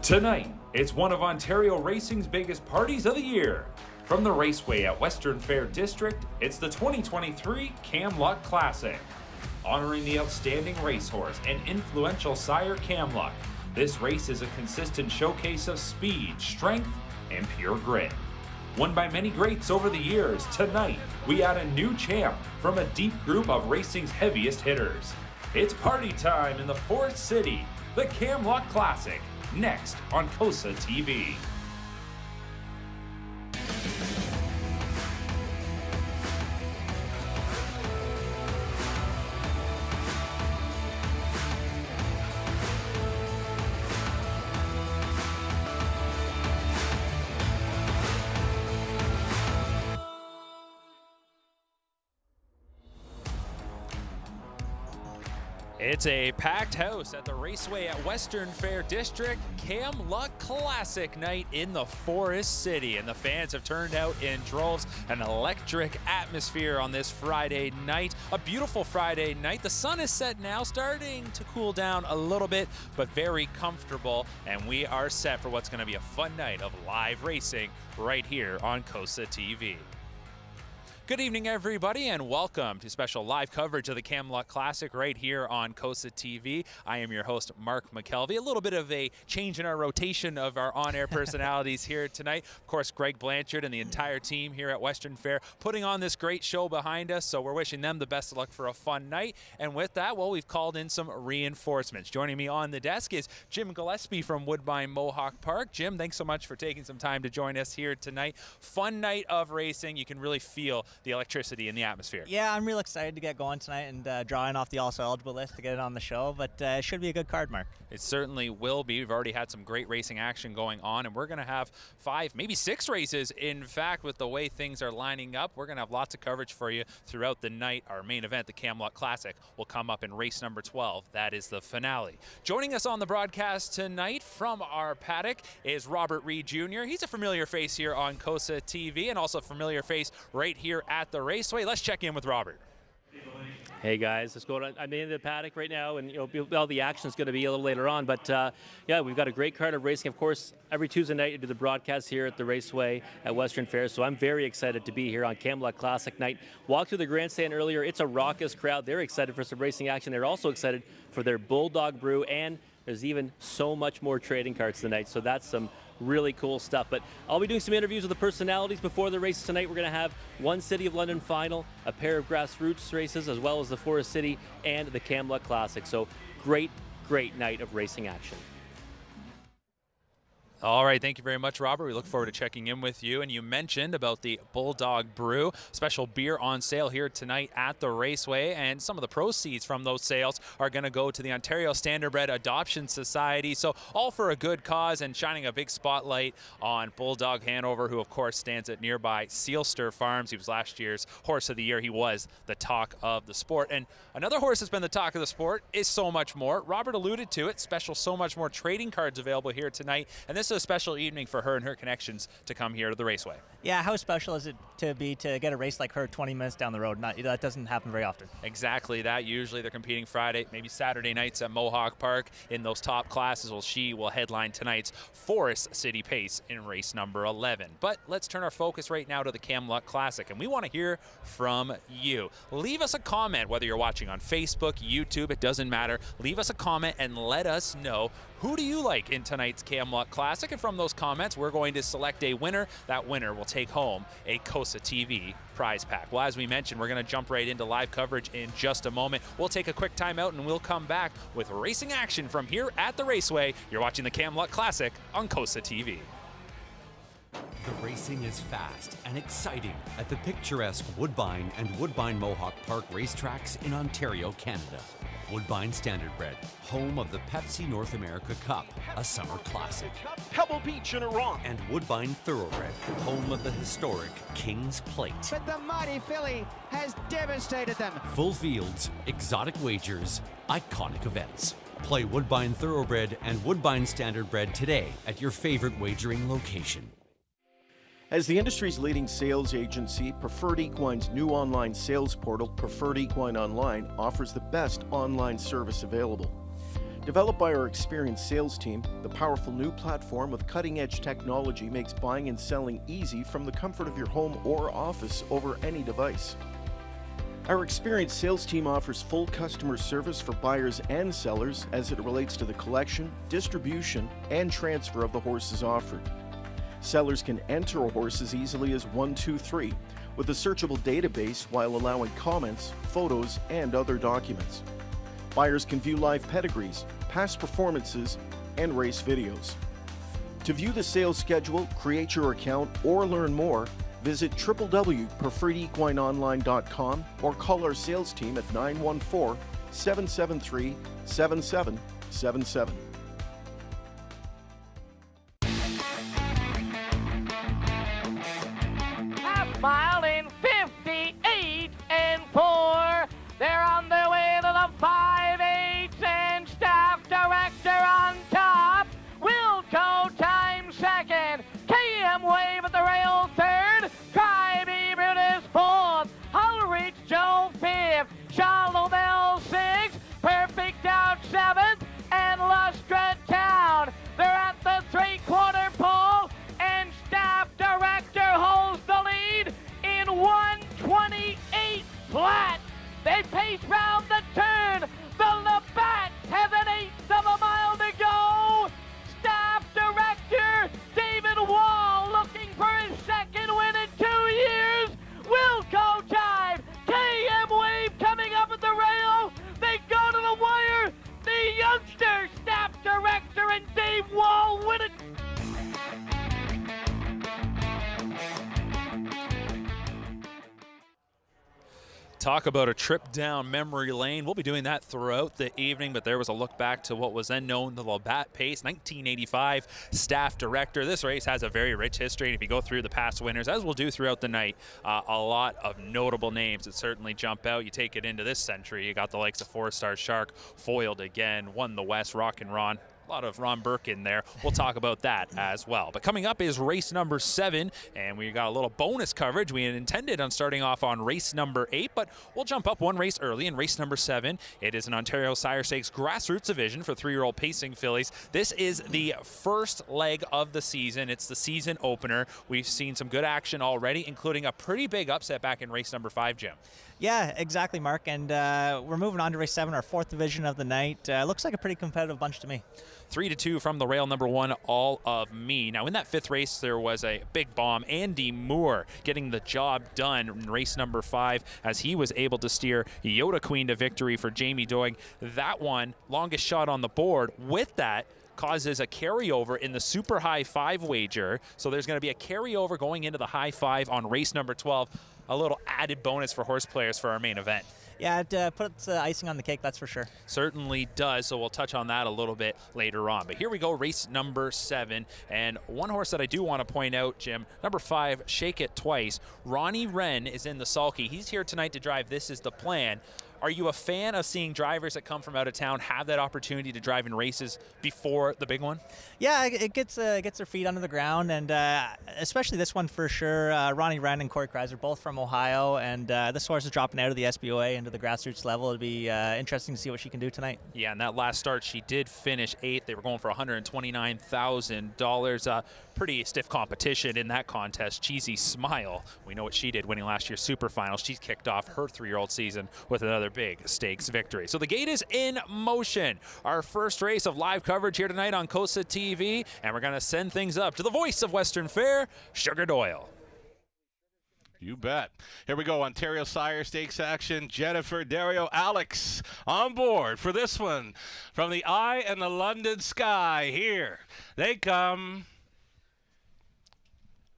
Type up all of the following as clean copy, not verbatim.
Tonight, it's one of Ontario racing's biggest parties of the year. From the Raceway at Western Fair District, it's the 2023 Camluck Classic. Honoring the outstanding racehorse and influential sire Camluck, this race is a consistent showcase of speed, strength, and pure grit. Won by many greats over the years, tonight we add a new champ from a deep group of racing's heaviest hitters. It's party time in the Forest City, the Camluck Classic, next on COSA-TV. It's a packed house at the Raceway at Western Fair District, Camluck Classic night in the Forest City, and the fans have turned out in droves. An electric atmosphere on this Friday night, a beautiful Friday night. The sun is set now, starting to cool down a little bit, but very comfortable, and we are set for what's going to be a fun night of live racing right here on COSA-TV. Good evening, everybody, and welcome to special live coverage of the Camluck Classic right here on COSA-TV. I am your host, Mark McKelvey. A little bit of a change in our rotation of our on-air personalities here tonight. Of course, Greg Blanchard and the entire team here at Western Fair putting on this great show behind us, so we're wishing them the best of luck for a fun night. And with that, well, we've called in some reinforcements. Joining me on the desk is Jim Gillespie from Woodbine Mohawk Park. Jim, thanks so much for taking some time to join us here tonight. Fun night of racing. You can really feel the electricity in the atmosphere. Yeah, I'm real excited to get going tonight and drawing off the also eligible list to get it on the show, but it should be a good card, Mark. It certainly will be. We've already had some great racing action going on, and we're going to have 5, maybe 6 races. In fact, with the way things are lining up, we're going to have lots of coverage for you throughout the night. Our main event, the Camluck Classic, will come up in race number 12. That is the finale. Joining us on the broadcast tonight from our paddock is Robert Reed Jr. He's a familiar face here on COSA-TV and also a familiar face right here at the Raceway. Let's check in with Robert. Hey guys, let's go. I'm in the paddock right now, and all the action is going to be a little later on. But yeah, we've got a great card of racing. Of course, every Tuesday night you do the broadcast here at the Raceway at Western Fair. So I'm very excited to be here on Camluck Classic night. Walked through the grandstand earlier. It's a raucous crowd. They're excited for some racing action. They're also excited for their Bulldog Brew, and there's even so much more trading cards tonight. So that's some really cool stuff. But I'll be doing some interviews with the personalities before the races tonight. We're going to have one City of London final, a pair of grassroots races, as well as the Forest City and the Camluck Classic. So great night of racing action. All right, thank you very much, Robert. We look forward to checking in with you. And you mentioned about the Bulldog Brew, special beer on sale here tonight at the Raceway. And some of the proceeds from those sales are going to go to the Ontario Standardbred Adoption Society. So all for a good cause, and shining a big spotlight on Bulldog Hanover, who of course stands at nearby Sealster Farms. He was last year's Horse of the Year. He was the talk of the sport. And another horse that's been the talk of the sport is So Much More. Robert alluded to it. Special So Much More trading cards available here tonight. And this is a special evening for her and her connections to come here to the Raceway. Yeah, how special is it to get a race like her 20 minutes down the road? That doesn't happen very often. Exactly that. Usually they're competing Friday, maybe Saturday nights at Mohawk Park in those top classes. Well, she will headline tonight's Forest City Pace in race number 11. But let's turn our focus right now to the Camluck Classic, and we want to hear from you. Leave us a comment, whether you're watching on Facebook, YouTube, it doesn't matter. Leave us a comment and let us know, who do you like in tonight's Camluck Classic? And from those comments, we're going to select a winner. That winner will take home a COSA-TV prize pack. Well, as we mentioned, we're going to jump right into live coverage in just a moment. We'll take a quick timeout and we'll come back with racing action from here at the Raceway. You're watching the Camluck Classic on COSA-TV. The racing is fast and exciting at the picturesque Woodbine and Woodbine Mohawk Park racetracks in Ontario, Canada. Woodbine Standardbred, home of the Pepsi North America Cup, a summer classic. Pebble Beach in Iran. And Woodbine Thoroughbred, home of the historic King's Plate. But the mighty filly has devastated them. Full fields, exotic wagers, iconic events. Play Woodbine Thoroughbred and Woodbine Standardbred today at your favorite wagering location. As the industry's leading sales agency, Preferred Equine's new online sales portal, Preferred Equine Online, offers the best online service available. Developed by our experienced sales team, the powerful new platform with cutting-edge technology makes buying and selling easy from the comfort of your home or office over any device. Our experienced sales team offers full customer service for buyers and sellers as it relates to the collection, distribution, and transfer of the horses offered. Sellers can enter a horse as easily as 123 with a searchable database while allowing comments, photos, and other documents. Buyers can view live pedigrees, past performances, and race videos. To view the sales schedule, create your account, or learn more, visit www.preferredequineonline.com or call our sales team at 914-773-7777. Half mile in 58 and 4. They're on their way to the 5/8 and staff director on top. Wilco time second. KM Wave at the rail third. Crybaby Brutus fourth. Hull Reach Joe fifth. Charles Bell sixth. Perfect out seventh. And Lustra Town. They're at the three-quarter pole. And staff director holds the lead in 1:28 flat. They pace round the turn. The Labatt has an eighth of a mile to go. Staff director David Wall looking for his second win in 2 years. Wilco Jive. KM Wave coming up at the rail. They go to the wire. The youngster staff director and Dave Wall win it. Talk about a trip down memory lane. We'll be doing that throughout the evening, but there was a look back to what was then known the Labatt Pace, 1985 staff director. This race has a very rich history, and if you go through the past winners, as we'll do throughout the night, a lot of notable names that certainly jump out. You take it into this century, you got the likes of 4-Star Shark, foiled again, won the West, Rock and Ron. A lot of Ron Burke in there. We'll talk about that as well. But coming up is race number 7, and we got a little bonus coverage. We had intended on starting off on race number 8, but we'll jump up one race early in race number 7. It is an Ontario Sire Stakes grassroots division for 3-year-old pacing fillies. This is the first leg of the season. It's the season opener. We've seen some good action already, including a pretty big upset back in race number 5, Jim. Yeah, exactly, Mark. And we're moving on to race 7, our 4th division of the night. Looks like a pretty competitive bunch to me. 3-2 from the rail, number 1, All of Me. Now, in that 5th race, there was a big bomb. Andy Moore getting the job done in race number 5 as he was able to steer Yoda Queen to victory for Jamie Doig. That one, longest shot on the board. With that, causes a carryover in the super high 5 wager. So there's going to be a carryover going into the high 5 on race number 12. A little added bonus for horse players for our main event. Yeah, it puts icing on the cake, that's for sure. Certainly does, so we'll touch on that a little bit later on. But here we go, race number 7. And one horse that I do want to point out, Jim, number 5, Shake It Twice. Ronnie Wren is in the sulky. He's here tonight to drive This Is the Plan. Are you a fan of seeing drivers that come from out of town have that opportunity to drive in races before the big one? Yeah, it gets their feet under the ground, and especially this one for sure. Ronnie Wren and Corey Kreiser, both from Ohio, and this horse is dropping out of the SBOA into the grassroots level. It'll be interesting to see what she can do tonight. Yeah, and that last start, she did finish 8th. They were going for $129,000. Pretty stiff competition in that contest. Cheesy Smile, we know what she did winning last year's Super Finals. She's kicked off her 3-year-old season with another big stakes victory. So the gate is in motion. Our first race of live coverage here tonight on COSA-TV, and we're going to send things up to the voice of Western Fair, Sugar Doyle. You bet. Here we go, Ontario Sire Stakes action. Jennifer, Dario, Alex on board for this one. From the Eye and the London Sky, here they come.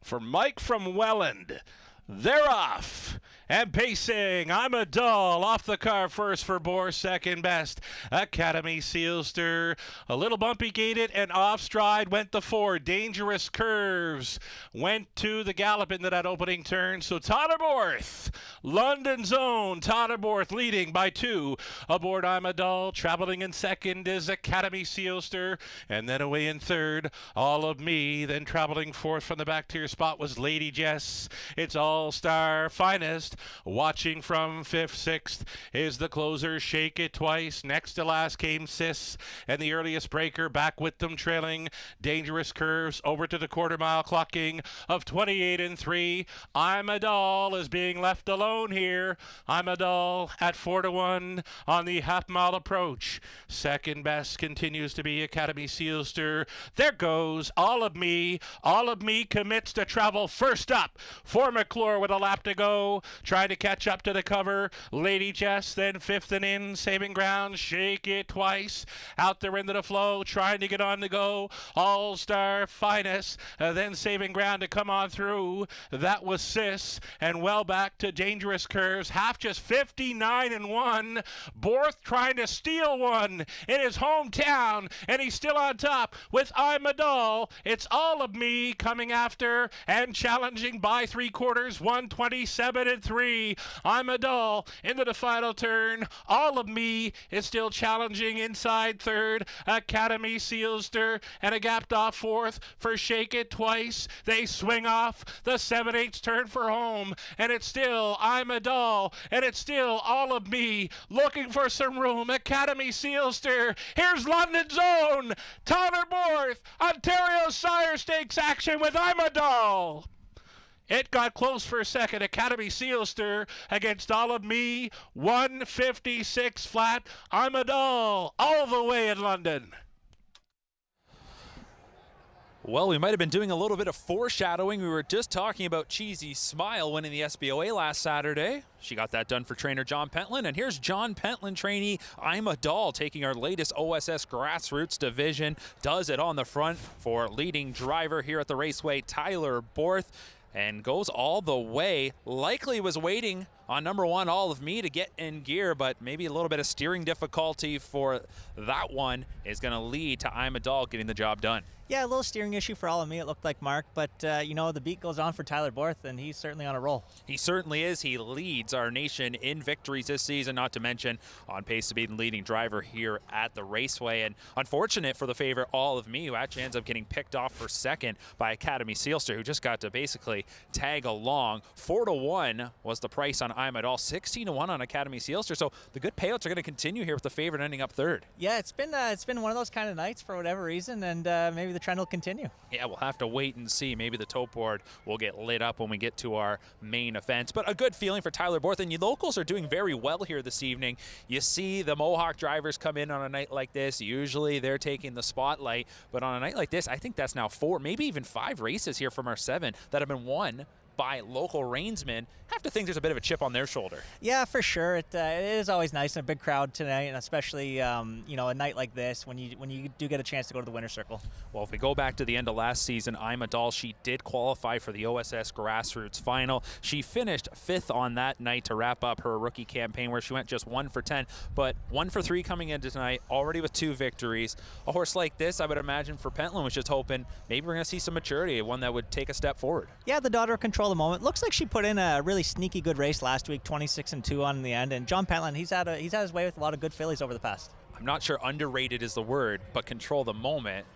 For Mike from Welland, they're off. And pacing, I'm a Doll off the car first for Bohr, second best. Academy Sealster, a little bumpy gated and off stride went the 4. Dangerous Curves went to the gallop into that opening turn. So Totterborth, London's own Totterborth leading by 2. Aboard I'm a Doll, traveling in second is Academy Sealster, and then away in third, All of Me. Then traveling fourth from the back tier spot was Lady Jess. It's All-Star Finest. Watching from 5th, 6th is the closer, Shake It Twice. Next to last came Sis, and the earliest breaker back with them trailing. Dangerous Curves over to the quarter mile, clocking of 28 and 3. I'm a Doll is being left alone here. I'm a Doll at 4-1 on the half-mile approach. Second best continues to be Academy Sealster. There goes All of Me. All of Me commits to travel first up for McClure with a lap to go. Trying to catch up to the cover. Lady Jess then 5th and in. Saving ground. Shake It Twice. Out there into the flow. Trying to get on the go. All-Star Finest. Then saving ground to come on through. That was Sis. And well back to Dangerous Curves. Half just 59 and 1. Borth trying to steal one in his hometown. And he's still on top with I'm a Doll. It's All of Me coming after and challenging by 3/4. 127 and 3. I'm a Doll into the final turn. All of Me is still challenging inside third. Academy Sealster and a gapped off 4th for Shake It Twice. They swing off the 7/8 turn for home, and it's still I'm a Doll, and it's still All of Me looking for some room. Academy Sealster. Here's London's own Totterborth Ontario Sire Stakes action with I'm a Doll. It got close for a second. Academy Sealster against All of Me. 156 flat. I'm a Doll all the way in London. Well, we might have been doing a little bit of foreshadowing. We were just talking about Cheesy Smile winning the SBOA last Saturday. She got that done for trainer John Pentland. And here's John Pentland trainee I'm a Doll taking our latest OSS Grassroots division. Does it on the front for leading driver here at the Raceway, Tyler Borth. And goes all the way. Likely was waiting on number 1, All of Me, to get in gear, but maybe a little bit of steering difficulty for that one is going to lead to I'm a Doll getting the job done. Yeah, a little steering issue for All of Me, it looked like, Mark, but you know, the beat goes on for Tyler Borth, and he's certainly on a roll. He certainly is. He leads our nation in victories this season, not to mention on pace to be the leading driver here at the Raceway. And unfortunate for the favorite All of Me, who actually ends up getting picked off for second by Academy Sealster, who just got to basically tag along. 4-1 was the price on I'm a Doll, 16-1 on Academy Sealster. So the good payouts are going to continue here with the favorite ending up third. Yeah, it's been one of those kind of nights for whatever reason, and maybe the trend will continue. Yeah, we'll have to wait and see. Maybe the tote board will get lit up when we get to our main events. But a good feeling for Tyler Borth, and you locals are doing very well here this evening. You see the Mohawk drivers come in on a night like this. Usually they're taking the spotlight, but on a night like this, I think that's now 4, maybe even 5 races here from our 7 that have been won by local reinsmen. Have to think there's a bit of a chip on their shoulder. Yeah, for sure. It is always nice in a big crowd tonight, and especially you know, a night like this when you do get a chance to go to the winner's circle. Well, if we go back to the end of last season, I'm a Doll, she did qualify for the OSS Grassroots Final. She finished 5th on that night to wrap up her rookie campaign, where she went just 1 for 10, but 1 for 3 coming into tonight, already with 2 victories. A horse like this, I would imagine for Pentland, was just hoping maybe we're going to see some maturity, one that would take a step forward. Yeah, the daughter control the moment. Looks like she put in a really sneaky good race last week, 26-2 on in the end. And John Pentland, he's had his way with a lot of good fillies over the past. I'm not sure underrated is the word, but control the moment.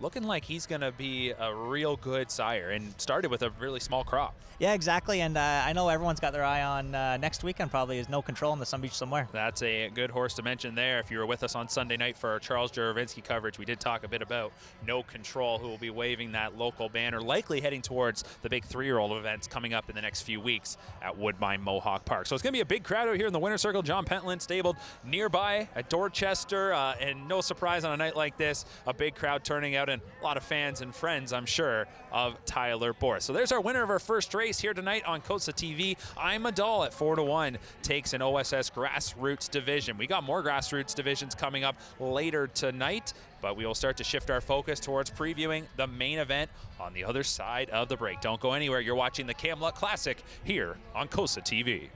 Looking like he's going to be a real good sire, and started with a really small crop. Yeah, exactly, and I know everyone's got their eye on next weekend probably is No Control in the Sun Beach somewhere. That's a good horse to mention there. If you were with us on Sunday night for our Charles Juravinsky coverage, we did talk a bit about No Control, who will be waving that local banner, likely heading towards the big 3-year-old events coming up in the next few weeks at Woodbine Mohawk Park. So it's going to be a big crowd out here in the winner's circle. John Pentland stabled nearby at Dorchester, and no surprise on a night like this, a big crowd turning out. crowd and a lot of fans and friends, I'm sure, of Tyler Borth. So there's our winner of our first race here tonight on COSA-TV. I'm a Doll at 4-1 takes an OSS grassroots division. We got more grassroots divisions coming up later tonight, but we will start to shift our focus towards previewing the main event on the other side of the break. Don't go anywhere. You're watching the Camluck Classic here on COSA-TV.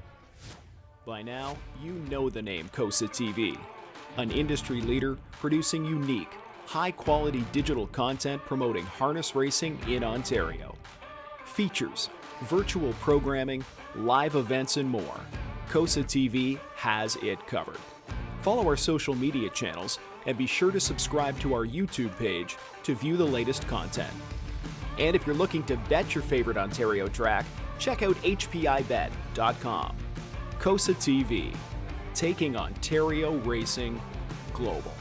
By now, you know the name COSA-TV, an industry leader producing unique, high-quality digital content promoting harness racing in Ontario. Features, virtual programming, live events, and more. COSA-TV has it covered. Follow our social media channels and be sure to subscribe to our YouTube page to view the latest content. And if you're looking to bet your favorite Ontario track, check out hpibet.com. COSA-TV, taking Ontario racing global.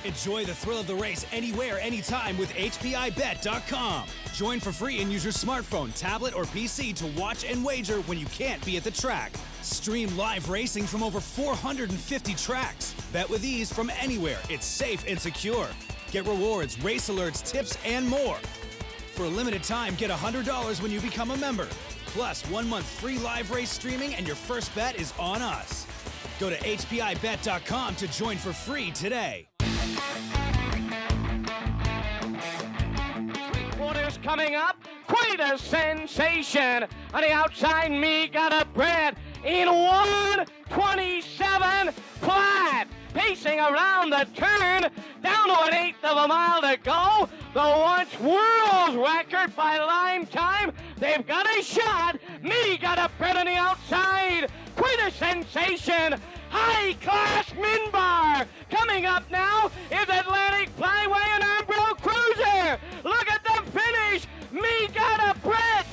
Enjoy the thrill of the race anywhere, anytime with hpibet.com. Join for free and use your smartphone, tablet, or PC to watch and wager when you can't be at the track. Stream live racing from over 450 tracks. Bet with ease from anywhere. It's safe and secure. Get rewards, race alerts, tips, and more. For a limited time, get $100 when you become a member. Plus, 1 month free live race streaming and your first bet is on us. Go to hpibet.com to join for free today. Quarters coming up, quite a sensation. On the outside, me got a bread in 1:27 flat. Pacing around the turn, down to an eighth of a mile to go. The once world's record by line time. They've got a shot. Me got a bread on the outside. Quite a sensation. High-class Minbar. Coming up now is Atlantic Flyway and Umbro Cruiser. Look at the finish. Me got a bread.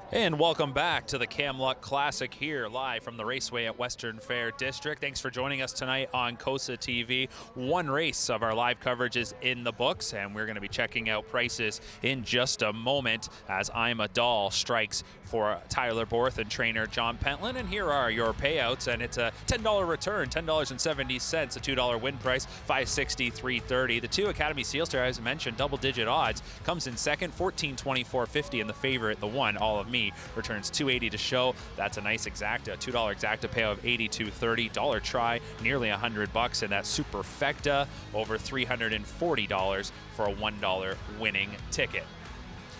And welcome back to the Camluck Classic here live from the Raceway at Western Fair District. Thanks for joining us tonight on COSA-TV. One race of our live coverage is in the books, and we're going to be checking out prices in just a moment as I'm a Doll strikes for Tyler Borth and trainer John Pentland. And here are your payouts, and it's a $10 return, $10.70, a $2 win price, $560, $330. The 2 Academy Seal Star, as I mentioned, double-digit odds, comes in second, $14.24.50, and the favorite, the 1, All of Me, returns $280 to show. That's a nice exacta, $2 exacta payout of $82.30. Dollar try, nearly $100, and that superfecta over $340 for a $1 winning ticket.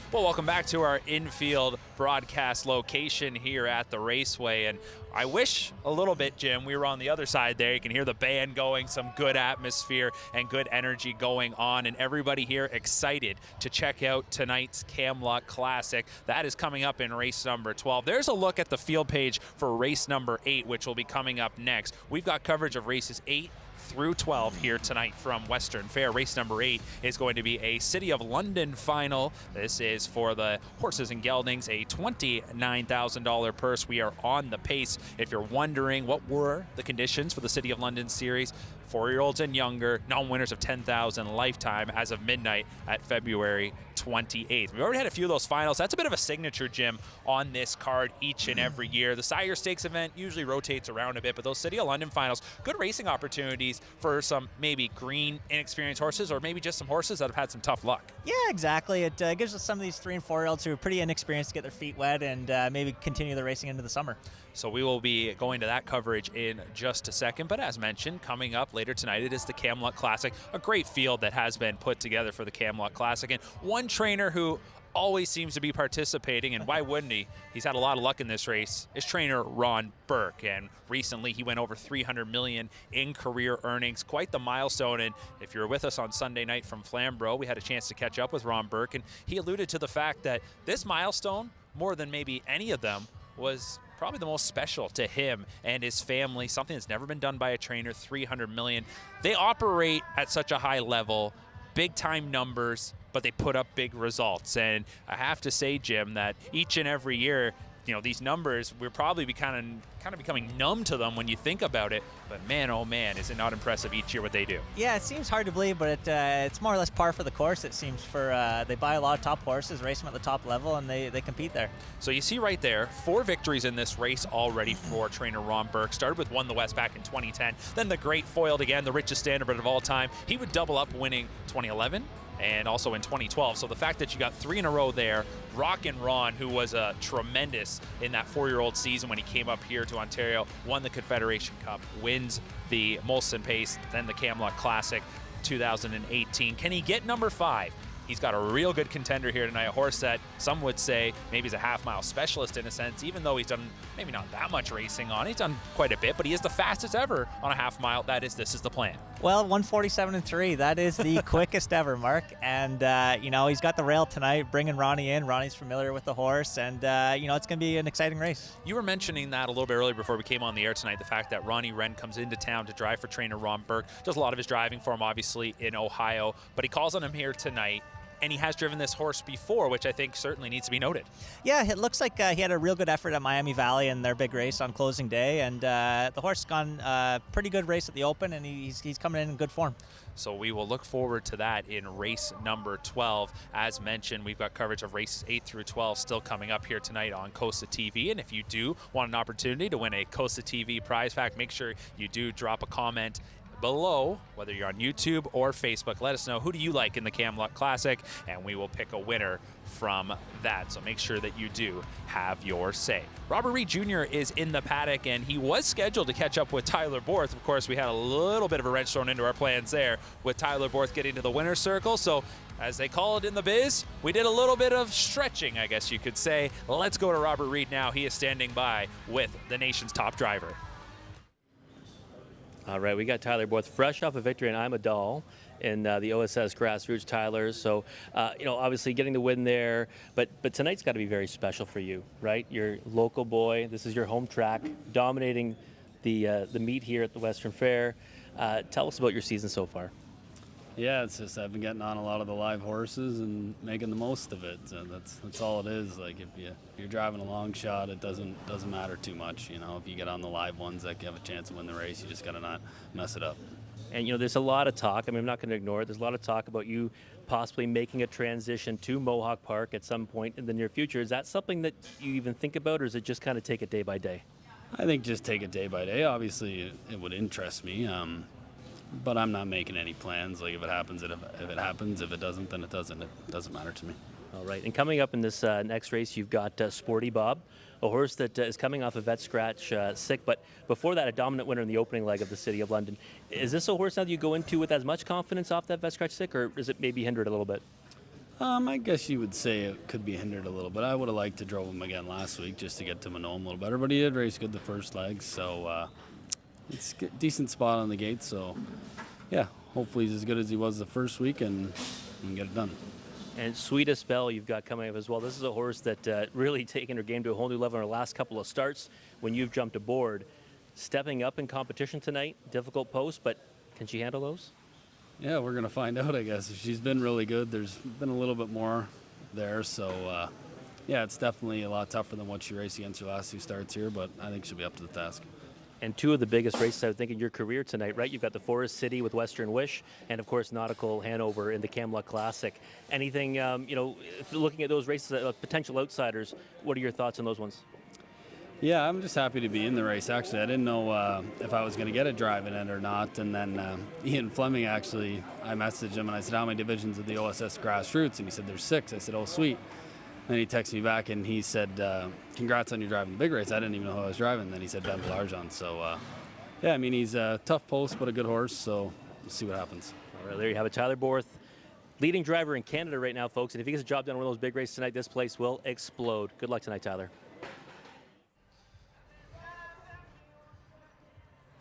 Well, welcome back to our infield broadcast location here at the Raceway, and I wish a little bit, Jim, we were on the other side there. You can hear the band going, some good atmosphere and good energy going on, and everybody here excited to check out tonight's Camluck Classic. That is coming up in race number 12. There's a look at the field page for race number 8, which will be coming up next. We've got coverage of races 8 through 12 here tonight from Western Fair. Race number 8 is going to be a City of London final. This is for the horses and geldings, a $29,000 purse. We are on the pace. If you're wondering what were the conditions for the City of London series, 4-year-olds and younger, non-winners of $10,000 lifetime as of midnight at February 28th. We've already had a few of those finals. That's a bit of a signature, Jim, on this card each and every year. The Sire Stakes event usually rotates around a bit, but those City of London finals, good racing opportunities for some maybe green, inexperienced horses, or maybe just some horses that have had some tough luck. Yeah, exactly. It gives us some of these 3- and 4-year-olds who are pretty inexperienced to get their feet wet and maybe continue the racing into the summer. So we will be going to that coverage in just a second. But as mentioned, coming up later tonight, it is the Camluck Classic, a great field that has been put together for the Camluck Classic. And one trainer who always seems to be participating, and why wouldn't he? He's had a lot of luck in this race, is trainer Ron Burke. And recently he went over $300 million in career earnings, quite the milestone. And if you're with us on Sunday night from Flamborough, we had a chance to catch up with Ron Burke, and he alluded to the fact that this milestone, more than maybe any of them, was probably the most special to him and his family, something that's never been done by a trainer. $300 million. They operate at such a high level, big time numbers, but they put up big results. And I have to say, Jim, that each and every year you know, these numbers, we're probably kind of becoming numb to them when you think about it. But man, oh man, is it not impressive each year what they do? Yeah, it seems hard to believe, but it's more or less par for the course, it seems. They buy a lot of top horses, race them at the top level, and they compete there. So you see right there, 4 victories in this race already for trainer Ron Burke. Started with Won the West back in 2010, then the great foiled again, the richest standardbred of all time. He would double up winning 2011 and also in 2012. So the fact that you got 3 in a row there, Rockin' Ron, who was tremendous in that 4-year-old season when he came up here to Ontario, won the Confederation Cup, wins the Molson Pace, then the Camluck Classic 2018. Can he get number 5? He's got a real good contender here tonight, a horse that some would say maybe he's a half-mile specialist in a sense, even though he's done maybe not that much racing on. He's done quite a bit, but he is the fastest ever on a half-mile. This is the plan. Well, 147.3, that is the quickest ever, Mark. And, you know, he's got the rail tonight, bringing Ronnie in. Ronnie's familiar with the horse, and, you know, it's going to be an exciting race. You were mentioning that a little bit earlier before we came on the air tonight, the fact that Ronnie Wren comes into town to drive for trainer Ron Burke. Does a lot of his driving for him, obviously, in Ohio, but he calls on him here tonight. And he has driven this horse before, which I think certainly needs to be noted. Yeah, it looks like he had a real good effort at Miami Valley in their big race on closing day, and the horse has gone pretty good race at the Open, and he's coming in good form. So we will look forward to that in race number 12. As mentioned, we've got coverage of races 8 through 12 still coming up here tonight on COSA-TV. And if you do want an opportunity to win a COSA-TV prize pack, make sure you do drop a comment below, whether you're on YouTube or Facebook. Let us know, who do you like in the Camluck Classic, and we will pick a winner from that. So make sure that you do have your say. Robert Reed Jr. is in the paddock, and he was scheduled to catch up with Tyler Borth. Of course, we had a little bit of a wrench thrown into our plans there with Tyler Borth getting to the winner's circle. So as they call it in the biz, we did a little bit of stretching, I guess you could say. Let's go to Robert Reed now. He is standing by with the nation's top driver. All right, we got Tyler Borth fresh off a victory in Imadal in the OSS Grassroots, Tyler. So, you know, obviously getting the win there, but tonight's got to be very special for you, right? You're a local boy. This is your home track, dominating the meet here at the Western Fair. Tell us about your season so far. Yeah, it's just I've been getting on a lot of the live horses and making the most of it. So that's all it is. Like if you're driving a long shot, it doesn't matter too much. You know, if you get on the live ones that have a chance to win the race, you just gotta not mess it up. And you know, there's a lot of talk. I mean, I'm not going to ignore it. There's a lot of talk about you possibly making a transition to Mohawk Park at some point in the near future. Is that something that you even think about, or is it just kind of take it day by day? I think just take it day by day. Obviously, it would interest me. But I'm not making any plans. Like if it happens, it happens. If it doesn't, then it doesn't. It doesn't matter to me. All right. And coming up in this next race, you've got Sporty Bob, a horse that is coming off a vet scratch sick, but before that, a dominant winner in the opening leg of the City of London. Is this a horse now that you go into with as much confidence off that vet scratch sick, or is it maybe hindered a little bit? I guess you would say it could be hindered a little bit. I would have liked to drove him again last week just to get to know him a little better, but he did race good the first leg, so it's a decent spot on the gate. So, yeah, hopefully he's as good as he was the first week and get it done. And Sweetest Belle you've got coming up as well. This is a horse that really taken her game to a whole new level in her last couple of starts when you've jumped aboard. Stepping up in competition tonight, difficult post, but can she handle those? Yeah, we're going to find out, I guess. She's been really good. There's been a little bit more there, so yeah, it's definitely a lot tougher than what she raced against her last 2 starts here, but I think she'll be up to the task. And 2 of the biggest races, I would think, in your career tonight, right? You've got the Forest City with Western Wish, and of course Nautical Hanover in the Camluck Classic. Anything, you know, looking at those races, potential outsiders, what are your thoughts on those ones? Yeah, I'm just happy to be in the race. Actually, I didn't know if I was going to get a drive in it or not. And then Ian Fleming, actually, I messaged him and I said, how many divisions of the OSS Grassroots? And he said, there's 6. I said, oh, sweet. Then he texted me back and he said, congrats on your driving the big race. I didn't even know who I was driving. Then he said Ben Belarjon. So, yeah, I mean, he's a tough post, but a good horse. So we'll see what happens. All right, there you have it. Tyler Borth, leading driver in Canada right now, folks. And if he gets a job done on one of those big races tonight, this place will explode. Good luck tonight, Tyler.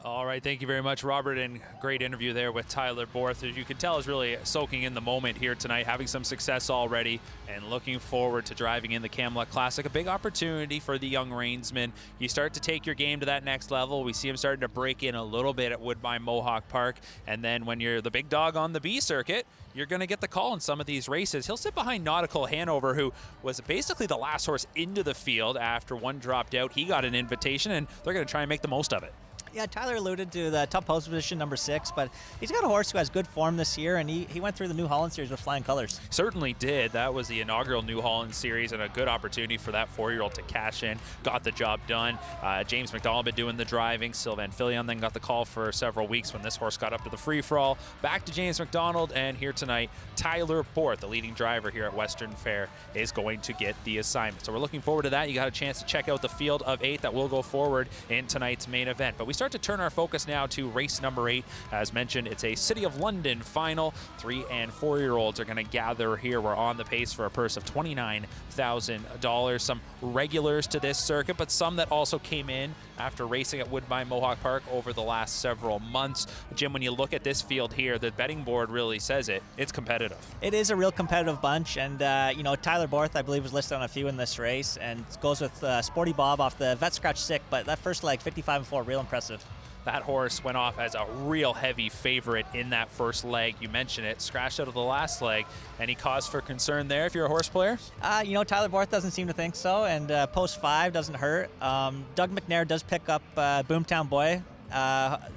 All right, thank you very much, Robert, and great interview there with Tyler Borth. As you can tell, is really soaking in the moment here tonight, having some success already, and looking forward to driving in the Camluck Classic. A big opportunity for the young Rainsman. You start to take your game to that next level. We see him starting to break in a little bit at Woodbine Mohawk Park, and then when you're the big dog on the B circuit, you're going to get the call in some of these races. He'll sit behind Nautical Hanover, who was basically the last horse into the field after one dropped out. He got an invitation, and they're going to try and make the most of it. Yeah, Tyler alluded to the top post position, number 6, but he's got a horse who has good form this year, and he went through the New Holland Series with flying colors. Certainly did. That was the inaugural New Holland Series, and a good opportunity for that 4-year-old to cash in. Got the job done. James McDonald been doing the driving. Sylvain Filion then got the call for several weeks when this horse got up to the free-for-all. Back to James McDonald, and here tonight, Tyler Borth, the leading driver here at Western Fair, is going to get the assignment. So we're looking forward to that. You got a chance to check out the field of 8 that will go forward in tonight's main event. But we start to turn our focus now to race number 8. As mentioned, it's a City of London final. 3- and 4-year-olds are going to gather here. We're on the pace for a purse of $29,000. Some regulars to this circuit, but some that also came in after racing at Woodbine Mohawk Park over the last several months. Jim, when you look at this field here, the betting board really says it's competitive. It is a real competitive bunch, and you know, Tyler Borth, I believe, was listed on a few in this race, and goes with Sporty Bob off the vet scratch sick, but that first leg, 55-4, real impressive. That horse went off as a real heavy favorite in that first leg. You mentioned it, scratched out of the last leg. Any cause for concern there if you're a horse player? You know, Tyler Borth doesn't seem to think so, and post 5 doesn't hurt. Doug McNair does pick up Boomtown Boy.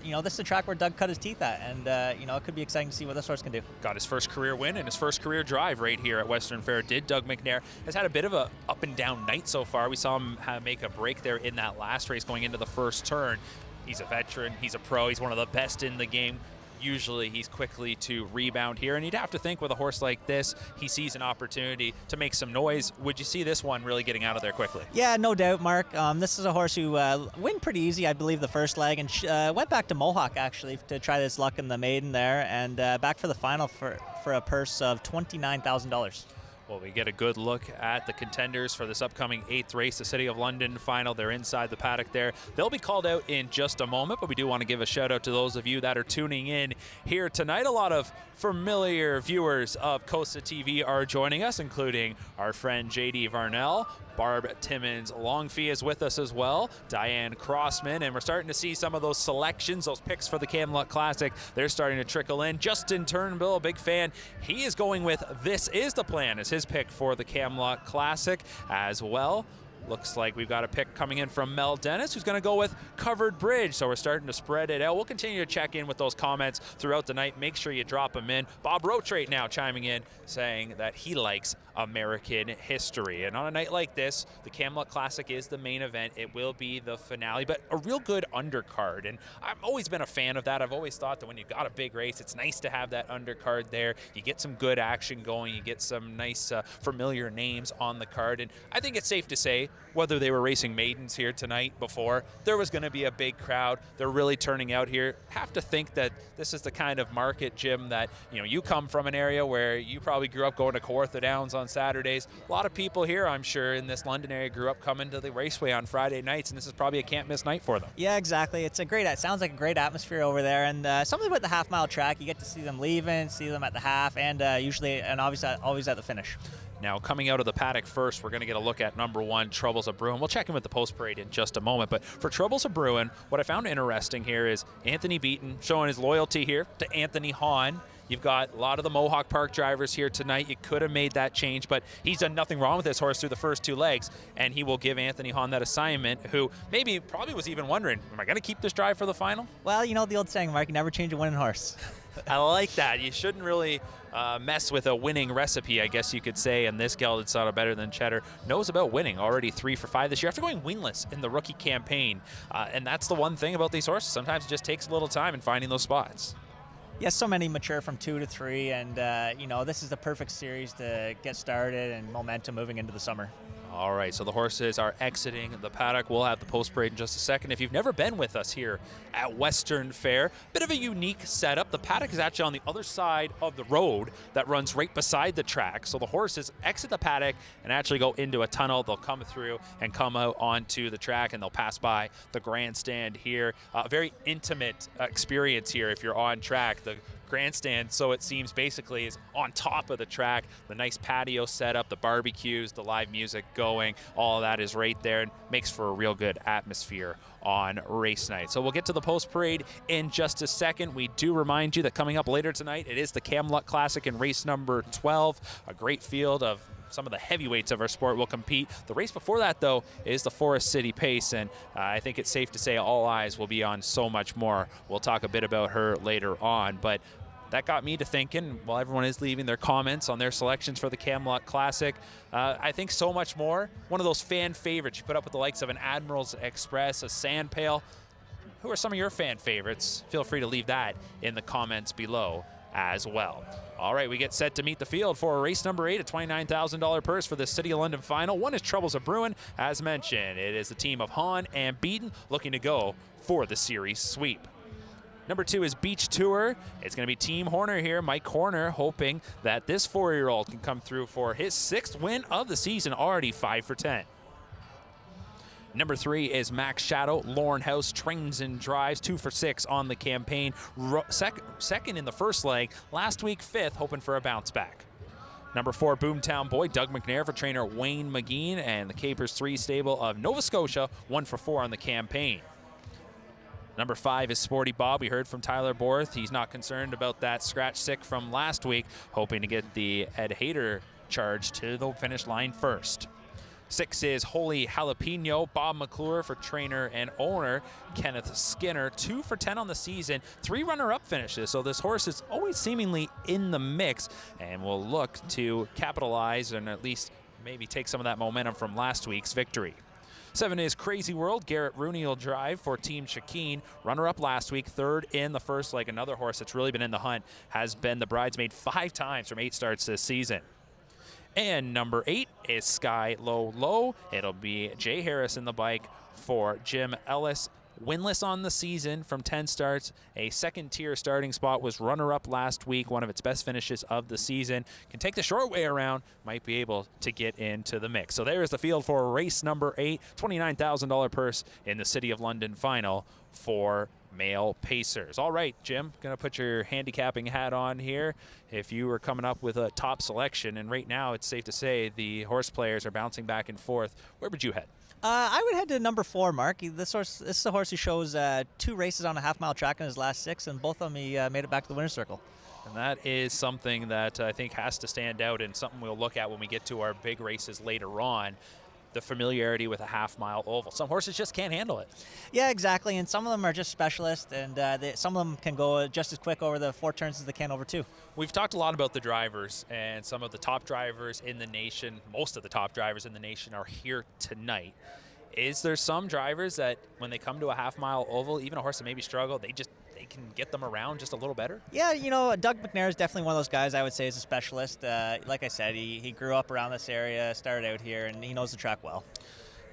You know, this is a track where Doug cut his teeth at, and you know, it could be exciting to see what this horse can do. Got his first career win and his first career drive right here at Western Fair. Did Doug McNair. Has had a bit of a up and down night so far. We saw him make a break there in that last race going into the first turn. He's a veteran, he's a pro, he's one of the best in the game. Usually he's quickly to rebound here, and you'd have to think with a horse like this, he sees an opportunity to make some noise. Would you see this one really getting out of there quickly? Yeah, no doubt, Mark. This is a horse who went pretty easy, I believe, the first leg, and went back to Mohawk, actually, to try this luck in the maiden there, and back for the final for a purse of $29,000. Well, we get a good look at the contenders for this upcoming 8th race, the City of London final. They're inside the paddock there. They'll be called out in just a moment, but we do want to give a shout out to those of you that are tuning in here tonight. A lot of familiar viewers of COSA-TV are joining us, including our friend JD Varnell. Barb Timmons Longfee is with us as well, Diane Crossman, and we're starting to see some of those selections, those picks for the Camluck Classic. They're starting to trickle in. Justin Turnbull, a big fan, he is going with This Is the Plan as his pick for the Camluck Classic as well. Looks like we've got a pick coming in from Mel Dennis, who's going to go with Covered Bridge. So we're starting to spread it out. We'll continue to check in with those comments throughout the night. Make sure you drop them in. Bob Roach right now chiming in, saying that he likes American history. And on a night like this, the Camluck Classic is the main event. It will be the finale, but a real good undercard. And I've always been a fan of that. I've always thought that when you've got a big race, it's nice to have that undercard there. You get some good action going. You get some nice familiar names on the card. And I think it's safe to say, whether they were racing maidens here tonight before, there was going to be a big crowd. They're really turning out here. Have to think that this is the kind of market, Jim, that, you know, you come from an area where you probably grew up going to Kawartha Downs on Saturdays. A lot of people here, I'm sure, in this London area grew up coming to the Raceway on Friday nights, and this is probably a can't-miss night for them. Yeah, exactly. It sounds like a great atmosphere over there, and something about the half-mile track, you get to see them leaving, see them at the half, and usually, and obviously, always at the finish. Now, coming out of the paddock first, we're going to get a look at number 1, Troubles of Bruin. We'll check in with the post parade in just a moment. But for Troubles of Bruin, what I found interesting here is Anthony Beaton showing his loyalty here to Anthony Hahn. You've got a lot of the Mohawk Park drivers here tonight. You could have made that change, but he's done nothing wrong with this horse through the first 2 legs, and he will give Anthony Hahn that assignment, who probably was even wondering, am I going to keep this drive for the final? Well, you know the old saying, Mark, you never change a winning horse. I like that. You shouldn't really mess with a winning recipe, I guess you could say, and this gelded son of Better Than Cheddar knows about winning. Already 3 for 5 this year after going winless in the rookie campaign, and that's the one thing about these horses. Sometimes it just takes a little time in finding those spots. Yes, so many mature from 2 to 3, and you know, this is the perfect series to get started and momentum moving into the summer. All right, so the horses are exiting the paddock. We'll have the post parade in just a second. If you've never been with us here at Western Fair, bit of a unique setup. The paddock is actually on the other side of the road that runs right beside the track. So the horses exit the paddock and actually go into a tunnel. They'll come through and come out onto the track, and they'll pass by the grandstand here. A very intimate experience here if you're on track. The grandstand, so it seems, basically is on top of the track. The nice patio setup, the barbecues, the live music going, all of that is right there and makes for a real good atmosphere on race night. So we'll get to the post parade in just a second. We do remind you that coming up later tonight, it is the Camluck Classic in race number 12. A great field of some of the heavyweights of our sport will compete. The race before that, though, is the Forest City Pace, and I think it's safe to say all eyes will be on so much more. We'll talk a bit about her later on, but that got me to thinking, while everyone is leaving their comments on their selections for the Camluck Classic, I think so much more. One of those fan favorites you put up with the likes of an Admiral's Express, a Sandpail. Who are some of your fan favorites? Feel free to leave that in the comments below as well. All right, we get set to meet the field for race number 8, a $29,000 purse for the City of London final. One is Troubles of Bruin. As mentioned, it is the team of Hahn and Beaton looking to go for the series sweep. Number 2 is Beach Tour. It's going to be Team Horner here. Mike Horner hoping that this 4-year-old can come through for his 6th win of the season, already 5 for 10. Number 3 is Max Shadow. Lauren House trains and drives 2 for 6 on the campaign. Second in the first leg. Last week 5th, hoping for a bounce back. Number 4, Boomtown Boy, Doug McNair for trainer Wayne McGeen, and the Capers 3 stable of Nova Scotia, 1 for 4 on the campaign. Number 5 is Sporty Bob. We heard from Tyler Borth. He's not concerned about that scratch sick from last week, hoping to get the Ed Hayter charge to the finish line first. 6 is Holy Jalapeno. Bob McClure for trainer and owner Kenneth Skinner. 2 for 10 on the season. 3 runner-up finishes. So this horse is always seemingly in the mix and will look to capitalize and at least maybe take some of that momentum from last week's victory. 7 is Crazy World. Garrett Rooney will drive for Team Shakeen. Runner-up last week, 3rd in the first leg. Another horse that's really been in the hunt, has been the bridesmaid 5 times from 8 starts this season. And number 8 is Sky Low Low. It'll be Jay Harris in the bike for Jim Ellis. Winless on the season from 10 starts. A second-tier starting spot, was runner-up last week, one of its best finishes of the season. Can take the short way around, might be able to get into the mix. So there's the field for race number 8, $29,000 purse in the City of London final for male pacers. All right, Jim, going to put your handicapping hat on here. If you were coming up with a top selection, and right now it's safe to say the horse players are bouncing back and forth, where would you head? I would head to number 4, Mark. This is a horse who shows 2 races on a half-mile track in his last 6, and both of them he made it back to the winner's circle. And that is something that I think has to stand out, and something we'll look at when we get to our big races later on. The familiarity with a half-mile oval. Some horses just can't handle it. Yeah, exactly, and some of them are just specialists, and some of them can go just as quick over the 4 turns as they can over 2. We've talked a lot about the drivers, and some of the top drivers in the nation, most of the top drivers in the nation are here tonight. Is there some drivers that when they come to a half-mile oval, even a horse that maybe struggle, they can get them around just a little better? Yeah, Doug McNair is definitely one of those guys I would say is a specialist. Like I said, he grew up around this area, started out here, and he knows the track well.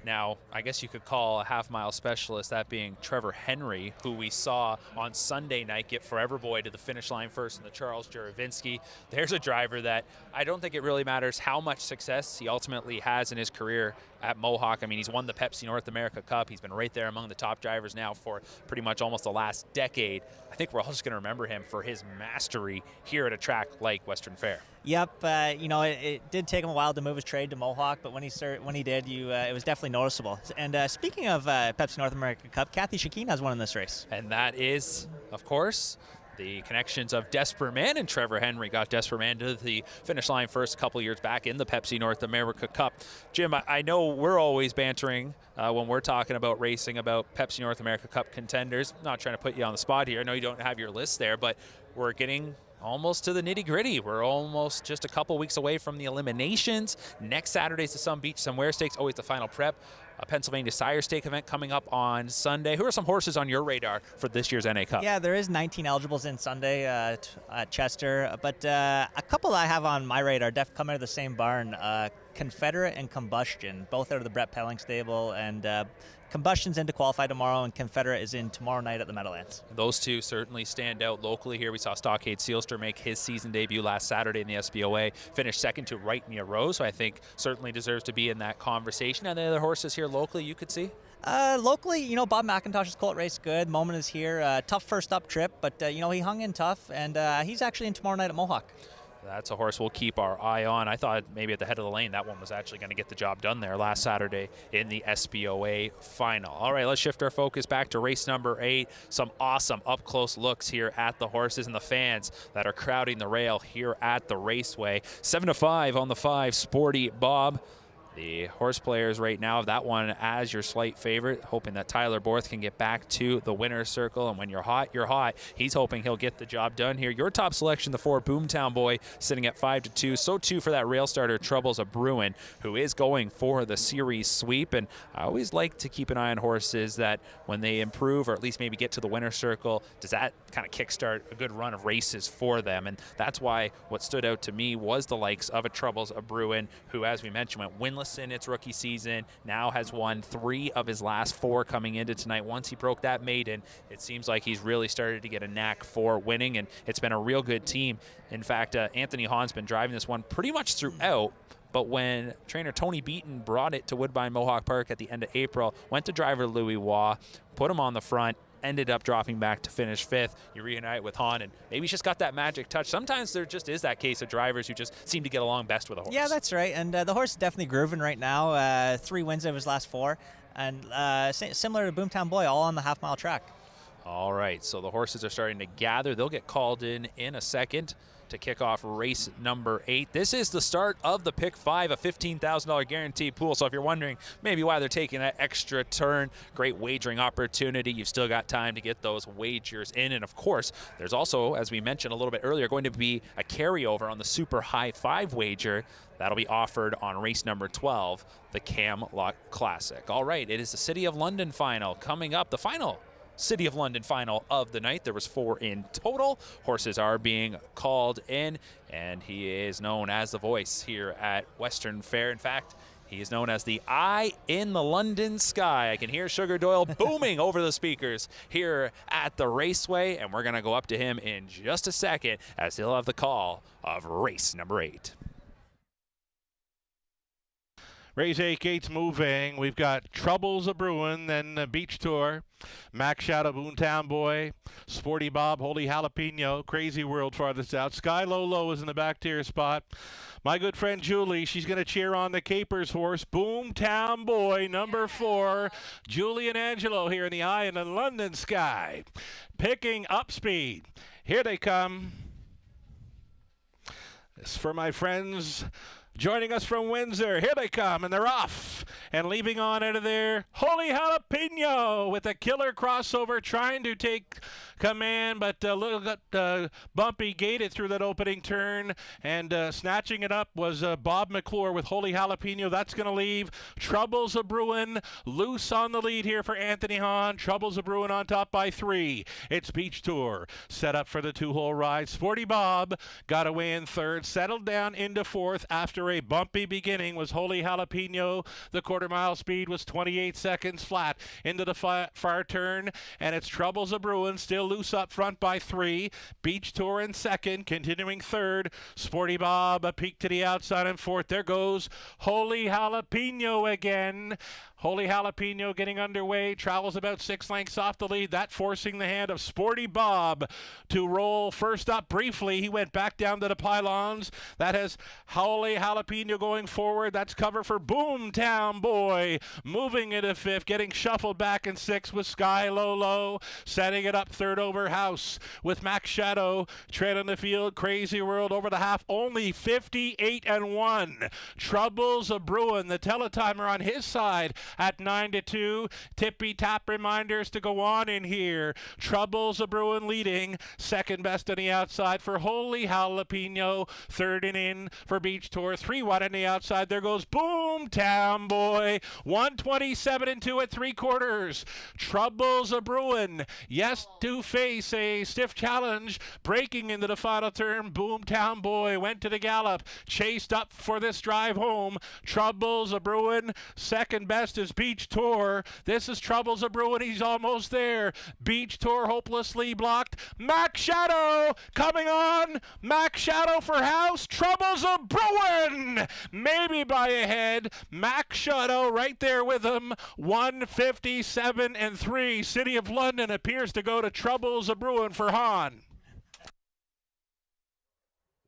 Now, I guess you could call a half-mile specialist, that being Trevor Henry, who we saw on Sunday night get Forever Boy to the finish line first in the Charles Juravinsky. There's a driver that I don't think it really matters how much success he ultimately has in his career at Mohawk. I mean, he's won the Pepsi North America Cup. He's been right there among the top drivers now for pretty much almost the last decade. I think we're all just going to remember him for his mastery here at a track like Western Fair. Yep, it did take him a while to move his trade to Mohawk, but when he did, it was definitely noticeable. And speaking of Pepsi North America Cup, Kathy Shakeen has one in this race. And that is, of course, the connections of Desperate Man, and Trevor Henry got Desperate Man to the finish line first a couple years back in the Pepsi North America Cup. Jim, I know we're always bantering when we're talking about racing about Pepsi North America Cup contenders. I'm not trying to put you on the spot here. I know you don't have your list there, but we're getting almost to the nitty-gritty. We're almost just a couple weeks away from the eliminations. Next Saturday's the Sun Beach Somewhere Stakes, always the final prep. A Pennsylvania Sire Stake event coming up on Sunday. Who are some horses on your radar for this year's NA Cup? Yeah, there is 19 eligibles in Sunday at Chester, but a couple I have on my radar come out of the same barn. Confederate and Combustion, both out of the Brett Pelling stable, and Combustion's in to qualify tomorrow, and Confederate is in tomorrow night at the Meadowlands. Those two certainly stand out locally here. We saw Stockade Sealster make his season debut last Saturday in the SBOA, finished second to Right Mia Rose, so I think certainly deserves to be in that conversation. And the other horses here locally you could see? Locally, you know, Bob McIntosh's colt race good. Moment is here. Tough first up trip, but, you know, he hung in tough, and he's actually in tomorrow night at Mohawk. That's a horse we'll keep our eye on. I thought maybe at the head of the lane that one was actually going to get the job done there last Saturday in the SBOA final. All right, let's shift our focus back to race number 8. Some awesome up-close looks here at the horses and the fans that are crowding the rail here at the Raceway. 7-5 on the 5, Sporty Bob. The horse players right now have that one as your slight favorite, hoping that Tyler Borth can get back to the winner's circle. And when you're hot, you're hot. He's hoping he'll get the job done here. Your top selection, the 4 Boomtown Boy, sitting at 5-2. So too for that rail starter, Troubles of Bruin, who is going for the series sweep. And I always like to keep an eye on horses that when they improve or at least maybe get to the winner's circle, does that kind of kickstart a good run of races for them? And that's why what stood out to me was the likes of a Troubles of Bruin, who, as we mentioned, went winless in its rookie season, now has won 3 of his last 4 coming into tonight. Once he broke that maiden, it seems like he's really started to get a knack for winning, and it's been a real good team. In fact, Anthony Hahn's been driving this one pretty much throughout, but when trainer Tony Beaton brought it to Woodbine Mohawk Park at the end of April, went to driver Louis Waugh, put him on the front, ended up dropping back to finish 5th. You reunite with Hahn, and maybe he's just got that magic touch. Sometimes there just is that case of drivers who just seem to get along best with a horse. Yeah, that's right. And the horse is definitely grooving right now. 3 wins of his last 4. And similar to Boomtown Boy, all on the half-mile track. All right, so the horses are starting to gather. They'll get called in a second to kick off race number 8. This is the start of the Pick 5, a $15,000 guaranteed pool. So if you're wondering maybe why they're taking that extra turn, great wagering opportunity. You've still got time to get those wagers in. And of course, there's also, as we mentioned a little bit earlier, going to be a carryover on the Super High 5 wager. That'll be offered on race number 12, the Camluck Classic. All right, it is the City of London final coming up, the final City of London final of the night. There was 4 in total. Horses are being called in, and he is known as the voice here at Western Fair. In fact, he is known as the eye in the London sky. I can hear Sugar Doyle booming over the speakers here at the Raceway, and we're going to go up to him in just a second as he'll have the call of race number 8. Race 8 gates moving. We've got Troubles of Bruin, then Beach Tour, Max Shadow, Boomtown Boy, Sporty Bob, Holy Jalapeno, Crazy World farthest out. Sky Low Low is in the back tier spot. My good friend Julie, she's going to cheer on the Capers horse, Boomtown Boy, number 4. Julie and Angelo here in the eye in the London sky. Picking up speed. Here they come. This is for my friends joining us from Windsor. Here they come, and they're off. And leaving on out of there, Holy Jalapeno with a killer crossover, trying to take command, but a little bit bumpy gated through that opening turn, and snatching it up was Bob McClure with Holy Jalapeno. That's going to leave Troubles of Bruin loose on the lead here for Anthony Hahn. Troubles of Bruin on top by 3. It's Beach Tour set up for the 2-hole ride. Sporty Bob got away in 3rd, settled down into 4th after a bumpy beginning was Holy Jalapeno. The quarter-mile speed was 28 seconds flat into the far turn, and it's Troubles of Bruin still loose up front by 3. Beach Tour in 2nd, continuing 3rd. Sporty Bob a peek to the outside in 4th. There goes Holy Jalapeno again. Holy Jalapeno getting underway, travels about 6 lengths off the lead. That forcing the hand of Sporty Bob to roll first up briefly. He went back down to the pylons. That has Holy Jalapeno going forward. That's cover for Boomtown Boy. Moving into 5th, getting shuffled back in 6th with Sky Low Low. Setting it up 3rd over House with Max Shadow. Tread on the field, Crazy World over the half. Only 58-1. Troubles of Bruin, the teletimer on his side at 9-2. Tippy tap reminders to go on in here. Troubles of Bruin leading. 2nd best on the outside for Holy Jalapeno. 3rd and in for Beach Tour. 3 wide on the outside. There goes Boomtown Boy. 127 and 2 at 3/4. Troubles a brewing. Yes, to face a stiff challenge. Breaking into the final turn. Boomtown Boy went to the gallop. Chased up for this drive home. Troubles a brewing. Second best is Beach Tour. This is Troubles a brewing. He's almost there. Beach Tour hopelessly blocked. Mac Shadow coming on. Mac Shadow for house. Troubles a brewing. Maybe by a head. Mac Shadow right there with him. 157 and 3. City of London appears to go to Troubles a brewing for Hahn.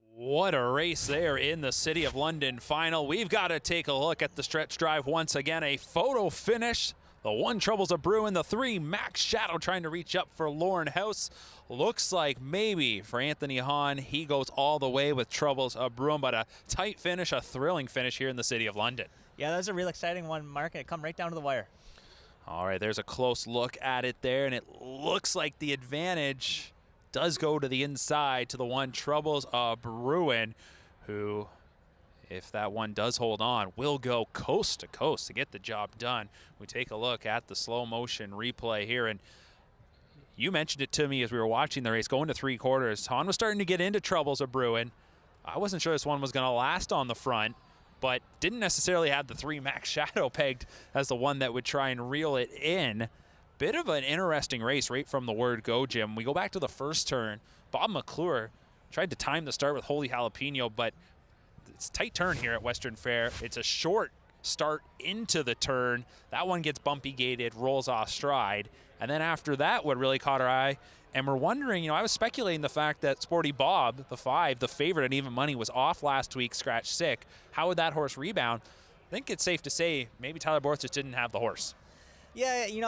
What a race there in the City of London final. We've got to take a look at the stretch drive once again. A photo finish. The 1 Troubles a brewing. The 3 Max Shadow trying to reach up for Lauren House. Looks like maybe for Anthony Hahn, he goes all the way with Troubles a brewing, but a tight finish, a thrilling finish here in the City of London. Yeah, that was a real exciting one, Mark. It come right down to the wire. All right, there's a close look at it there, and it looks like the advantage does go to the inside to the 1 Troubles a brewing, who, if that one does hold on, will go coast to coast to get the job done. We take a look at the slow motion replay here, and you mentioned it to me as we were watching the race going to 3/4. Hahn was starting to get into Troubles a brewing. I wasn't sure this one was going to last on the front, but didn't necessarily have the 3 Max Shadow pegged as the one that would try and reel it in. Bit of an interesting race right from the word go, Jim. We go back to the first turn. Bob McClure tried to time the start with Holy Jalapeno, but it's a tight turn here at Western Fair. It's a short start into the turn. That one gets bumpy gated, rolls off stride. And then after that, what really caught our eye, and we're wondering, I was speculating the fact that Sporty Bob, the 5, the favorite at even money, was off last week, scratched sick. How would that horse rebound? I think it's safe to say maybe Tyler Borth just didn't have the horse. Yeah, he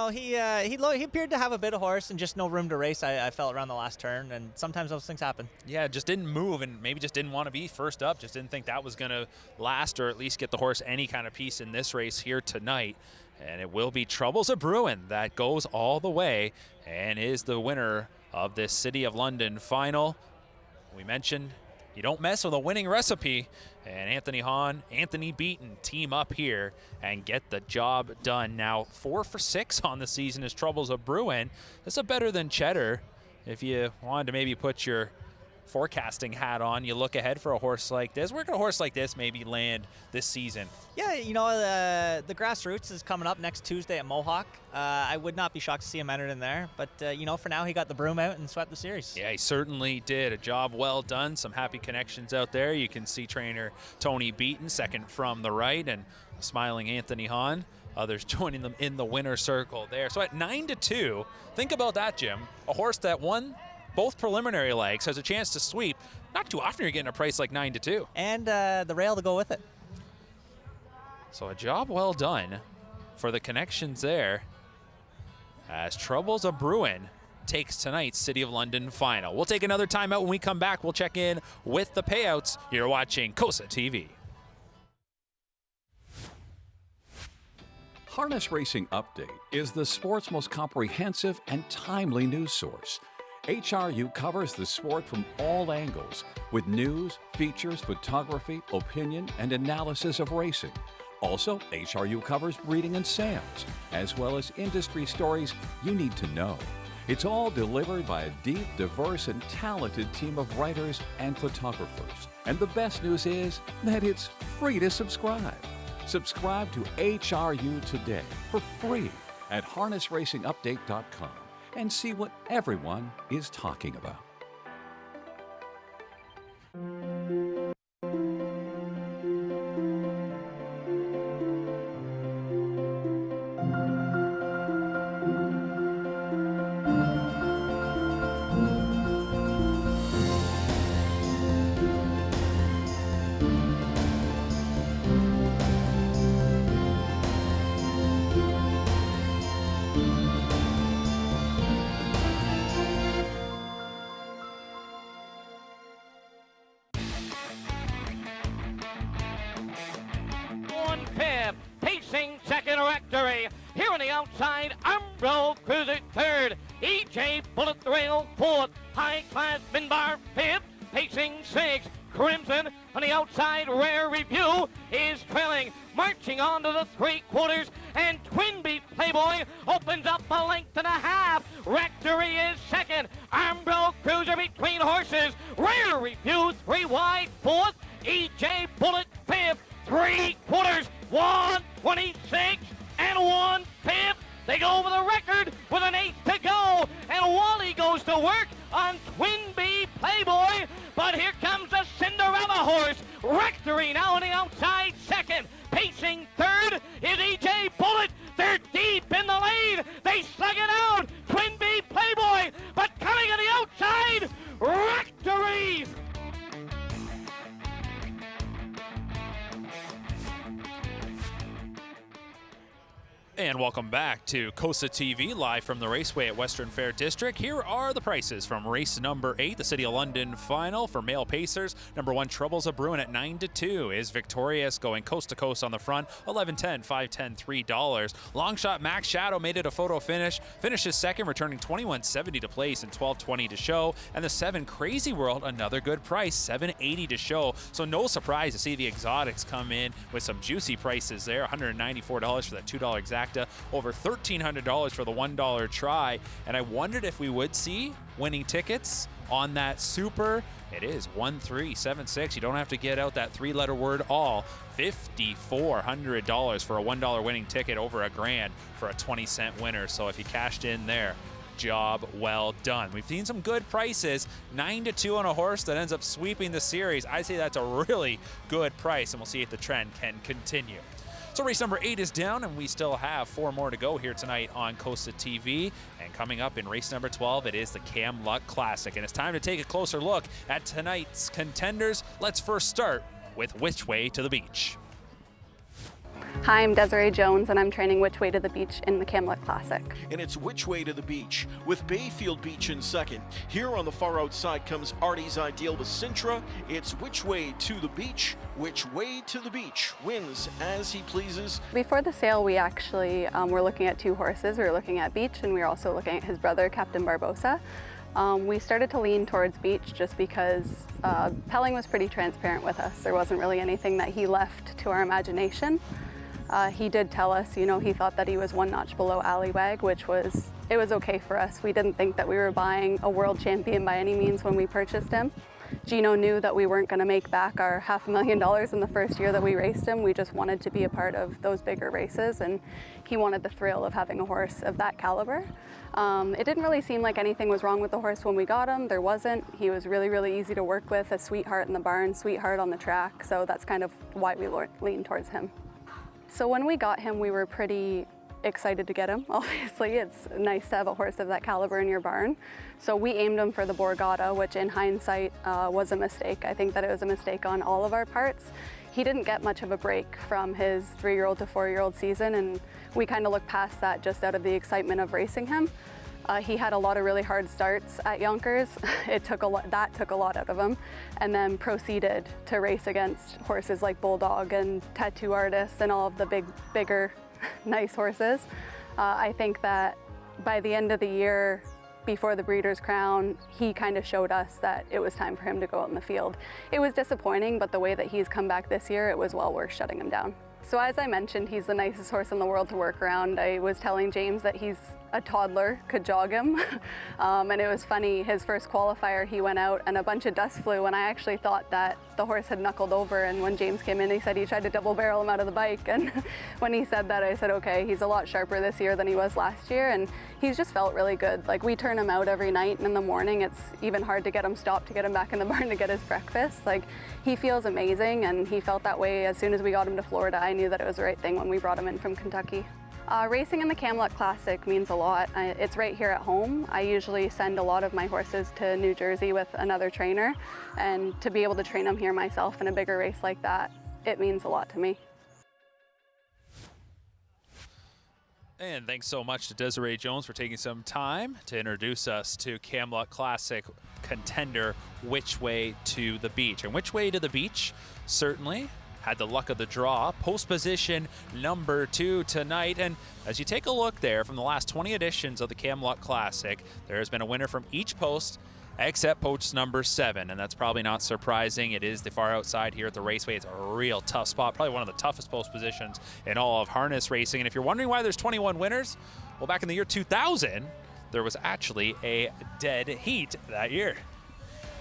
appeared to have a bit of horse and just no room to race, I felt, around the last turn, and sometimes those things happen. Yeah, just didn't move and maybe just didn't want to be first up, just didn't think that was going to last or at least get the horse any kind of piece in this race here tonight. And it will be Troubles a brewing that goes all the way and is the winner of this City of London final. We mentioned you don't mess with a winning recipe, and Anthony Hahn, Anthony Beaton team up here and get the job done. Now 4 for 6 on the season is Troubles a brewing. This is better than Cheddar. If you wanted to maybe put your forecasting hat on, you look ahead for a horse like this. Where could a horse like this maybe land this season? Yeah, the Grassroots is coming up next Tuesday at Mohawk. I would not be shocked to see him entered in there, but for now he got the broom out and swept the series. Yeah, he certainly did. A job well done. Some happy connections out there. You can see trainer Tony Beaton second from the right and smiling Anthony Hahn. Others joining them in the winner circle there. So at 9-2, think about that, Jim. A horse that won both preliminary legs has a chance to sweep. Not too often you're getting a price like 9-2. And the rail to go with it. So a job well done for the connections there as Troubles a brewing takes tonight's City of London final. We'll take another timeout. When we come back, we'll check in with the payouts. You're watching COSA-TV. Harness Racing Update is the sport's most comprehensive and timely news source. HRU covers the sport from all angles with news, features, photography, opinion, and analysis of racing. Also, HRU covers breeding and sales, as well as industry stories you need to know. It's all delivered by a deep, diverse, and talented team of writers and photographers. And the best news is that it's free to subscribe. Subscribe to HRU today for free at harnessracingupdate.com and see what everyone is talking about. Pacing second rectory. Here on the outside, Umbro cruiser third. EJ Bullet Thrill fourth. High Class Minbar fifth. pacing 6. Crimson on the outside, Rare Review is trailing, marching on to the 3/4, and Twin Beat Playboy opens up a length and a half. Rectory is second. Armbro Cruiser between horses. Rare Review 3 wide, 4th. EJ Bullet 5th. 3/4, 126 and 1/5. They go over the record with an 8 to go, and Wally goes to work on Twin Bee Playboy, but here comes the Cinderella horse. Rectory now on the outside second. Pacing third is EJ Bullet. They're deep in the lead. They slug it out. Twin Bee Playboy, but coming to the outside, Rectory. And welcome back to COSA-TV, live from the Raceway at Western Fair District. Here are the prices from race number 8, the City of London final for male pacers. Number 1, Troubles a Bruin at 9-2 is victorious, going coast to coast on the front. 11-10, 5-10, $3. Long shot Max Shadow made it a photo finish. Finishes second, returning 21.70 to place and 12.20 to show. And the 7, Crazy World, another good price, 7.80 to show. So no surprise to see the exotics come in with some juicy prices there. $194 for that $2 exacta, over $1,300 for the $1 try. And I wondered if we would see winning tickets on that super. It is 1376. You don't have to get out that 3-letter word all. $5,400 for a $1 winning ticket, over $1,000 for a 20-cent winner. So if you cashed in there, job well done. We've seen some good prices. 9-2 on a horse that ends up sweeping the series. I say that's a really good price, and we'll see if the trend can continue. So race number 8 is down, and we still have 4 more to go here tonight on COSA-TV. And coming up in race number 12, it is the Camluck Classic. And it's time to take a closer look at tonight's contenders. Let's first start with Which Way to the Beach. Hi, I'm Desiree Jones, and I'm training Which Way to the Beach in the Camluck Classic. And it's Which Way to the Beach, with Bayfield Beach in second. Here on the far outside comes Artie's Ideal with Sintra. It's Which Way to the Beach, Which Way to the Beach wins as he pleases. Before the sale, we actually were looking at 2 horses. We were looking at Beach, and we were also looking at his brother, Captain Barbosa. We started to lean towards Beach just because Pelling was pretty transparent with us. There wasn't really anything that he left to our imagination. He did tell us, you know, he thought that he was 1 notch below Allywag, which was okay for us. We didn't think that we were buying a world champion by any means when we purchased him. Gino knew that we weren't going to make back our $500,000 in the first year that we raced him. We just wanted to be a part of those bigger races, and he wanted the thrill of having a horse of that caliber. It didn't really seem like anything was wrong with the horse when we got him. There wasn't. He was really, really easy to work with, a sweetheart in the barn, sweetheart on the track, so that's kind of why we leaned towards him. So when we got him, we were pretty excited to get him. Obviously, it's nice to have a horse of that caliber in your barn. So we aimed him for the Borgata, which in hindsight was a mistake. I think that it was a mistake on all of our parts. He didn't get much of a break from his 3-year-old to 4-year-old season, and we kind of looked past that just out of the excitement of racing him. He had a lot of really hard starts at Yonkers. That took a lot out of him, and then proceeded to race against horses like Bulldog and Tattoo Artist and all of the bigger, nice horses. I think that by the end of the year, before the Breeders' Crown, he kind of showed us that it was time for him to go out in the field. It was disappointing, but the way that he's come back this year, it was well worth shutting him down. So as I mentioned, he's the nicest horse in the world to work around. I was telling James that he's a toddler, could jog him. And it was funny, his first qualifier, he went out and a bunch of dust flew, and I actually thought that the horse had knuckled over, and when James came in, he said he tried to double barrel him out of the bike. And when he said that, I said, okay, he's a lot sharper this year than he was last year, and he's just felt really good. Like, we turn him out every night, and in the morning, it's even hard to get him stopped to get him back in the barn to get his breakfast. Like, he feels amazing, and he felt that way as soon as we got him to Florida. I knew that it was the right thing when we brought him in from Kentucky. Racing in the Camluck Classic means a lot. It's right here at home. I usually send a lot of my horses to New Jersey with another trainer, and to be able to train them here myself in a bigger race like that, it means a lot to me. And thanks so much to Desiree Jones for taking some time to introduce us to Camluck Classic contender Which Way to the Beach. And Which Way to the Beach certainly had the luck of the draw. Post position number 2 tonight. And as you take a look there from the last 20 editions of the Camluck Classic, there has been a winner from each post except post number 7, and that's probably not surprising. It is the far outside here at the Raceway. It's a real tough spot, probably one of the toughest post positions in all of harness racing. And if you're wondering why there's 21 winners, well, back in the year 2000, there was actually a dead heat that year.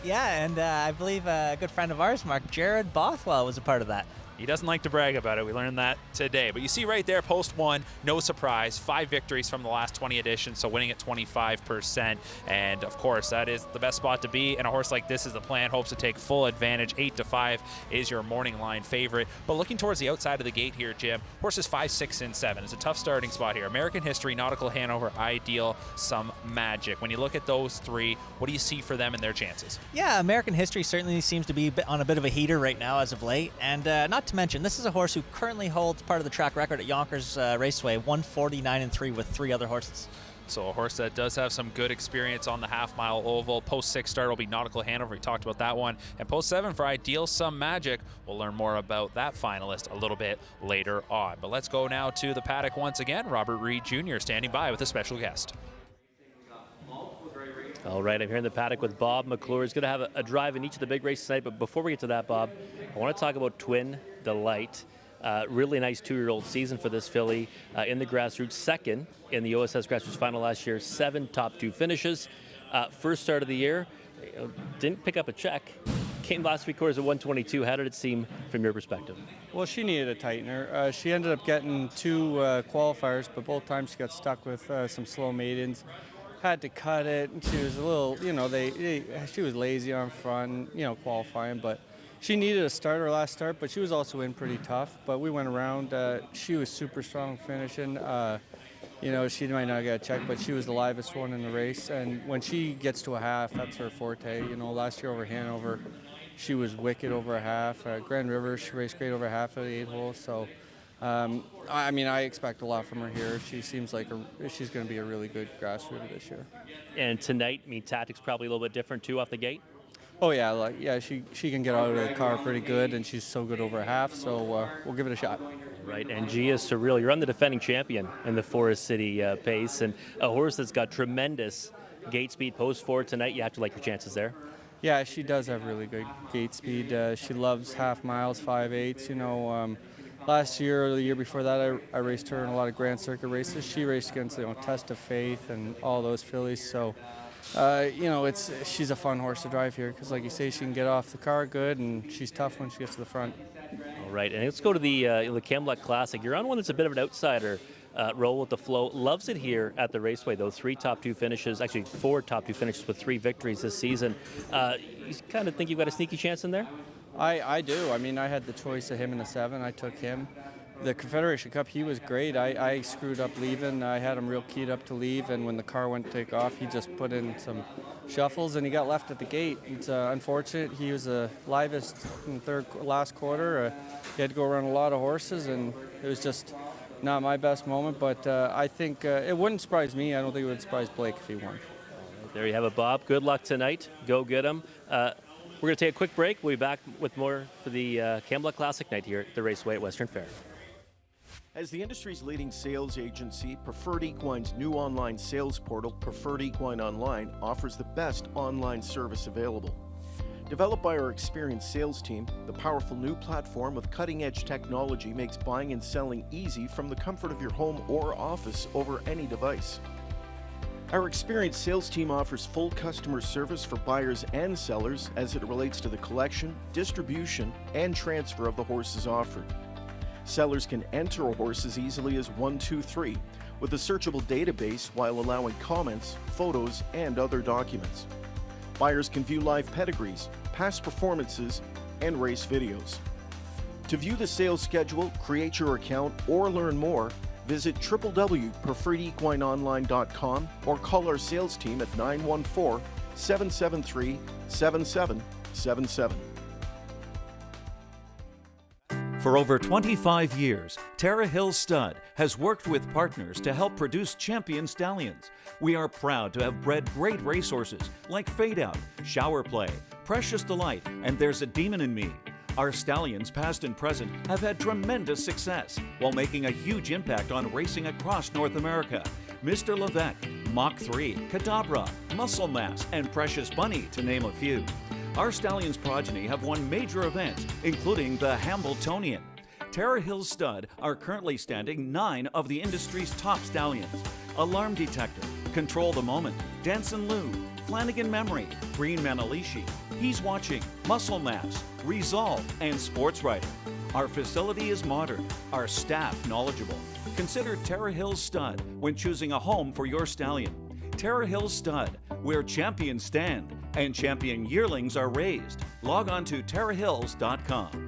Yeah, and I believe a good friend of ours, Mark, Jared Bothwell, was a part of that. He doesn't like to brag about it. We learned that today. But you see right there, post 1, no surprise, 5 victories from the last 20 editions, so winning at 25%. And of course, that is the best spot to be. And a horse like this is the plan, hopes to take full advantage. 8-5 is your morning line favorite. But looking towards the outside of the gate here, Jim, horses 5, 6, and 7. It's a tough starting spot here. American History, Nautical Hanover, Ideal, Some Magic. When you look at those 3, what do you see for them and their chances? Yeah, American History certainly seems to be on a bit of a heater right now as of late. And not to mention, this is a horse who currently holds part of the track record at Yonkers Raceway, 149-3 with 3 other horses. So a horse that does have some good experience on the half-mile oval. Post 6 start will be Nautical Hanover. We talked about that one. And post 7 for Ideal Some Magic. We'll learn more about that finalist a little bit later on. But let's go now to the paddock once again. Robert Reed Jr. standing by with a special guest. All right, I'm here in the paddock with Bob McClure. He's going to have a drive in each of the big races tonight. But before we get to that, Bob, I want to talk about Twin Delight. Really nice 2-year-old season for this filly in the grassroots. 2nd in the OSS grassroots final last year. 7 top 2 finishes. First start of the year, didn't pick up a check. Came last 3 quarters at 122. How did it seem from your perspective? Well, she needed a tightener. She ended up getting 2 qualifiers, but both times she got stuck with some slow maidens. Had to cut it, and she was a little, she was lazy on front, qualifying, but she needed a start her last start, but she was also in pretty tough. But we went around, she was super strong finishing. She might not get a check, but she was the livest one in the race. And when she gets to a half, that's her forte. Last year over Hanover, she was wicked over a half. Grand River, she raced great over half of the 8 holes. So, I expect a lot from her here. She seems like she's going to be a really good grassrooter this year. And tonight, tactics probably a little bit different too off the gate? Oh yeah, she can get out of the car pretty good, and she's so good over a half, so we'll give it a shot. Right, and Gia Surreal, you're on the defending champion in the Forest City pace, and a horse that's got tremendous gate speed post 4 tonight. You have to like your chances there. Yeah, she does have really good gate speed. She loves half miles, 5/8. Last year or the year before that, I raced her in a lot of Grand Circuit races. She raced against Test of Faith and all those fillies. So, she's a fun horse to drive here because, like you say, she can get off the car good, and she's tough when she gets to the front. All right, and let's go to the Camluck Classic. You're on one that's a bit of an outsider role with the flow. Loves it here at the Raceway, though. 3 top 2 finishes, actually 4 top 2 finishes with 3 victories this season. You kind of think you've got a sneaky chance in there? I do. I had the choice of him in the 7. I took him. The Confederation Cup, he was great. I screwed up leaving. I had him real keyed up to leave, and when the car went to take off, he just put in some shuffles, and he got left at the gate. It's unfortunate. He was the livest in the last quarter. He had to go around a lot of horses, and it was just not my best moment, but I think it wouldn't surprise me. I don't think it would surprise Blake if he won. There you have it, Bob. Good luck tonight. Go get him. We're going to take a quick break. We'll be back with more for the Camluck Classic night here at the Raceway at Western Fair. As the industry's leading sales agency, Preferred Equine's new online sales portal, Preferred Equine Online, offers the best online service available. Developed by our experienced sales team, the powerful new platform with cutting-edge technology makes buying and selling easy from the comfort of your home or office over any device. Our experienced sales team offers full customer service for buyers and sellers as it relates to the collection, distribution, and transfer of the horses offered. Sellers can enter a horse as easily as 1, 2, 3 with a searchable database while allowing comments, photos, and other documents. Buyers can view live pedigrees, past performances, and race videos. To view the sales schedule, create your account, or learn more, visit www.preferredequineonline.com or call our sales team at 914-773-7777. For over 25 years, Tara Hill Stud has worked with partners to help produce champion stallions. We are proud to have bred great racehorses like Fade Out, Shower Play, Precious Delight, and There's a Demon in Me. Our stallions, past and present, have had tremendous success while making a huge impact on racing across North America. Mr. Levesque, Mach 3, Cadabra, Muscle Mass, and Precious Bunny, to name a few. Our Stallions' progeny have won major events, including the Hambletonian. Tara Hill's stud are currently standing 9 of the industry's top stallions. Alarm Detector, Control the Moment, Danson Lou, Flanagan Memory, Green Manalishi, He's Watching, Muscle Mass, Resolve, and Sports Writer. Our facility is modern, our staff knowledgeable. Consider Tara Hill's stud when choosing a home for your stallion. Tara Hill's stud, where champions stand and champion yearlings are raised. Log on to tarahills.com.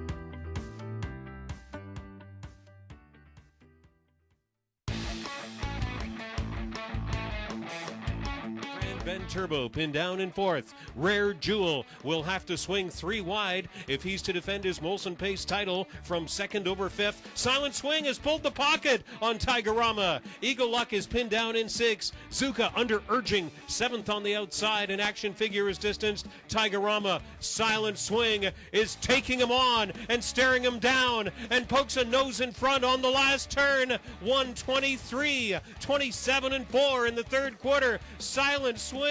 Ben Turbo pinned down in fourth. Rare Jewel will have to swing 3 wide if he's to defend his Molson Pace title from second over fifth. Silent Swing has pulled the pocket on Tigerama. Eagle Luck is pinned down in 6th. Zuka under urging 7th on the outside, and Action Figure is distanced. Tigerama, Silent Swing is taking him on and staring him down and pokes a nose in front on the last turn. 123, 27 and 4 in the third quarter. Silent Swing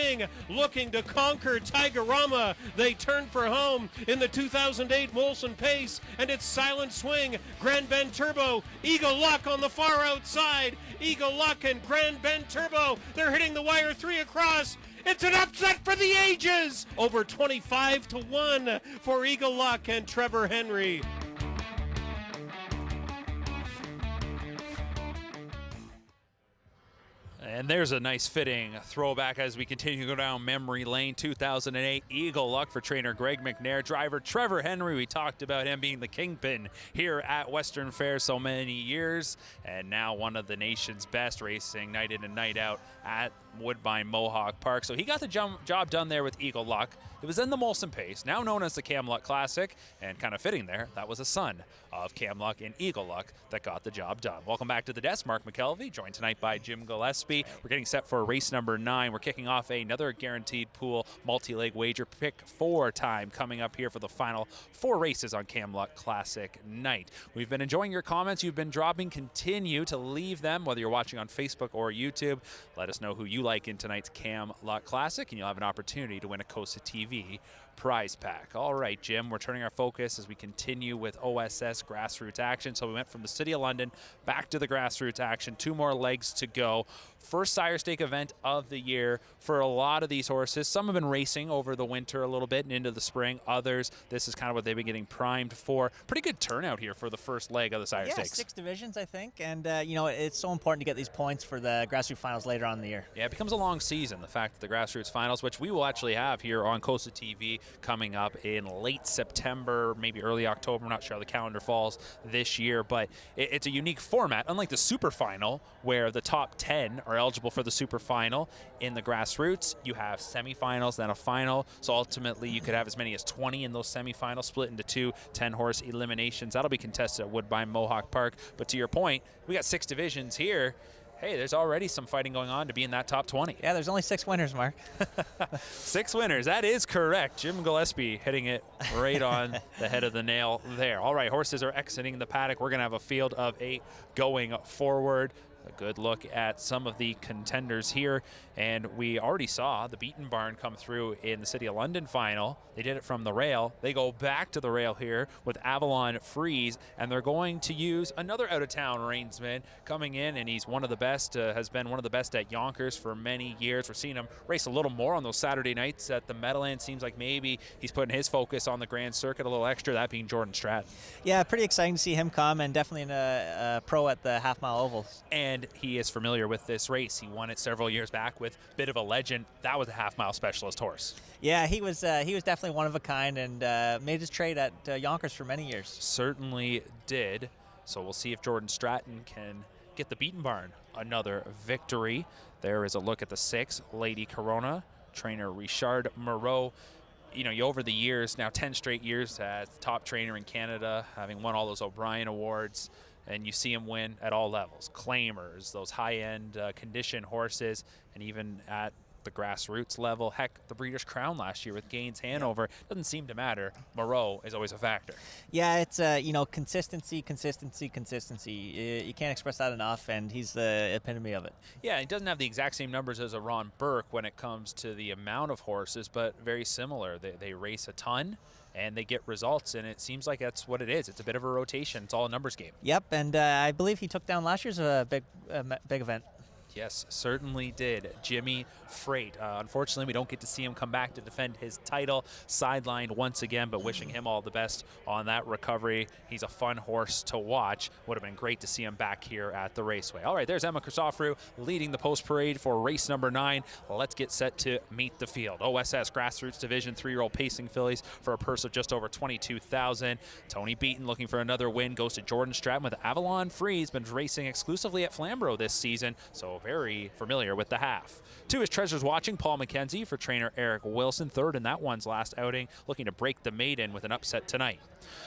looking to conquer Tigerama. They turn for home in the 2008 Molson Pace, and it's Silent Swing, Grand Bend Turbo, Eagle Luck on the far outside. Eagle Luck and Grand Bend Turbo, they're hitting the wire 3 across. It's an upset for the ages, over 25-1 for Eagle Luck and Trevor Henry. And there's a nice fitting throwback as we continue to go down memory lane. 2008 Eagle Luck for trainer Greg McNair. Driver Trevor Henry, we talked about him being the kingpin here at Western Fair so many years. And now one of the nation's best, racing night in and night out at Woodbine Mohawk Park. So he got the job done there with Eagle Luck. It was in the Molson Pace, now known as the Camluck Classic, and kind of fitting there, that was a son of Camluck and Eagle Luck that got the job done. Welcome back to the desk, Mark McKelvey, joined tonight by Jim Gillespie. We're getting set for race number 9. We're kicking off another guaranteed pool multi-leg wager pick 4 time coming up here for the final 4 races on Camluck Classic night. We've been enjoying your comments you've been dropping. Continue to leave them, whether you're watching on Facebook or YouTube. Let us know who you like in tonight's Camluck Classic, and you'll have an opportunity to win a COSA-TV prize pack. All right, Jim, we're turning our focus as we continue with OSS grassroots action. So we went from the City of London back to the grassroots action. 2 more legs to go. First Sire Stake event of the year for a lot of these horses. Some have been racing over the winter a little bit and into the spring. Others, this is kind of what they've been getting primed for. Pretty good turnout here for the first leg of the Sire Stakes. 6 divisions, I think. And, you know, it's so important to get these points for the grassroots finals later on in the year. Yeah, it becomes a long season, the fact that the grassroots finals, which we will actually have here on COSA-TV coming up in late September, maybe early October. I'm not sure how the calendar falls this year, but it's a unique format. Unlike the Super Final, where the top 10 are eligible for the Super Final, in the grassroots, you have semifinals, then a final. So ultimately, you could have as many as 20 in those semifinals, split into 2 10-horse eliminations. That'll be contested at Woodbine Mohawk Park. But to your point, we got 6 divisions here. Hey, there's already some fighting going on to be in that top 20. Yeah, there's only 6 winners, Mark. 6 winners, that is correct. Jim Gillespie hitting it right on the head of the nail there. All right, horses are exiting the paddock. We're gonna have a field of 8 going forward. A good look at some of the contenders here, and we already saw the Beaten Barn come through in the City of London final. They did it from the rail. They go back to the rail here with Avalon Freeze, and they're going to use another out-of-town reinsman coming in, and he's one of the best, has been one of the best at Yonkers for many years. We're seeing him race a little more on those Saturday nights at the Meadowlands. Seems like maybe he's putting his focus on the Grand Circuit a little extra, that being Jordan Stratton. Yeah, pretty exciting to see him come, and definitely a pro at the half-mile ovals. And he is familiar with this race. He won it several years back with Bit of a Legend. That was a half-mile specialist horse. Yeah, he was definitely one of a kind, and made his trade at Yonkers for many years. Certainly did. So we'll see if Jordan Stratton can get the Beaten Barn another victory. There is a look at the 6, Lady Corona, trainer Richard Moreau. You know, over the years, now 10 straight years as top trainer in Canada, having won all those O'Brien Awards, and you see him win at all levels. Claimers, those high-end condition horses, and even at the grassroots level. Heck, the Breeders' Crown last year with Gaines Hanover. Doesn't seem to matter. Moreau is always a factor. Yeah, it's consistency. You can't express that enough, and he's the epitome of it. Yeah, he doesn't have the exact same numbers as a Ron Burke when it comes to the amount of horses, but very similar. They race a ton, and they get results, and it seems like that's what it is. It's a bit of a rotation. It's all a numbers game. Yep, and I believe he took down last year's big event. Yes, certainly did. Jimmy Freight. Unfortunately, we don't get to see him come back to defend his title. Sidelined once again, but wishing him all the best on that recovery. He's a fun horse to watch. Would have been great to see him back here at the Raceway. All right, there's Emma Christoforou leading the post parade for race number 9. Let's get set to meet the field. OSS Grassroots Division 3-year-old pacing fillies for a purse of just over $22,000. Tony Beaton looking for another win goes to Jordan Stratton with Avalon Free. He's been racing exclusively at Flamborough this season, so very familiar with the half. 2 is Treasures Watching, Paul McKenzie for trainer Eric Wilson, 3rd in that one's last outing, looking to break the maiden with an upset tonight.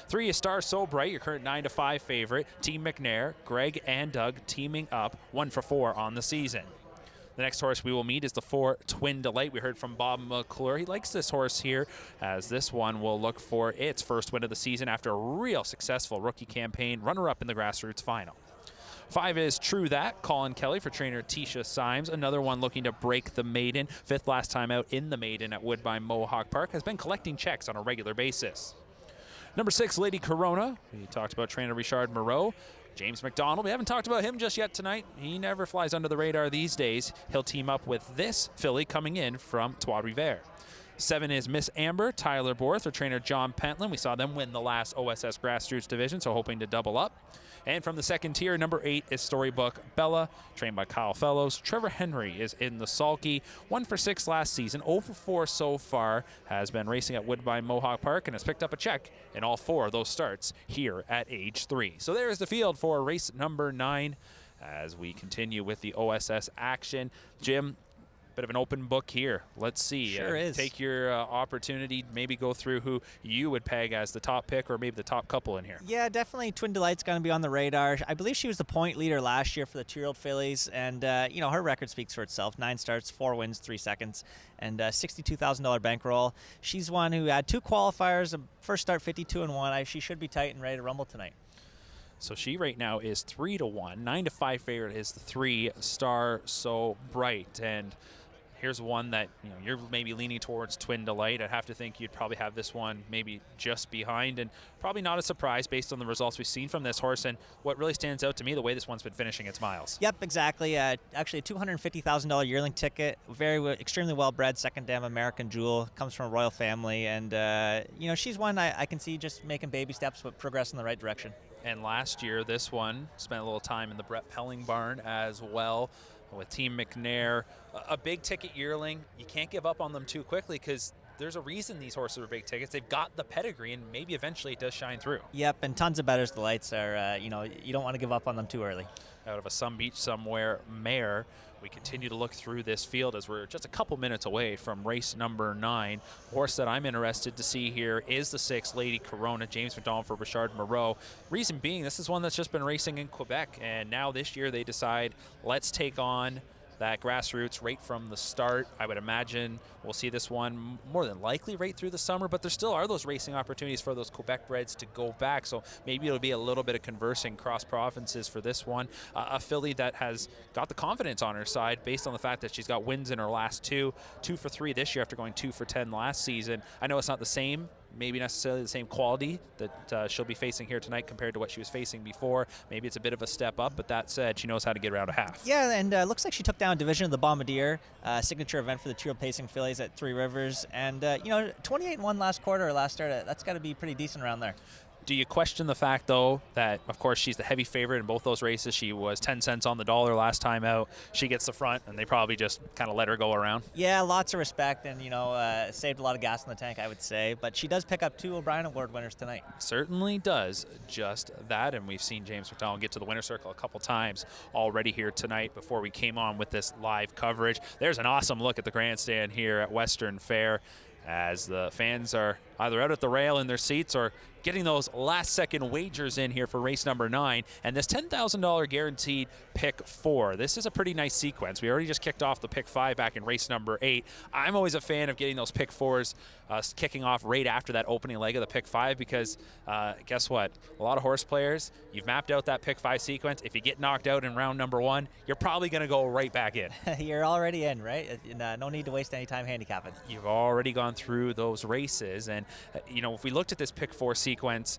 3 is Star So Bright, your current 9-5 favorite. Team McNair, Greg and Doug teaming up, 1 for 4 on the season. The next horse we will meet is the 4 Twin Delight. We heard from Bob McClure. He likes this horse here, as this one will look for its first win of the season after a real successful rookie campaign, runner-up in the Grassroots final. 5 is True That, Colin Kelly for trainer Tisha Symes. Another one looking to break the maiden. 5th last time out in the maiden at Woodbine Mohawk Park. Has been collecting checks on a regular basis. Number 6, Lady Corona. We talked about trainer Richard Moreau. James McDonald, we haven't talked about him just yet tonight. He never flies under the radar these days. He'll team up with this filly coming in from Trois Rivières. 7 is Miss Amber, Tyler Borth, or trainer John Pentland. We saw them win the last OSS Grassroots Division, so hoping to double up. And from the second tier, number 8 is Storybook Bella, trained by Kyle Fellows. Trevor Henry is in the sulky. 1 for 6 last season, 0 for 4 so far. Has been racing at Woodbine Mohawk Park and has picked up a check in all 4 of those starts here at age 3. So there is the field for race number 9 as we continue with the OSS action. Jim, bit of an open book here. Let's see. Sure is. Take your opportunity, maybe go through who you would peg as the top pick or maybe the top couple in here. Yeah, definitely Twin Delight's going to be on the radar. I believe she was the point leader last year for the 2-year-old fillies, and her record speaks for itself. 9 starts, 4 wins, 3 seconds, and $62,000 bankroll. She's one who had 2 qualifiers, a first start 52-1. She should be tight and ready to rumble tonight. So she right now is 3-1. 9-5 favorite is the 3 Star So Bright, and here's one that you're maybe leaning towards Twin Delight. I'd have to think you'd probably have this one maybe just behind, and probably not a surprise based on the results we've seen from this horse and what really stands out to me, the way this one's been finishing its miles. Yep, exactly. Actually a $250,000 yearling ticket. Extremely well bred, second dam American Jewel, comes from a royal family, and she's one I can see just making baby steps but progress in the right direction. And last year, this one spent a little time in the Brett Pelling barn as well with Team McNair. A big ticket yearling, you can't give up on them too quickly because there's a reason these horses are big tickets. They've got the pedigree, and maybe eventually it does shine through. Yep, and tons of betters. The lights are, you don't want to give up on them too early. Out of a Some Beach Somewhere mare, we continue to look through this field as we're just a couple minutes away from race number 9. Horse that I'm interested to see here is the 6 Lady Corona, James McDonald for Richard Moreau. Reason being, this is one that's just been racing in Quebec, and now this year they decide, let's take on that grassroots right from the start. I would imagine we'll see this one more than likely right through the summer, but there still are those racing opportunities for those Quebec breds to go back, so maybe it'll be a little bit of conversing cross provinces for this one. A filly that has got the confidence on her side based on the fact that she's got wins in her last 2 for 3 this year after going 2 for 10 last season. I know it's not the same, maybe necessarily the same quality that she'll be facing here tonight compared to what she was facing before. Maybe it's a bit of a step up, but that said, she knows how to get around a half. Yeah, and looks like she took down Division of the Bombardier, signature event for the 2-year-old pacing fillies at 3 Rivers. And, 28-1 last quarter or last start, that's got to be pretty decent around there. Do you question the fact, though, that, of course, she's the heavy favorite in both those races? She was 10 cents on the dollar last time out. She gets the front, and they probably just kind of let her go around. Yeah, lots of respect, and, saved a lot of gas in the tank, I would say. But she does pick up 2 O'Brien Award winners tonight. Certainly does just that, and we've seen James McDonald get to the winner's circle a couple times already here tonight before we came on with this live coverage. There's an awesome look at the grandstand here at Western Fair, as the fans are either out at the rail in their seats or getting those last-second wagers in here for race number 9. And this $10,000 guaranteed pick 4. This is a pretty nice sequence. We already just kicked off the pick 5 back in race number 8. I'm always a fan of getting those pick 4s kicking off right after that opening leg of the pick 5 because guess what? A lot of horse players, you've mapped out that pick 5 sequence. If you get knocked out in round number 1, you're probably going to go right back in. You're already in, right? No need to waste any time handicapping. You've already gone through those races. And, if we looked at this pick 4 sequence,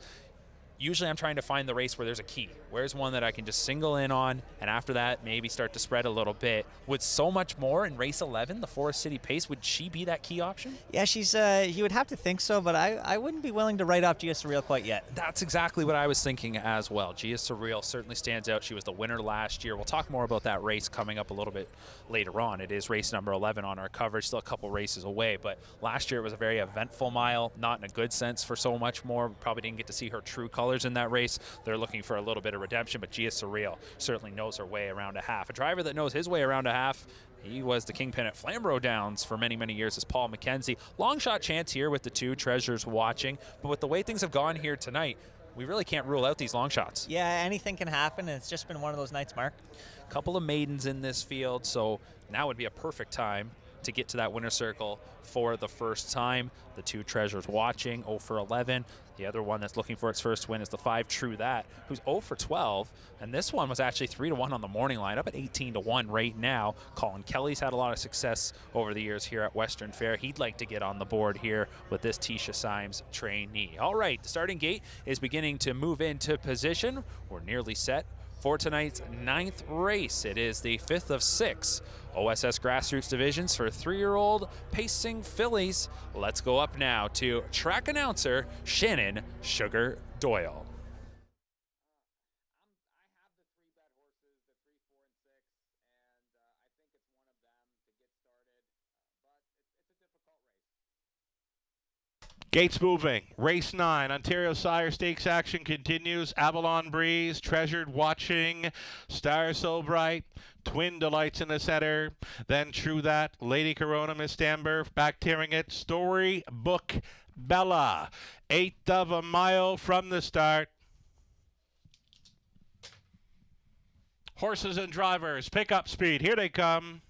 usually I'm trying to find the race where there's a key. Where's one that I can just single in on, and after that, maybe start to spread a little bit. With so much more in race 11, the Forest City Pace, would she be that key option? Yeah, she's. You would have to think so, but I wouldn't be willing to write off Gia Surreal quite yet. That's exactly what I was thinking as well. Gia Surreal certainly stands out. She was the winner last year. We'll talk more about that race coming up a little bit later on. It is race number 11 on our coverage, still a couple races away, but last year it was a very eventful mile, not in a good sense for so much more. We probably didn't get to see her true colors in that race. They're looking for a little bit of redemption, but Gia Surreal certainly knows her way around a half. A driver that knows his way around a half, he was the kingpin at Flamborough Downs for many, many years, as Paul McKenzie. Long shot chance here with the 2 Treasures watching, but with the way things have gone here tonight, we really can't rule out these long shots. Yeah, anything can happen, and it's just been one of those nights, Mark. A couple of maidens in this field, so now would be a perfect time to get to that winner's circle for the first time. The 2 Treasures watching, 0 for 11. The other one that's looking for its first win is the 5 True That, who's 0 for 12. And this one was actually 3-1 on the morning line, up at 18-1 right now. Colin Kelly's had a lot of success over the years here at Western Fair. He'd like to get on the board here with this Tisha Symes trainee. All right, the starting gate is beginning to move into position. We're nearly set for tonight's 9th race. It is the 5th of 6 OSS Grassroots divisions for 3-year-old pacing fillies. Let's go up now to track announcer Shannon Sugar Doyle. Gates moving. Race 9. Ontario Sire Stakes action continues. Avalon Breeze, Treasured Watching, Star So Bright, Twin Delights in the center. Then True That, Lady Corona, Miss Amber, back tearing it. Story Book Bella. 1/8 of a mile from the start. Horses and drivers, pick up speed. Here they come.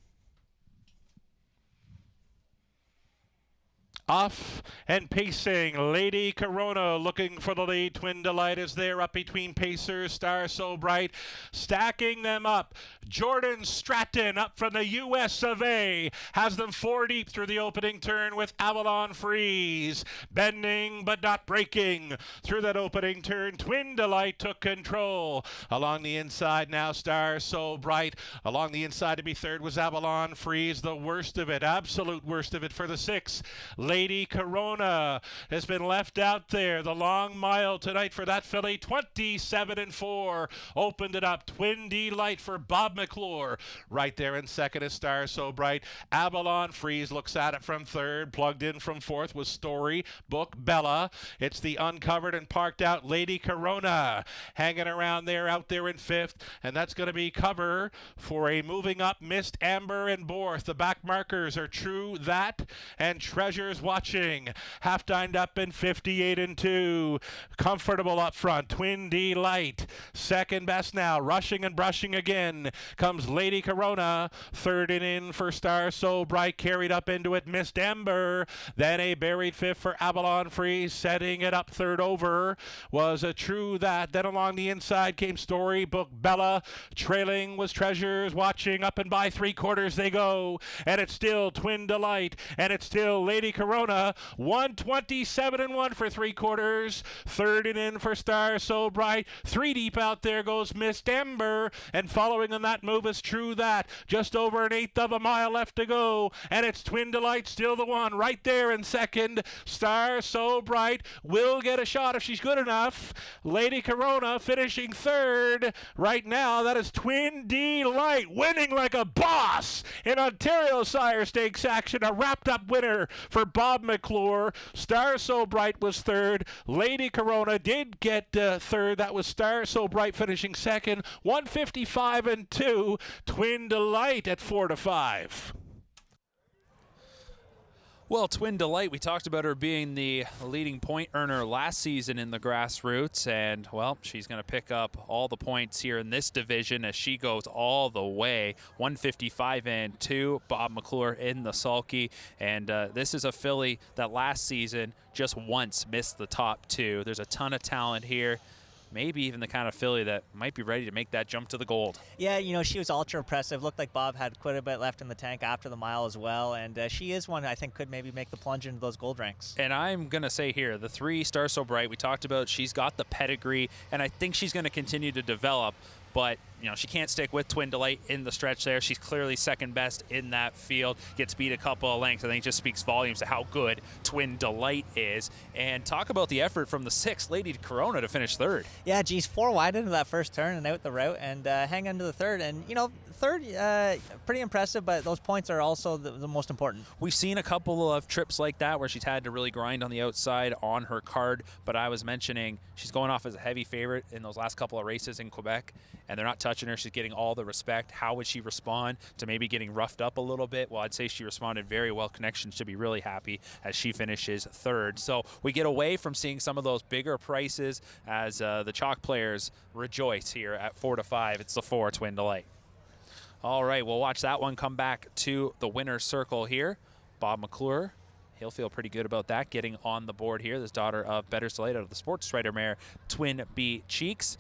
Off and pacing, Lady Corona looking for the lead. Twin Delight is there up between pacers. Star So Bright stacking them up. Jordan Stratton up from the US of A has them 4 deep through the opening turn with Avalon Freeze. Bending but not breaking through that opening turn. Twin Delight took control. Along the inside now, Star So Bright. Along the inside to be third was Avalon Freeze. The worst of it, absolute worst of it for the 6. Lady Corona has been left out there. The long mile tonight for that filly, 27-4. Opened it up. Twin Delight for Bob McClure. Right there in second is Star So Bright. Avalon Freeze looks at it from third. Plugged in from fourth was Story Book Bella. It's the uncovered and parked out Lady Corona hanging around there, out there in fifth. And that's going to be cover for a moving up Mist Amber and Borth. The back markers are True That and Treasures Watching. Half dined up in 58-2. Comfortable up front. Twin Delight. Second best now. Rushing and brushing again comes Lady Corona. Third and in for Star So Bright. Carried up into it Mist Amber. Then a buried fifth for Avalon Freeze. Setting it up third over was a True That. Then along the inside came Story Book Bella. Trailing was Treasures Watching. Up and by 3/4 they go. And it's still Twin Delight. And it's still Lady Corona. 127-1 for 3/4. Third and in for Star So Bright. 3 deep out there goes Mist Amber. And following on that move is True That. Just over 1/8 of a mile left to go. And it's Twin Delight still the one right there in second. Star So Bright will get a shot if she's good enough. Lady Corona finishing third. Right now, that is Twin Delight winning like a boss in Ontario Sire Stakes action. A wrapped up winner for Bob McClure. Star So Bright was third. Lady Corona did get third. That was Star So Bright finishing second. 155-2. Twin Delight at 4-5. Well, Twin Delight, we talked about her being the leading point earner last season in the grassroots, and, well, she's going to pick up all the points here in this division as she goes all the way. 155-2, Bob McClure in the sulky, and this is a filly that last season just once missed the top 2. There's a ton of talent here. Maybe even the kind of filly that might be ready to make that jump to the gold. Yeah, you know, she was ultra impressive. Looked like Bob had quite a bit left in the tank after the mile as well, and she is one I think could maybe make the plunge into those gold ranks. And I'm going to say here, the 3 Star So Bright, we talked about, she's got the pedigree, and I think she's going to continue to develop. But, you know, she can't stick with Twin Delight in the stretch there. She's clearly second best in that field. Gets beat a couple of lengths. I think it just speaks volumes to how good Twin Delight is. And talk about the effort from the 6th, Lady Corona, to finish 3rd. Yeah, geez, 4 wide into that first turn and out the route and hang into the 3rd. And, you know, 3rd, pretty impressive, but those points are also the most important. We've seen a couple of trips like that where she's had to really grind on the outside on her card, but I was mentioning she's going off as a heavy favorite in those last couple of races in Quebec, and they're not touching her. She's getting all the respect. How would she respond to maybe getting roughed up a little bit? Well, I'd say she responded very well. Connections should be really happy as she finishes 3rd. So we get away from seeing some of those bigger prices as the chalk players rejoice here at 4-5. It's the 4 Twin Delight. All right, we'll watch that one come back to the winner's circle here. Bob McClure, he'll feel pretty good about that, getting on the board here. This daughter of Better's Delight out of the Sports Strider mare, Twin B Cheeks.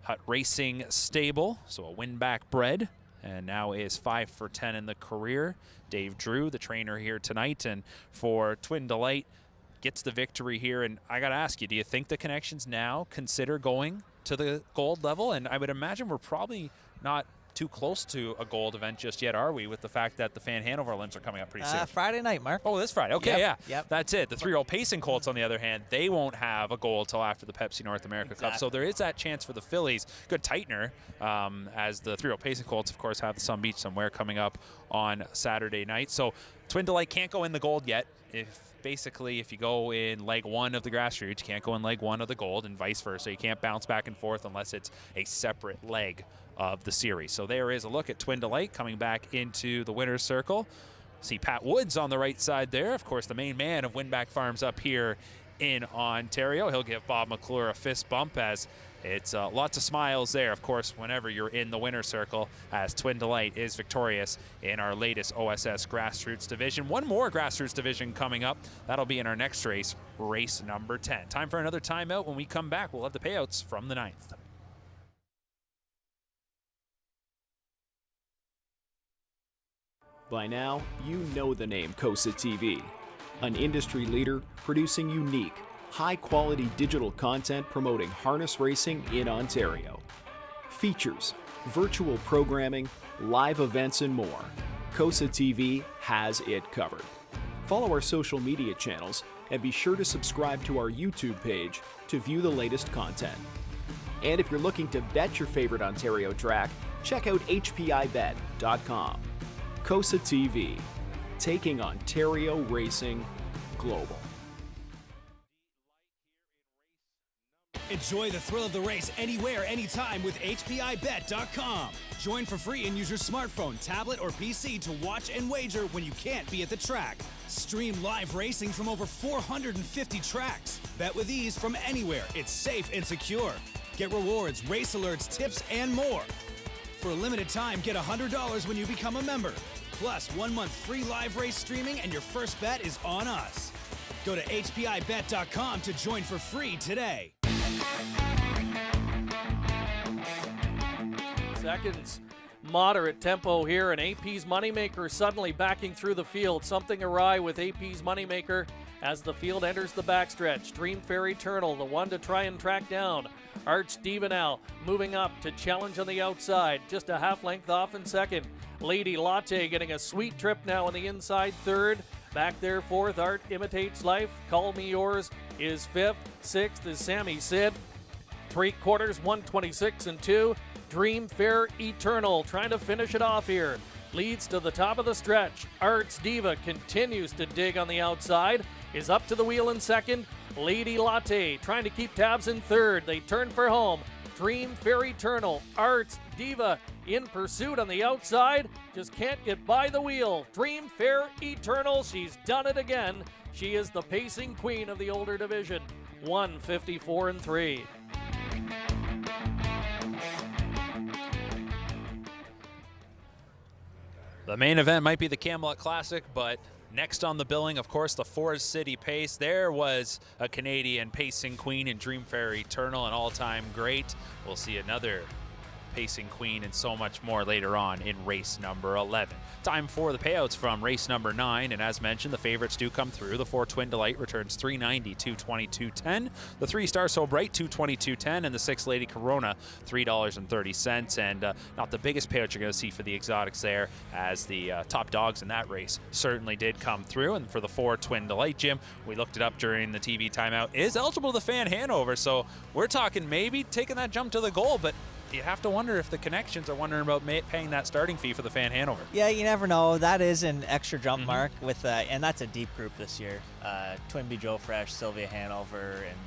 Hut Racing stable, so a win-back bred, and now is 5 for 10 in the career. Dave Drew, the trainer here tonight, and for Twin Delight, gets the victory here. And I got to ask you, do you think the Connections now consider going to the gold level? And I would imagine we're probably not too close to a gold event just yet, are we, with the fact that the Fan Hanover limbs are coming up pretty soon? Friday night, Mark. Oh, this Friday. Okay, yep, yeah. Yep. That's it. The 3-year-old Pacing Colts, on the other hand, they won't have a gold till after the Pepsi North America Cup. So there is that chance for the fillies. Good tightener, as the 3-year-old Pacing Colts, of course, have the Sun Beach Somewhere coming up on Saturday night. So Twin Delight can't go in the gold yet. If you go in leg 1 of the grassroots, you can't go in leg 1 of the gold, and vice versa. You can't bounce back and forth unless it's a separate leg of the series. So there is a look at Twin Delight coming back into the winner's circle. See Pat Woods on the right side there. Of course, the main man of Winback Farms up here in Ontario. He'll give Bob McClure a fist bump as it's lots of smiles there, of course, whenever you're in the winner's circle, as Twin Delight is victorious in our latest OSS Grassroots Division. One more Grassroots Division coming up. That'll be in our next race, race number 10. Time for another timeout. When we come back, we'll have the payouts from the 9th. By now, you know the name COSA-TV, an industry leader producing unique, high-quality digital content promoting harness racing in Ontario. Features, virtual programming, live events, and more. COSA-TV has it covered. Follow our social media channels and be sure to subscribe to our YouTube page to view the latest content. And if you're looking to bet your favorite Ontario track, check out hpibet.com. COSA-TV, taking Ontario racing global. Enjoy the thrill of the race anywhere, anytime with hpibet.com. Join for free and use your smartphone, tablet, or PC to watch and wager when you can't be at the track. Stream live racing from over 450 tracks. Bet with ease from anywhere. It's safe and secure. Get rewards, race alerts, tips, and more. For a limited time, get $100 when you become a member. Plus, 1 month free live race streaming, and your first bet is on us. Go to hpibet.com to join for free today. Seconds, moderate tempo here, and AP's Moneymaker suddenly backing through the field. Something awry with AP's Moneymaker as the field enters the backstretch. Dream Fair Eternal, the one to try and track down. Arch Diva now moving up to challenge on the outside, just a half length off in second. Lady Latte getting a sweet trip now on the inside third. Back there fourth, Art Imitates Life. Call Me Yours is fifth. Sixth is Sammy Sid. 3/4, 126 and 2. Dream Fair Eternal trying to finish it off here. Leads to the top of the stretch. Arts Diva continues to dig on the outside. Is up to the wheel in second. Lady Latte trying to keep tabs in third. They turn for home. Dream Fairy Eternal, Arts, Diva in pursuit on the outside. Just can't get by the wheel. Dream Fair Eternal, she's done it again. She is the pacing queen of the older division. 154-3. The main event might be the Camluck Classic, but next on the billing, of course, the Forest City Pace. There was a Canadian pacing queen in Dream Fair Eternal, an all-time great. We'll see another pacing queen and so much more later on in race number 11. Time for the payouts from race number 9, and as mentioned, the favorites do come through. The 4 Twin Delight returns $3.90, $222.10. The 3 Star So Bright, $222.10, and the 6 Lady Corona, $3.30. And not the biggest payout you're going to see for the exotics there, as the top dogs in that race certainly did come through. And for the 4 Twin Delight, Jim, we looked it up during the TV timeout, is eligible to the Fan Hanover, so we're talking maybe taking that jump to the goal, but you have to wonder if the connections are wondering about paying that starting fee for the Fan Hanover. Yeah, you never know. That is an extra jump mark with, and that's a deep group this year. Twinbee Joe Fresh, Sylvia Hanover, and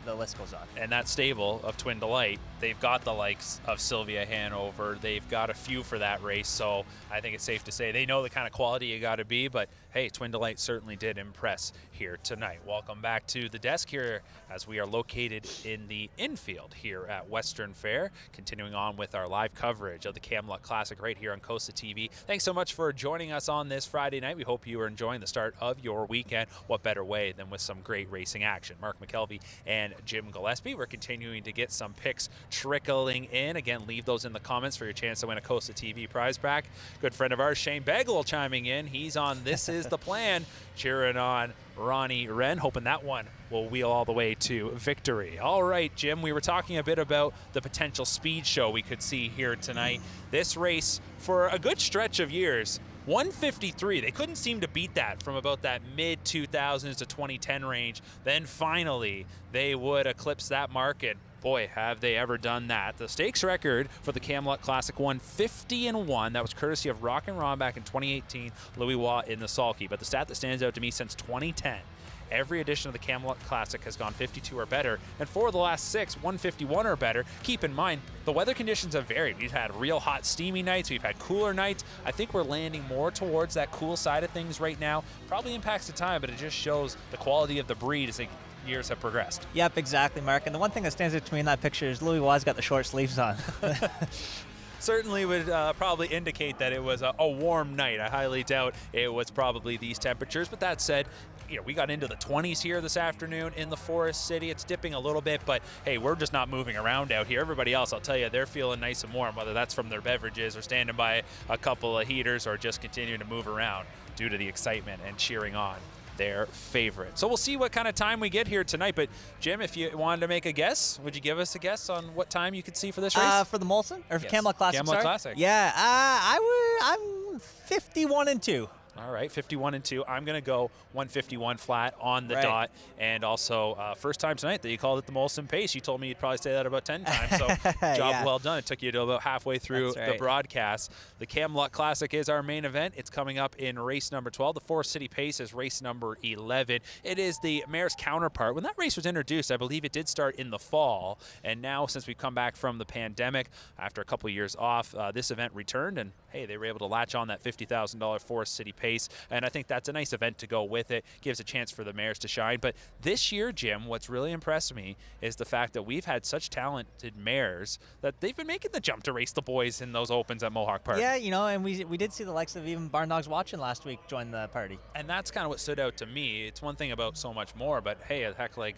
the list goes on. And that stable of Twin Delight, they've got the likes of Sylvia Hanover. They've got a few for that race, so I think it's safe to say they know the kind of quality you got to be. But hey, Twin Delight certainly did impress here tonight. Welcome back to the desk here as we are located in the infield here at Western Fair, continuing on with our live coverage of the Camluck Classic right here on COSA-TV. Thanks so much for joining us on this Friday night. We hope you are enjoying the start of your weekend. What better way than with some great racing action? Mark McKelvey and Jim Gillespie. We're continuing to get some picks trickling in. Again, leave those in the comments for your chance to win a COSA-TV prize pack. Good friend of ours, Shane Bagwell, chiming in. He's on This Is the Plan, cheering on Ronnie Wren, hoping that one will wheel all the way to victory. All right, Jim, we were talking a bit about the potential speed show we could see here tonight. This race, for a good stretch of years, 153. They couldn't seem to beat that from about that mid-2000s to 2010 range. Then finally, they would eclipse that mark, and boy, have they ever done that. The stakes record for the Camluck Classic, 150-1. That was courtesy of Rock and Ron back in 2018, Louis Watt in the sulky. But the stat that stands out to me since 2010, every edition of the Camluck Classic has gone 52 or better, and for the last 6, 151 or better. Keep in mind, the weather conditions have varied. We've had real hot, steamy nights. We've had cooler nights. I think we're landing more towards that cool side of things right now. Probably impacts the time, but it just shows the quality of the breed as years have progressed. Yep, exactly, Mark. And the one thing that stands out to me in that picture is Louis Watt's got the short sleeves on. Certainly would probably indicate that it was a warm night. I highly doubt it was probably these temperatures. But that said, we got into the 20s here this afternoon in the Forest City. It's dipping a little bit, but hey, we're just not moving around out here. Everybody else, I'll tell you, they're feeling nice and warm, whether that's from their beverages or standing by a couple of heaters or just continuing to move around due to the excitement and cheering on their favorite. So we'll see what kind of time we get here tonight. But Jim, if you wanted to make a guess, would you give us a guess on what time you could see for this race? For the Molson or for Camluck Classic? Camluck Classic. Yeah, I'm 51-2. All right, 51-2. I'm going to go 151 flat on the dot. And also, first time tonight that you called it the Molson Pace. You told me you'd probably say that about 10 times. So job well done. It took you to about halfway through the broadcast. The Camluck Classic is our main event. It's coming up in race number 12. The Forest City Pace is race number 11. It is the mare's counterpart. When that race was introduced, I believe it did start in the fall. And now, since we've come back from the pandemic, after a couple years off, this event returned. And hey, they were able to latch on that $50,000 Forest City Pace. And I think that's a nice event to go with it. Gives a chance for the mares to shine. But this year, Jim, what's really impressed me is the fact that we've had such talented mares that they've been making the jump to race the boys in those opens at Mohawk Park. Yeah, and we did see the likes of even Barn Dogs Watching last week join the party. And that's kind of what stood out to me. It's one thing about so much more, but hey, heck, like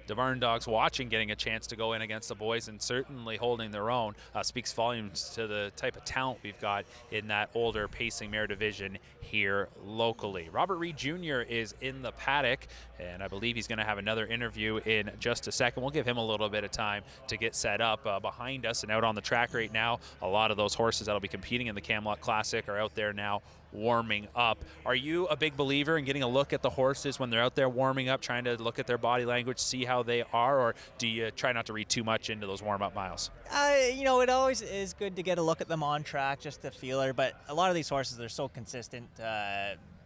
the Barn Dogs Watching getting a chance to go in against the boys and certainly holding their own speaks volumes to the type of talent we've got in that older pacing mare division here locally. Robert Reed Jr. is in the paddock, and I believe he's going to have another interview in just a second. We'll give him a little bit of time to get set up behind us and out on the track right now. A lot of those horses that'll be competing in the Camluck Classic are out there now warming up. Are you a big believer in getting a look at the horses when they're out there warming up, trying to look at their body language, see how they are, or do you try not to read too much into those warm-up miles? It always is good to get a look at them on track, just to feel her, but a lot of these horses, they're so consistent.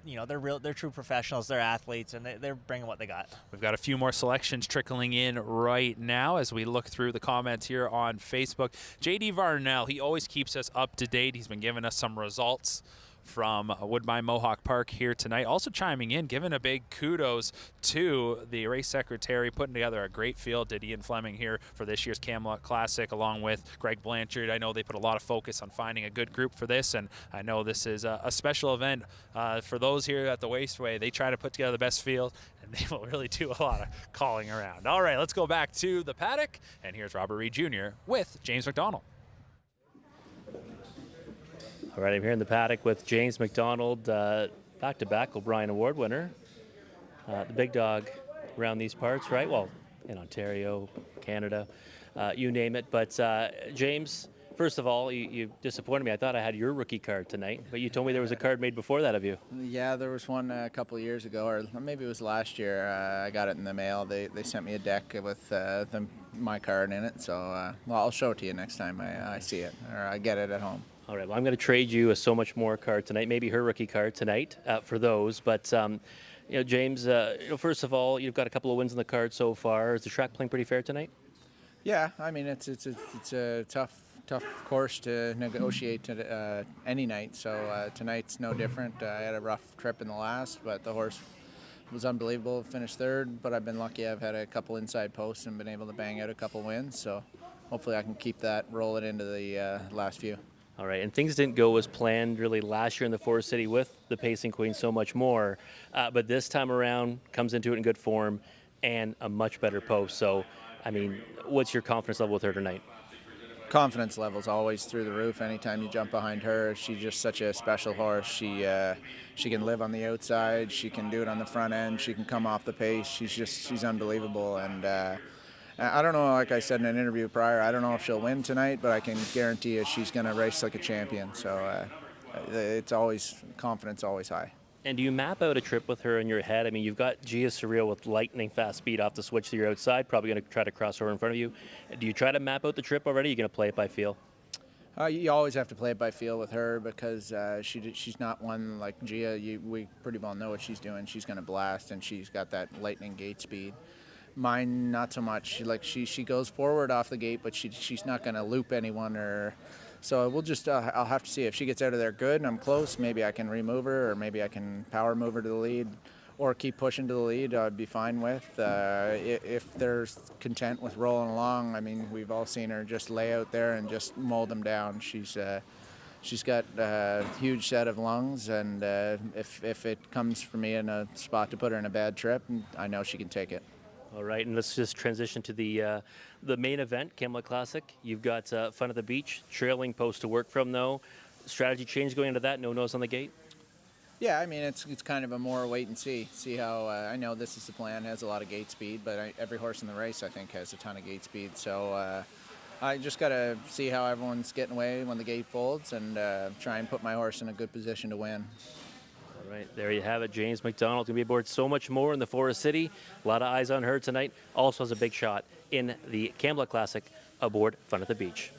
they're true professionals, they're athletes, and they're bringing what they got. We've got a few more selections trickling in right now as we look through the comments here on Facebook. JD Varnell, he always keeps us up to date. He's been giving us some results from Woodbine Mohawk Park here tonight. Also chiming in, giving a big kudos to the race secretary, putting together a great field to Ian Fleming here for this year's Camluck Classic, along with Greg Blanchard. I know they put a lot of focus on finding a good group for this, and I know this is a special event for those here at the Raceway. They try to put together the best field, and they will really do a lot of calling around. All right, let's go back to the paddock, and here's Robert Reed Jr. with James McDonald. All right, I'm here in the paddock with James McDonald, back-to-back O'Brien Award winner. The big dog around these parts, right? Well, in Ontario, Canada, you name it. But James, first of all, you disappointed me. I thought I had your rookie card tonight, but you told me there was a card made before that of you. Yeah, there was one a couple of years ago, or maybe it was last year. I got it in the mail. They sent me a deck with my card in it. So, well, I'll show it to you next time I see it, or I get it at home. All right, well, I'm going to trade you a So Much More card tonight, maybe her rookie card tonight for those. But, James, first of all, you've got a couple of wins on the card so far. Is the track playing pretty fair tonight? Yeah, I mean, it's a tough course to negotiate any night. So tonight's no different. I had a rough trip in the last, but the horse was unbelievable. Finished third, but I've been lucky. I've had a couple inside posts and been able to bang out a couple wins. So hopefully I can keep that rolling into the last few. All right, and things didn't go as planned really last year in the Forest City with the Pacing Queen So Much More, but this time around comes into it in good form and a much better post. So, I mean, what's your confidence level with her tonight? Confidence level's always through the roof. Anytime you jump behind her, she's just such a special horse. She can live on the outside. She can do it on the front end. She can come off the pace. She's unbelievable. And I don't know, like I said in an interview prior, I don't know if she'll win tonight, but I can guarantee you she's going to race like a champion. So it's always, confidence always high. And do you map out a trip with her in your head? I mean, you've got Gia Surreal with lightning fast speed off the switch to your outside, probably going to try to cross her in front of you. Do you try to map out the trip already? Are you going to play it by feel? You always have to play it by feel with her because she's not one like Gia. We pretty well know what she's doing. She's going to blast, and she's got that lightning gate speed. Mine, not so much. She goes forward off the gate, but she's not going to loop anyone. So we'll just I'll have to see if she gets out of there good and I'm close. Maybe I can remove her, or maybe I can power move her to the lead, or keep pushing to the lead. I'd be fine with. If they're content with rolling along, I mean, we've all seen her just lay out there and just mold them down. She's got a huge set of lungs, and if it comes for me in a spot to put her in a bad trip, I know she can take it. All right, and let's just transition to the main event, Camluck Classic. You've got Fun at the Beach, trailing post to work from, though. Strategy change going into that, no nose on the gate? Yeah, I mean, it's kind of a more wait and see. See how, I know this is the plan, has a lot of gate speed, but every horse in the race, I think, has a ton of gate speed. So I just got to see how everyone's getting away when the gate folds and try and put my horse in a good position to win. All right, there you have it. James McDonald going to be aboard So Much More in the Forest City. A lot of eyes on her tonight. Also has a big shot in the Camluck Classic aboard Fun at the Beach.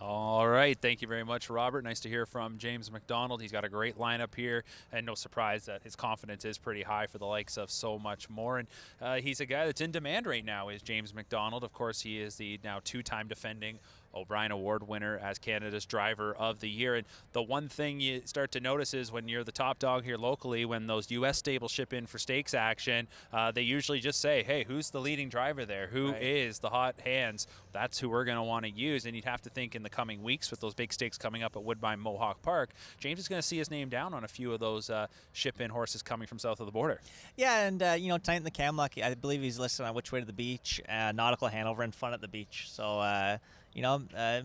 All right, thank you very much, Robert. Nice to hear from James McDonald. He's got a great lineup here, and no surprise that his confidence is pretty high for the likes of So Much More. And he's a guy that's in demand right now, is James McDonald. Of course, he is the now two-time defending O'Brien Award winner as Canada's Driver of the Year. And the one thing you start to notice is when you're the top dog here locally, when those U.S. stables ship in for stakes action, they usually just say, hey, who's the leading driver there? Who is the hot hands? That's who we're going to want to use. And you'd have to think in the coming weeks with those big stakes coming up at Woodbine Mohawk Park, James is going to see his name down on a few of those ship-in horses coming from south of the border. Yeah, and, tonight in the Camluck, I believe he's listed on Which Way to the Beach, Nautical Hanover, and Fun at the Beach. So,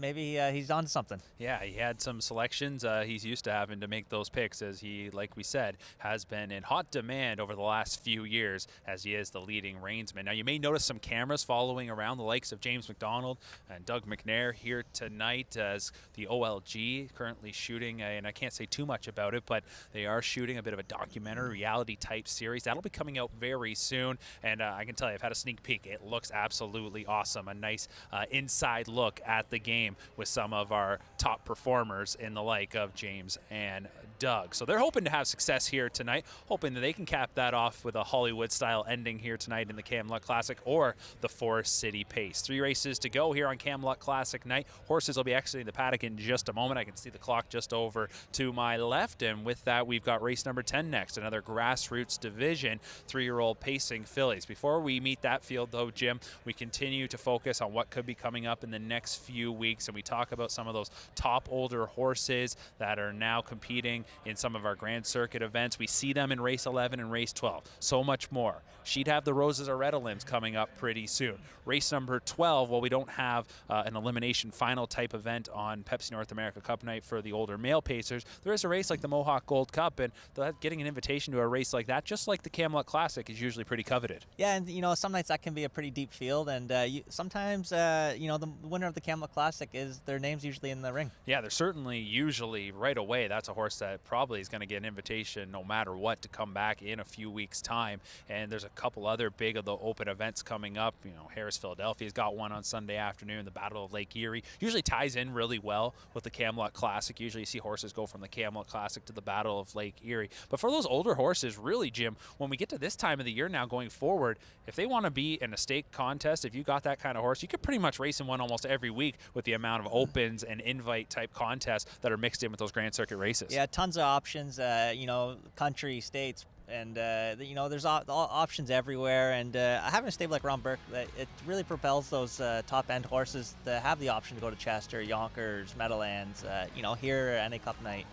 maybe he's on to something. Yeah, he had some selections. He's used to having to make those picks, as he, like we said, has been in hot demand over the last few years as he is the leading reinsman. Now, you may notice some cameras following around the likes of James McDonald and Doug McNair here tonight as the OLG currently shooting, and I can't say too much about it, but they are shooting a bit of a documentary reality-type series. That'll be coming out very soon, and I can tell you, I've had a sneak peek. It looks absolutely awesome. A nice inside look at the game with some of our top performers in the like of James and Doug. So they're hoping to have success here tonight, hoping that they can cap that off with a Hollywood-style ending here tonight in the Camluck Classic or the Forest City Pace. 3 races to go here on Camluck Classic night. Horses will be exiting the paddock in just a moment. I can see the clock just over to my left, and with that, we've got race number 10 next, another grassroots division, 3-year-old pacing fillies. Before we meet that field, though, Jim, we continue to focus on what could be coming up in the next few weeks, and we talk about some of those top older horses that are now competing in some of our Grand Circuit events. We see them in race 11 and race 12. So much more. She'd have the Roses Aretta limbs coming up pretty soon. Race number 12, well, we don't have an elimination final type event on Pepsi North America Cup night for the older male pacers. There is a race like the Mohawk Gold Cup, and getting an invitation to a race like that, just like the Camluck Classic, is usually pretty coveted. Yeah, and you know, some nights that can be a pretty deep field, and sometimes you know, the winner of the Camluck Classic is their name's usually in the ring. Yeah, they're certainly usually right away. That's a horse that probably is going to get an invitation no matter what to come back in a few weeks' time. And there's a couple other big of the open events coming up. You know, Harris Philadelphia's got one on Sunday afternoon. The Battle of Lake Erie usually ties in really well with the Camluck Classic. Usually you see horses go from the Camluck Classic to the Battle of Lake Erie. But for those older horses, really, Jim, when we get to this time of the year now going forward, if they want to be in a stake contest, if you got that kind of horse, you could pretty much race in one almost every week with the amount of opens and invite type contests that are mixed in with those Grand Circuit races. Yeah, tons of options, you know, country, states, and you know, there's options everywhere. And having a stable like Ron Burke, it really propels those top-end horses to have the option to go to Chester, Yonkers, Meadowlands, you know, here any Cup night.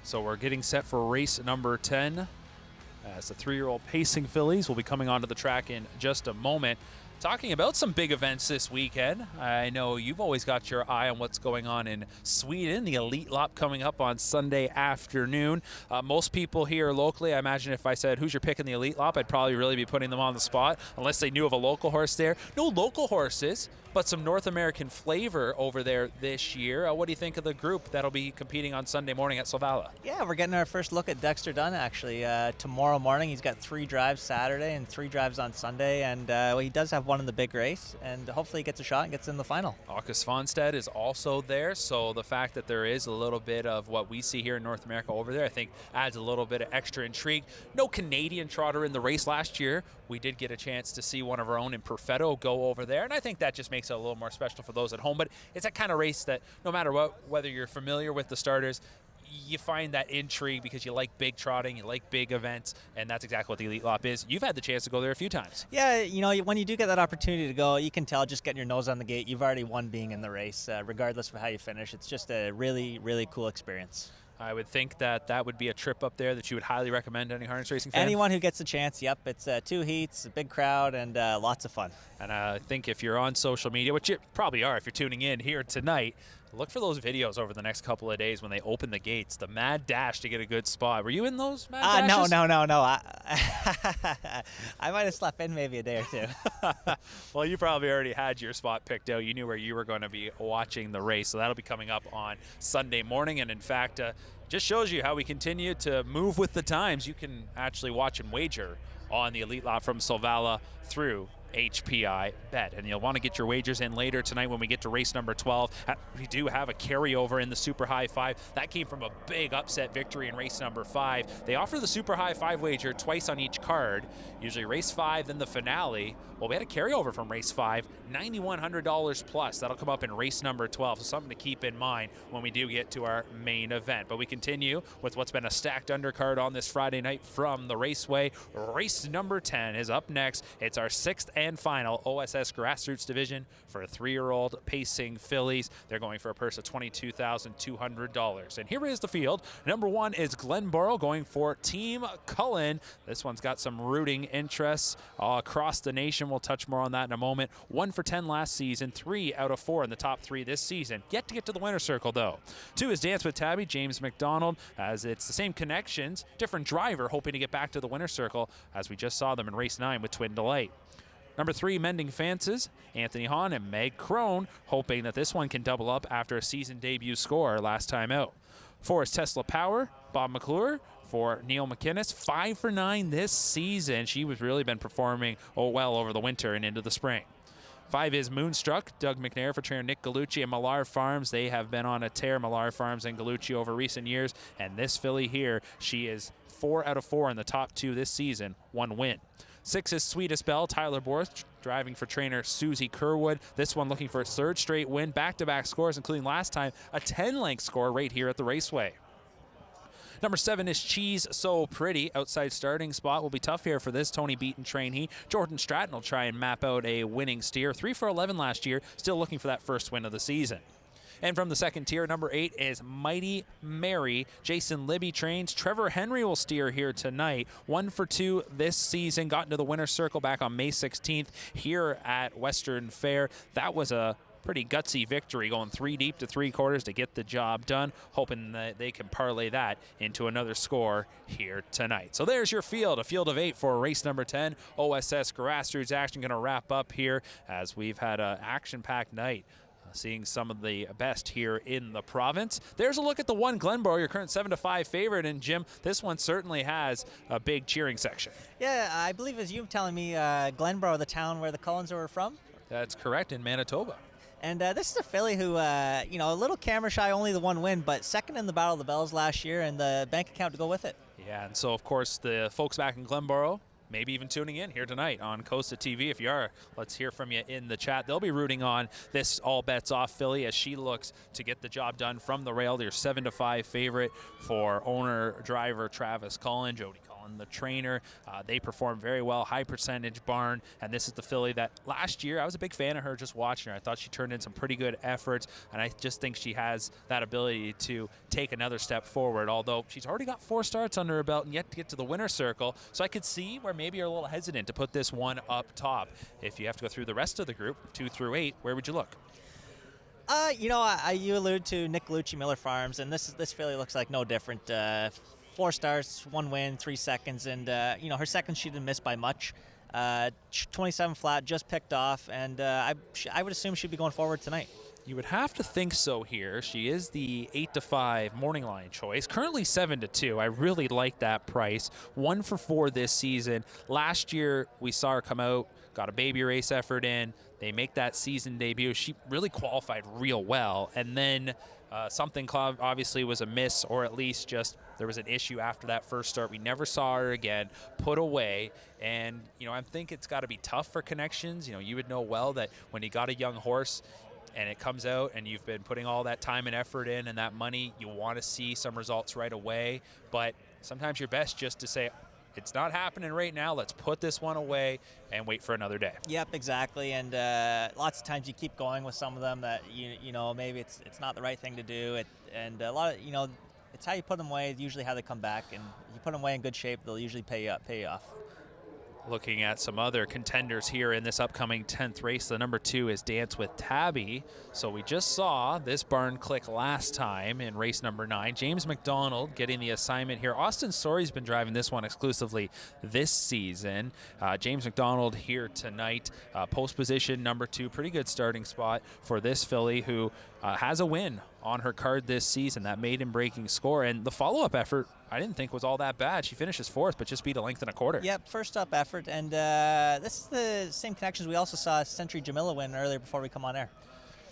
So we're getting set for race number 10. As the 3-year-old pacing fillies will be coming onto the track in just a moment. Talking about some big events this weekend, I know you've always got your eye on what's going on in Sweden. The Elite Lop coming up on Sunday afternoon. Most people here locally, I imagine if I said, who's your pick in the Elite Lop, I'd probably really be putting them on the spot, unless they knew of a local horse there. No local horses, but some North American flavor over there this year. What do you think of the group that'll be competing on Sunday morning at Solvalla? Yeah, we're getting our first look at Dexter Dunn, actually. Tomorrow morning, he's got 3 drives Saturday and 3 drives on Sunday, and well, he does have one in the big race, and hopefully he gets a shot and gets in the final. August Fonstead is also there, so the fact that there is a little bit of what we see here in North America over there, I think adds a little bit of extra intrigue. No Canadian trotter in the race last year. We did get a chance to see one of our own in Perfetto go over there, and I think that just makes it a little more special for those at home. But it's that kind of race that no matter what, whether you're familiar with the starters, you find that intrigue because you like big trotting, you like big events, and that's exactly what the Elite Lop is. You've had the chance to go there a few times. Yeah, you know, when you do get that opportunity to go, you can tell just getting your nose on the gate, you've already won being in the race, regardless of how you finish. It's just a really, really cool experience. I would think that that would be a trip up there that you would highly recommend to any harness racing fan. Anyone who gets a chance, yep. It's 2 heats, a big crowd, and lots of fun. And I think if you're on social media, which you probably are if you're tuning in here tonight, look for those videos over the next couple of days when they open the gates, the mad dash to get a good spot. Were you in those mad dashes? No. I might have slept in maybe a day or two. Well, you probably already had your spot picked out. You knew where you were going to be watching the race, so that'll be coming up on Sunday morning. And in fact, just shows you how we continue to move with the times. You can actually watch and wager on the Elite Lot from Solvalla through HPI Bet, and you'll want to get your wagers in later tonight when we get to race number 12. We do have a carryover in the Super High 5. That came from a big upset victory in race number 5. They offer the Super High 5 wager twice on each card, usually race 5, then the finale. Well, we had a carryover from race 5, $9,100 plus. That'll come up in race number 12, so something to keep in mind when we do get to our main event. But we continue with what's been a stacked undercard on this Friday night from the Raceway. Race number 10 is up next. It's our 6th and final OSS Grassroots Division for 3-year-old pacing fillies. They're going for a purse of $22,200. And here is the field. Number 1 is Glenboro going for Team Cullen. This one's got some rooting interests across the nation. We'll touch more on that in a moment. 1 for 10 last season, 3 out of 4 in the top 3 this season. Yet to get to the winner's circle, though. 2 is Dance with Tabby, James McDonald, as it's the same connections, different driver, hoping to get back to the winner's circle, as we just saw them in race 9 with Twin Delight. Number 3, Mending Fances, Anthony Hahn and Meg Crone, hoping that this one can double up after a season debut score last time out. 4 is Tesla Power, Bob McClure. For Neil McInnes, 5 for 9 this season. She was really been performing well over the winter and into the spring. 5 is Moonstruck, Doug McNair for trainer Nick Gallucci and Millar Farms. They have been on a tear, Millar Farms and Gallucci, over recent years. And this filly here, she is 4 out of 4 in the top 2 this season, 1 win. 6 is Sweetest Belle, Tyler Borth, driving for trainer Susie Kerwood. This one looking for its 3rd straight win, back-to-back scores, including last time a 10-length score right here at the Raceway. Number 7 is Cheese So Pretty. Outside starting spot will be tough here for this Tony Beaton trainee. Jordan Stratton will try and map out a winning steer. 3 for 11 last year, still looking for that first win of the season. And from the second tier, number 8 is Mighty Mary. Jason Libby trains. Trevor Henry will steer here tonight. 1 for 2 this season. Got into the winner's circle back on May 16th here at Western Fair. That was a pretty gutsy victory, going 3 deep to 3/4 to get the job done, hoping that they can parlay that into another score here tonight. So there's your field, a field of 8 for race number 10. OSS Grassroots action going to wrap up here as we've had an action-packed night. Seeing some of the best here in the province. There's a look at the 1 Glenboro, your current 7-5 favorite. And Jim, this one certainly has a big cheering section. Yeah, I believe as you were telling me, Glenboro, the town where the Cullens were from. That's correct, in Manitoba. And this is a filly who, you know, a little camera shy, only the 1 win, but second in the Battle of the Bells last year, and the bank account to go with it. Yeah, and so of course the folks back in Glenboro, maybe even tuning in here tonight on COSA-TV. If you are, let's hear from you in the chat. They'll be rooting on this all bets off filly as she looks to get the job done from the rail. Their 7-5 favorite for owner-driver Travis Cullen, Jody Cullen, the trainer. They perform very well, high percentage barn, and this is the filly that last year I was a big fan of her just watching her. I thought she turned in some pretty good efforts, and I just think she has that ability to take another step forward, although she's already got 4 starts under her belt and yet to get to the winner's circle. So I could see where maybe you're a little hesitant to put this one up top. If you have to go through the rest of the group, 2 through 8, where would you look? You know, you allude to Nick Gallucci, Miller Farms, and this filly looks like no different. 4 starts, 1 win, 3 seconds, and you know, her second she didn't miss by much. 27 flat, just picked off, and I would assume she'd be going forward tonight. You would have to think so here. She is the 8-5 morning line choice. Currently 7-2. I really like that price. 1 for 4 this season. Last year we saw her come out, got a baby race effort in. They make that season debut. She really qualified real well, and then something obviously was a miss, or at least just there was an issue after that first start. We never saw her again, put away. And, you know, I think it's got to be tough for Connections. You know, you would know well that when you got a young horse and it comes out and you've been putting all that time and effort in and that money, you want to see some results right away. But sometimes you're best just to say, it's not happening right now. Let's put this one away and wait for another day. Yep, exactly. And lots of times you keep going with some of them that you know maybe it's not the right thing to do. And a lot of it's how you put them away. Usually how they come back, and if you put them away in good shape, they'll usually pay you off. Looking at some other contenders here in this upcoming 10th race, the number 2 is Dance with Tabby. So we just saw this barn click last time in race number 9. James McDonald getting the assignment here. Austin Story's been driving this one exclusively this season. James McDonald here tonight. Post position number 2. Pretty good starting spot for this filly who has a win on her card this season, that maiden breaking score. And the follow-up effort I didn't think was all that bad. She finishes 4th, but just beat a length and a quarter. Yep, first up effort. And this is the same Connections we also saw Century Jamila win earlier before we come on air.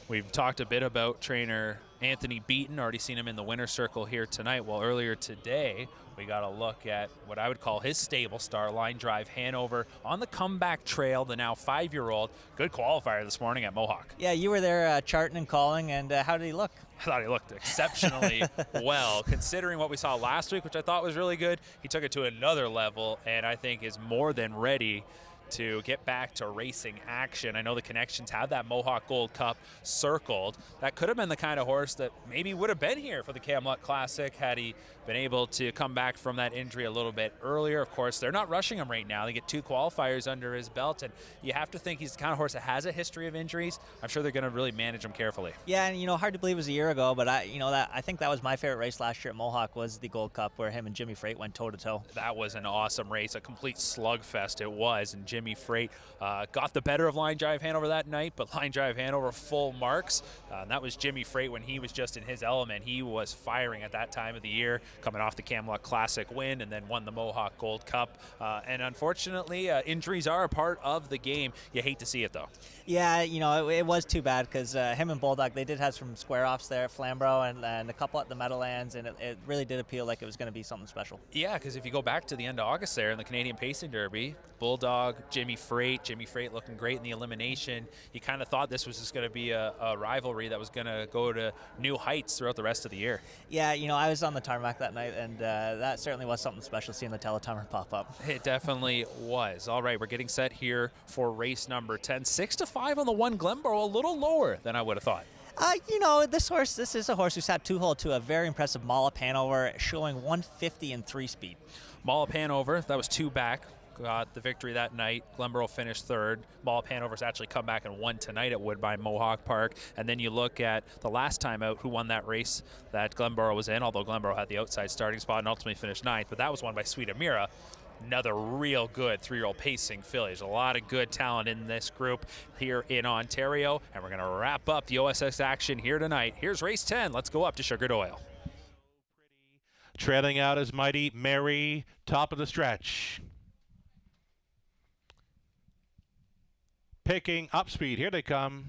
We've talked a bit about trainer Anthony Beaton, already seen him in the winner's circle here tonight. Well, earlier today, we got a look at what I would call his stable star, Line Drive Hanover, on the comeback trail, the now 5-year-old. Good qualifier this morning at Mohawk. Yeah, you were there charting and calling, and how did he look? I thought he looked exceptionally well, considering what we saw last week, which I thought was really good. He took it to another level, and I think is more than ready to get back to racing action. I know the Connections have that Mohawk Gold Cup circled. That could have been the kind of horse that maybe would have been here for the Camluck Classic had he been able to come back from that injury a little bit earlier. Of course, they're not rushing him right now. They get 2 qualifiers under his belt, and you have to think he's the kind of horse that has a history of injuries. I'm sure they're going to really manage him carefully. Yeah, and hard to believe it was a year ago, but I think that was my favorite race last year at Mohawk, was the Gold Cup, where him and Jimmy Freight went toe-to-toe. That was an awesome race, a complete slugfest it was, and Jimmy Freight. Got the better of Line Drive Hanover that night, but Line Drive Hanover full marks. And that was Jimmy Freight when he was just in his element. He was firing at that time of the year, coming off the Camluck Classic win and then won the Mohawk Gold Cup. And unfortunately, injuries are a part of the game. You hate to see it, though. Yeah, you know, it was too bad because him and Bulldog, they did have some square-offs there at Flamborough and a couple at the Meadowlands, and it really did appeal like it was going to be something special. Yeah, because if you go back to the end of August there in the Canadian Pacing Derby, Bulldog, Jimmy Freight looking great in the elimination. You kind of thought this was just going to be a rivalry that was going to go to new heights throughout the rest of the year. Yeah, you know, I was on the tarmac that night, and that certainly was something special seeing the teletimer pop up. It definitely was. All right, we're getting set here for race number 10. 6-5 on the one Glenborough, a little lower than I would have thought. You know, this is a horse who's had two-hole to a very impressive Mallop Hanover, showing 150 in 3-speed. Mallop Hanover, that was 2 back. Got the victory that night. Glenborough finished 3rd. Mallop Hanover's actually come back and won tonight at Woodbine Mohawk Park. And then you look at the last time out who won that race that Glenborough was in, although Glenborough had the outside starting spot and ultimately finished 9th, but that was won by Sweet Amira. Another real good 3-year-old pacing filly. There's a lot of good talent in this group here in Ontario, and we're going to wrap up the OSS action here tonight. Here's race 10. Let's go up to Sugar Doyle. Trailing out is Mighty Mary, top of the stretch. Picking up speed. Here they come.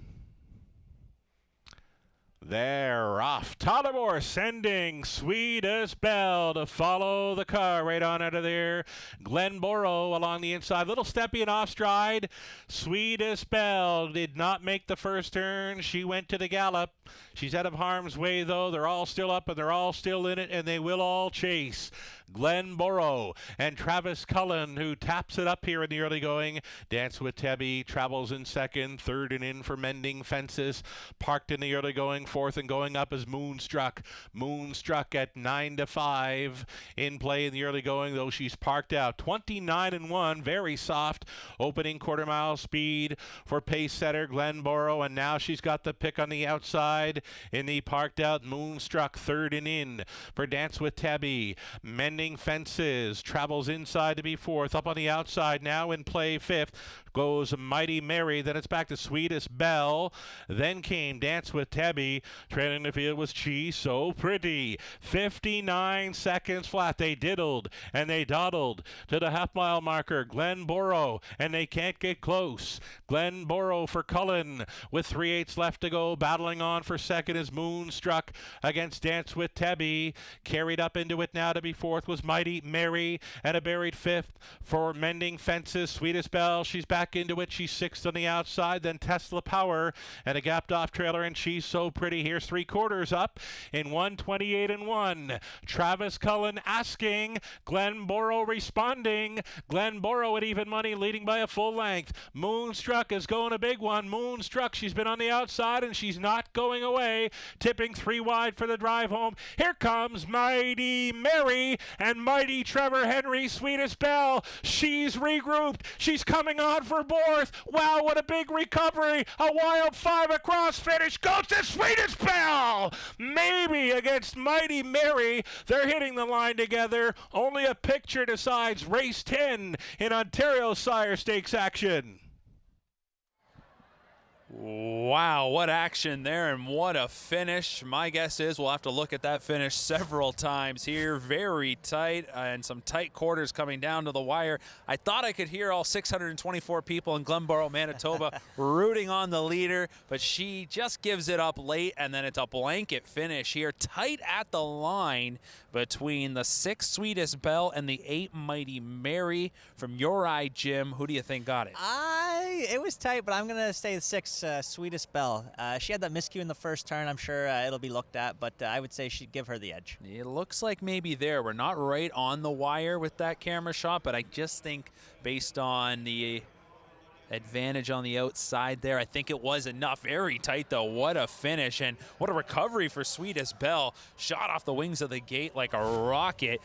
They're off. Tullamore sending Sweetest Belle to follow the car right on out of there. Glenborough along the inside. Little steppy and off stride. Sweetest Belle did not make the first turn. She went to the gallop. She's out of harm's way, though. They're all still up, and they're all still in it, and they will all chase. Glenborough and Travis Cullen, who taps it up here in the early going. Dance with Tebby travels in second. Third and in for Mending Fences. Parked in the early going. Fourth and going up is Moonstruck. Moonstruck at 9-5 in play in the early going, though she's parked out. 29-1, very soft opening quarter mile speed for pace setter Glenborough, and now she's got the pick on the outside in the parked out Moonstruck. Third and in for Dance with Tabby. Mending Fences travels inside to be 4th. Up on the outside now in play 5th goes Mighty Mary. Then it's back to Sweetest Belle. Then came Dance with Tabby. Trailing the field was She So Pretty. 59 seconds flat. They diddled and they dawdled to the half-mile marker. Glenborough, and they can't get close. Glenborough for Cullen with 3/8 left to go. Battling on for second is Moonstruck against Dance with Tabby. Carried up into it now to be 4th was Mighty Mary, and a buried 5th for Mending Fences. Sweetest Belle, she's back into it. She's 6th on the outside. Then Tesla Power and a gapped off trailer, and She's So Pretty. Here's 3/4 up in 1:28-1. Travis Cullen asking, Glenborough responding. Glenborough at even money, leading by a full length. Moonstruck is going a big one. Moonstruck, she's been on the outside and she's not going away. Tipping 3 wide for the drive home. Here comes Mighty Mary and Mighty Trevor Henry. Sweetest Belle, she's regrouped. She's coming on for 4th. Wow, what a big recovery. A wild 5 across finish. Goes to Sweetest Belle. Maybe against Mighty Mary. They're hitting the line together. Only a picture decides race 10 in Ontario Sire Stakes action. Wow, what action there and what a finish. My guess is we'll have to look at that finish several times here. Very tight and some tight quarters coming down to the wire. I thought I could hear all 624 people in Glenborough, Manitoba rooting on the leader, but she just gives it up late, and then it's a blanket finish here. Tight at the line between the 6 Sweetest Belle and the 8 Mighty Mary. From your eye, Jim, who do you think got it? It was tight, but I'm going to say the 6 Sweetest Belle. She had that miscue in the first turn. I'm sure it'll be looked at, but I would say she'd give her the edge. It looks like maybe there. We're not right on the wire with that camera shot, but I just think based on the advantage on the outside there, I think it was enough. Very tight, though. What a finish, and what a recovery for Sweetest Belle. Shot off the wings of the gate like a rocket.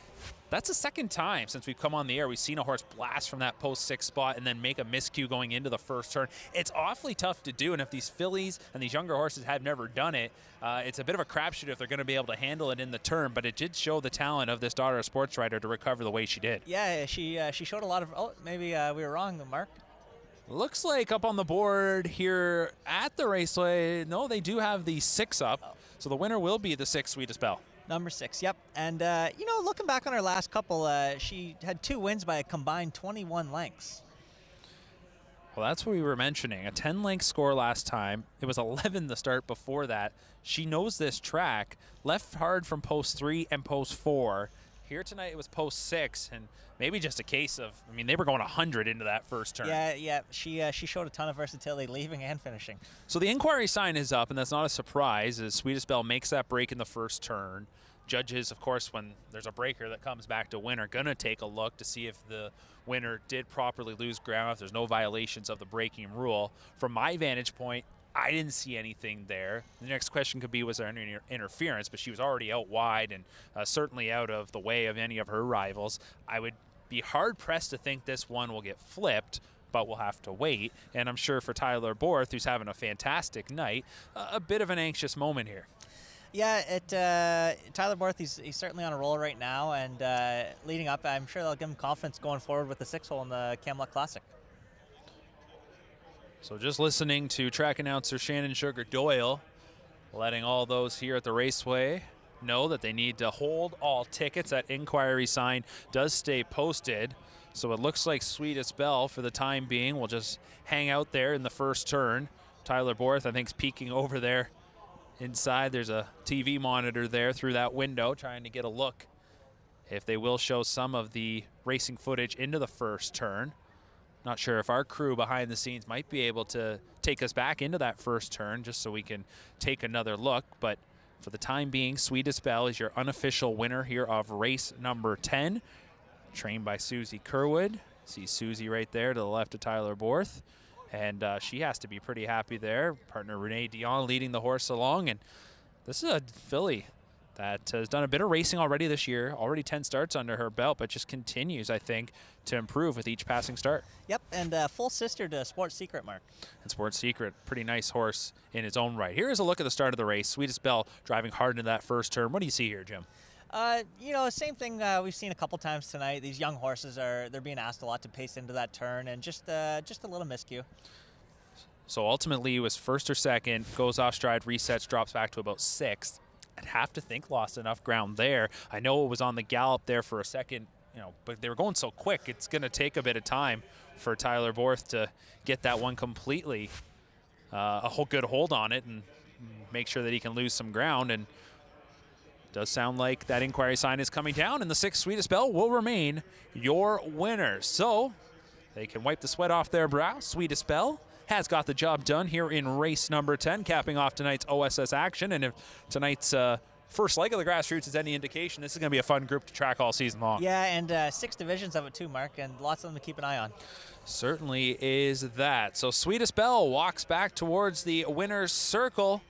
That's the second time since we've come on the air we've seen a horse blast from that post 6 spot and then make a miscue going into the first turn. It's awfully tough to do, and if these fillies and these younger horses have never done it, it's a bit of a crapshoot if they're going to be able to handle it in the turn, but it did show the talent of this daughter of sports writer to recover the way she did. Yeah, she showed a lot of, maybe we were wrong, Mark. Looks like up on the board here at the Raceway, no, they do have the 6 up. So the winner will be the 6 Sweetest Belle. Number 6, yep. And, you know, looking back on her last couple, she had 2 wins by a combined 21 lengths. Well, that's what we were mentioning. A 10-length score last time. It was 11 the start before that. She knows this track. Left hard from post 3 and post 4. Here tonight it was post 6, and maybe just a case of, I mean, they were going 100 into that first turn. Yeah. She showed a ton of versatility leaving and finishing. So the inquiry sign is up, and that's not a surprise as Sweetest Belle makes that break in the first turn. Judges, of course, when there's a breaker that comes back to win, are going to take a look to see if the winner did properly lose ground, if there's no violations of the braking rule. From my vantage point, I didn't see anything there. The next question could be, was there any interference? But she was already out wide and certainly out of the way of any of her rivals. I would be hard-pressed to think this one will get flipped, but we'll have to wait. And I'm sure for Tyler Borth, who's having a fantastic night, a bit of an anxious moment here. Yeah, Tyler Borth, he's certainly on a roll right now, and leading up, I'm sure they'll give him confidence going forward with the 6-hole in the Camluck Classic. So just listening to track announcer Shannon Sugar Doyle, letting all those here at the Raceway know that they need to hold all tickets. That inquiry sign does stay posted. So it looks like Sweetest Belle, for the time being, will just hang out there in the first turn. Tyler Borth, I think, is peeking over there. Inside, there's a TV monitor there through that window, trying to get a look if they will show some of the racing footage into the first turn. Not sure if our crew behind the scenes might be able to take us back into that first turn just so we can take another look. But for the time being, Sweetest Belle is your unofficial winner here of race number 10, trained by Susie Kerwood. See Susie right there to the left of Tyler Borth. And she has to be pretty happy there. Partner Renee Dion leading the horse along. And this is a filly that has done a bit of racing already this year, already 10 starts under her belt, but just continues, I think, to improve with each passing start. Yep, and full sister to Sports Secret, Mark. And Sports Secret, pretty nice horse in its own right. Here is a look at the start of the race. Sweetest Belle driving hard into that first turn. What do you see here, Jim? You know, same thing we've seen a couple times tonight. These young horses they're being asked a lot to pace into that turn, and just a little miscue. So ultimately, it was first or second, goes off stride, resets, drops back to about 6th. I'd have to think lost enough ground there. I know it was on the gallop there for a second, you know, but they were going so quick. It's going to take a bit of time for Tyler Borth to get that one completely a whole good hold on it and make sure that he can lose some ground. And does sound like that inquiry sign is coming down, and the 6th Sweetest Belle will remain your winner. So they can wipe the sweat off their brow. Sweetest Belle has got the job done here in race number 10, capping off tonight's OSS action. And if tonight's first leg of the Grassroots is any indication, this is going to be a fun group to track all season long. Yeah, and 6 divisions of it too, Mark, and lots of them to keep an eye on. Certainly is that. So Sweetest Belle walks back towards the winner's circle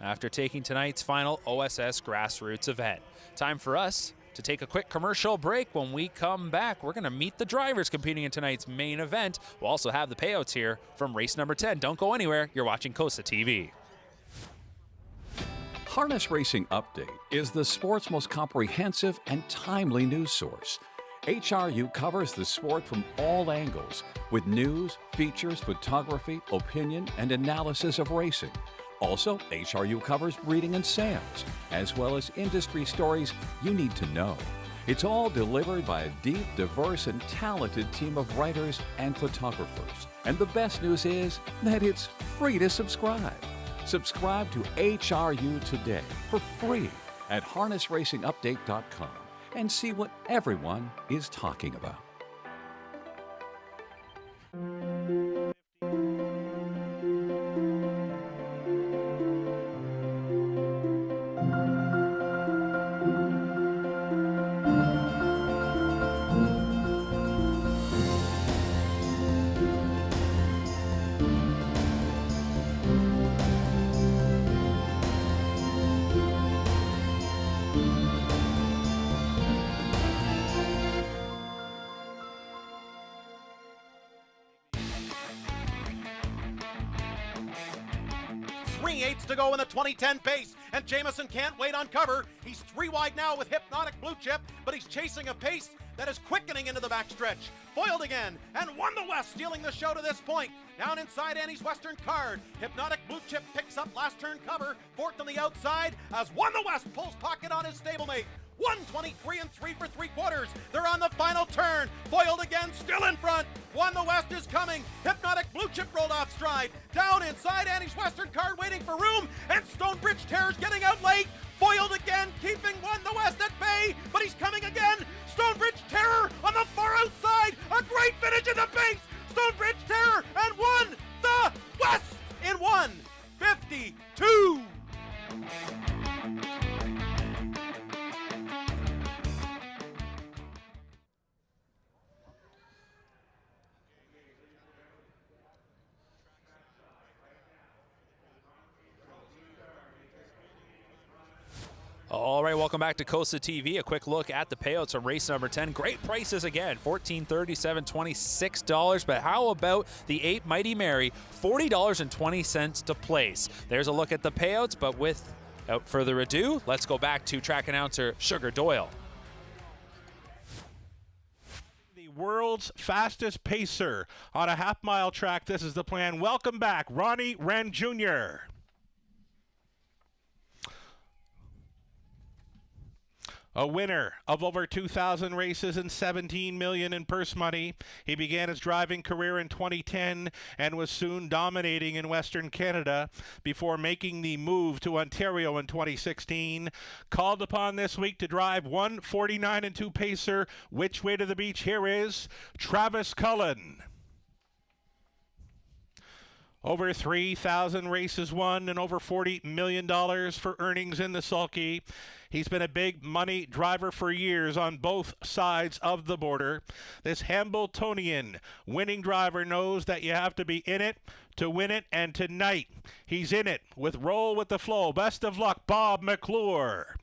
after taking tonight's final OSS Grassroots event. Time for us to take a quick commercial break. When we come back, we're going to meet the drivers competing in tonight's main event. We'll also have the payouts here from race number 10. Don't go anywhere. You're watching COSA-TV. Harness Racing Update is the sport's most comprehensive and timely news source. HRU covers the sport from all angles with news, features, photography, opinion, and analysis of racing. Also, HRU covers breeding and sales, as well as industry stories you need to know. It's all delivered by a deep, diverse, and talented team of writers and photographers. And the best news is that it's free to subscribe. Subscribe to HRU today for free at harnessracingupdate.com and see what everyone is talking about. To go in the 2010 pace, and Jamison can't wait on cover. He's 3 wide now with Hypnotic Blue Chip, but he's chasing a pace that is quickening into the backstretch. foiled again, and won the West, stealing the show to this point. Down inside Annie's Western card. Hypnotic Blue Chip picks up last turn cover. Fourth on the outside as Won the West pulls pocket on his stablemate. 123 and 3 3/4. They're on the final turn. Foiled again, still in front. Won the West is coming. Hypnotic Blue Chip rolled off stride. Down inside Annie's Western card waiting for room. And Stonebridge Terror's getting out late. Foiled again, keeping Won the West at bay. But he's coming again. Stonebridge Terror on the far outside. A great finish in the base. Stonebridge Terror and Won the West in 1:52. All right, welcome back to COSA-TV. A quick look at the payouts of race number 10. Great prices again, $14.37, $26. But how about the 8 Mighty Mary, $40.20 to place? There's a look at the payouts, but without further ado, let's go back to track announcer Sugar Doyle. The world's fastest pacer on a half-mile track. This is the plan. Welcome back, Ronnie Wren Jr. A winner of over 2,000 races and $17 million in purse money. He began his driving career in 2010 and was soon dominating in Western Canada before making the move to Ontario in 2016. Called upon this week to drive 1:49 and 2 pacer. Which way to the beach? Here is Travis Cullen. Over 3,000 races won and over $40 million for earnings in the sulky. He's been a big money driver for years on both sides of the border. This Hambletonian winning driver knows that you have to be in it to win it, and tonight he's in it with Roll with the Flow. Best of luck, Bob McClure.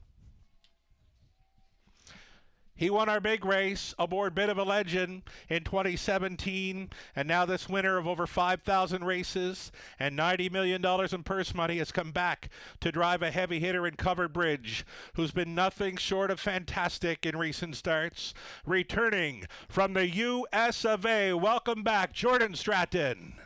He won our big race aboard Bit of a Legend in 2017, and now this winner of over 5,000 races and $90 million in purse money has come back to drive a heavy hitter in Covered Bridge, who's been nothing short of fantastic in recent starts. Returning from the US of A, welcome back, Jordan Stratton.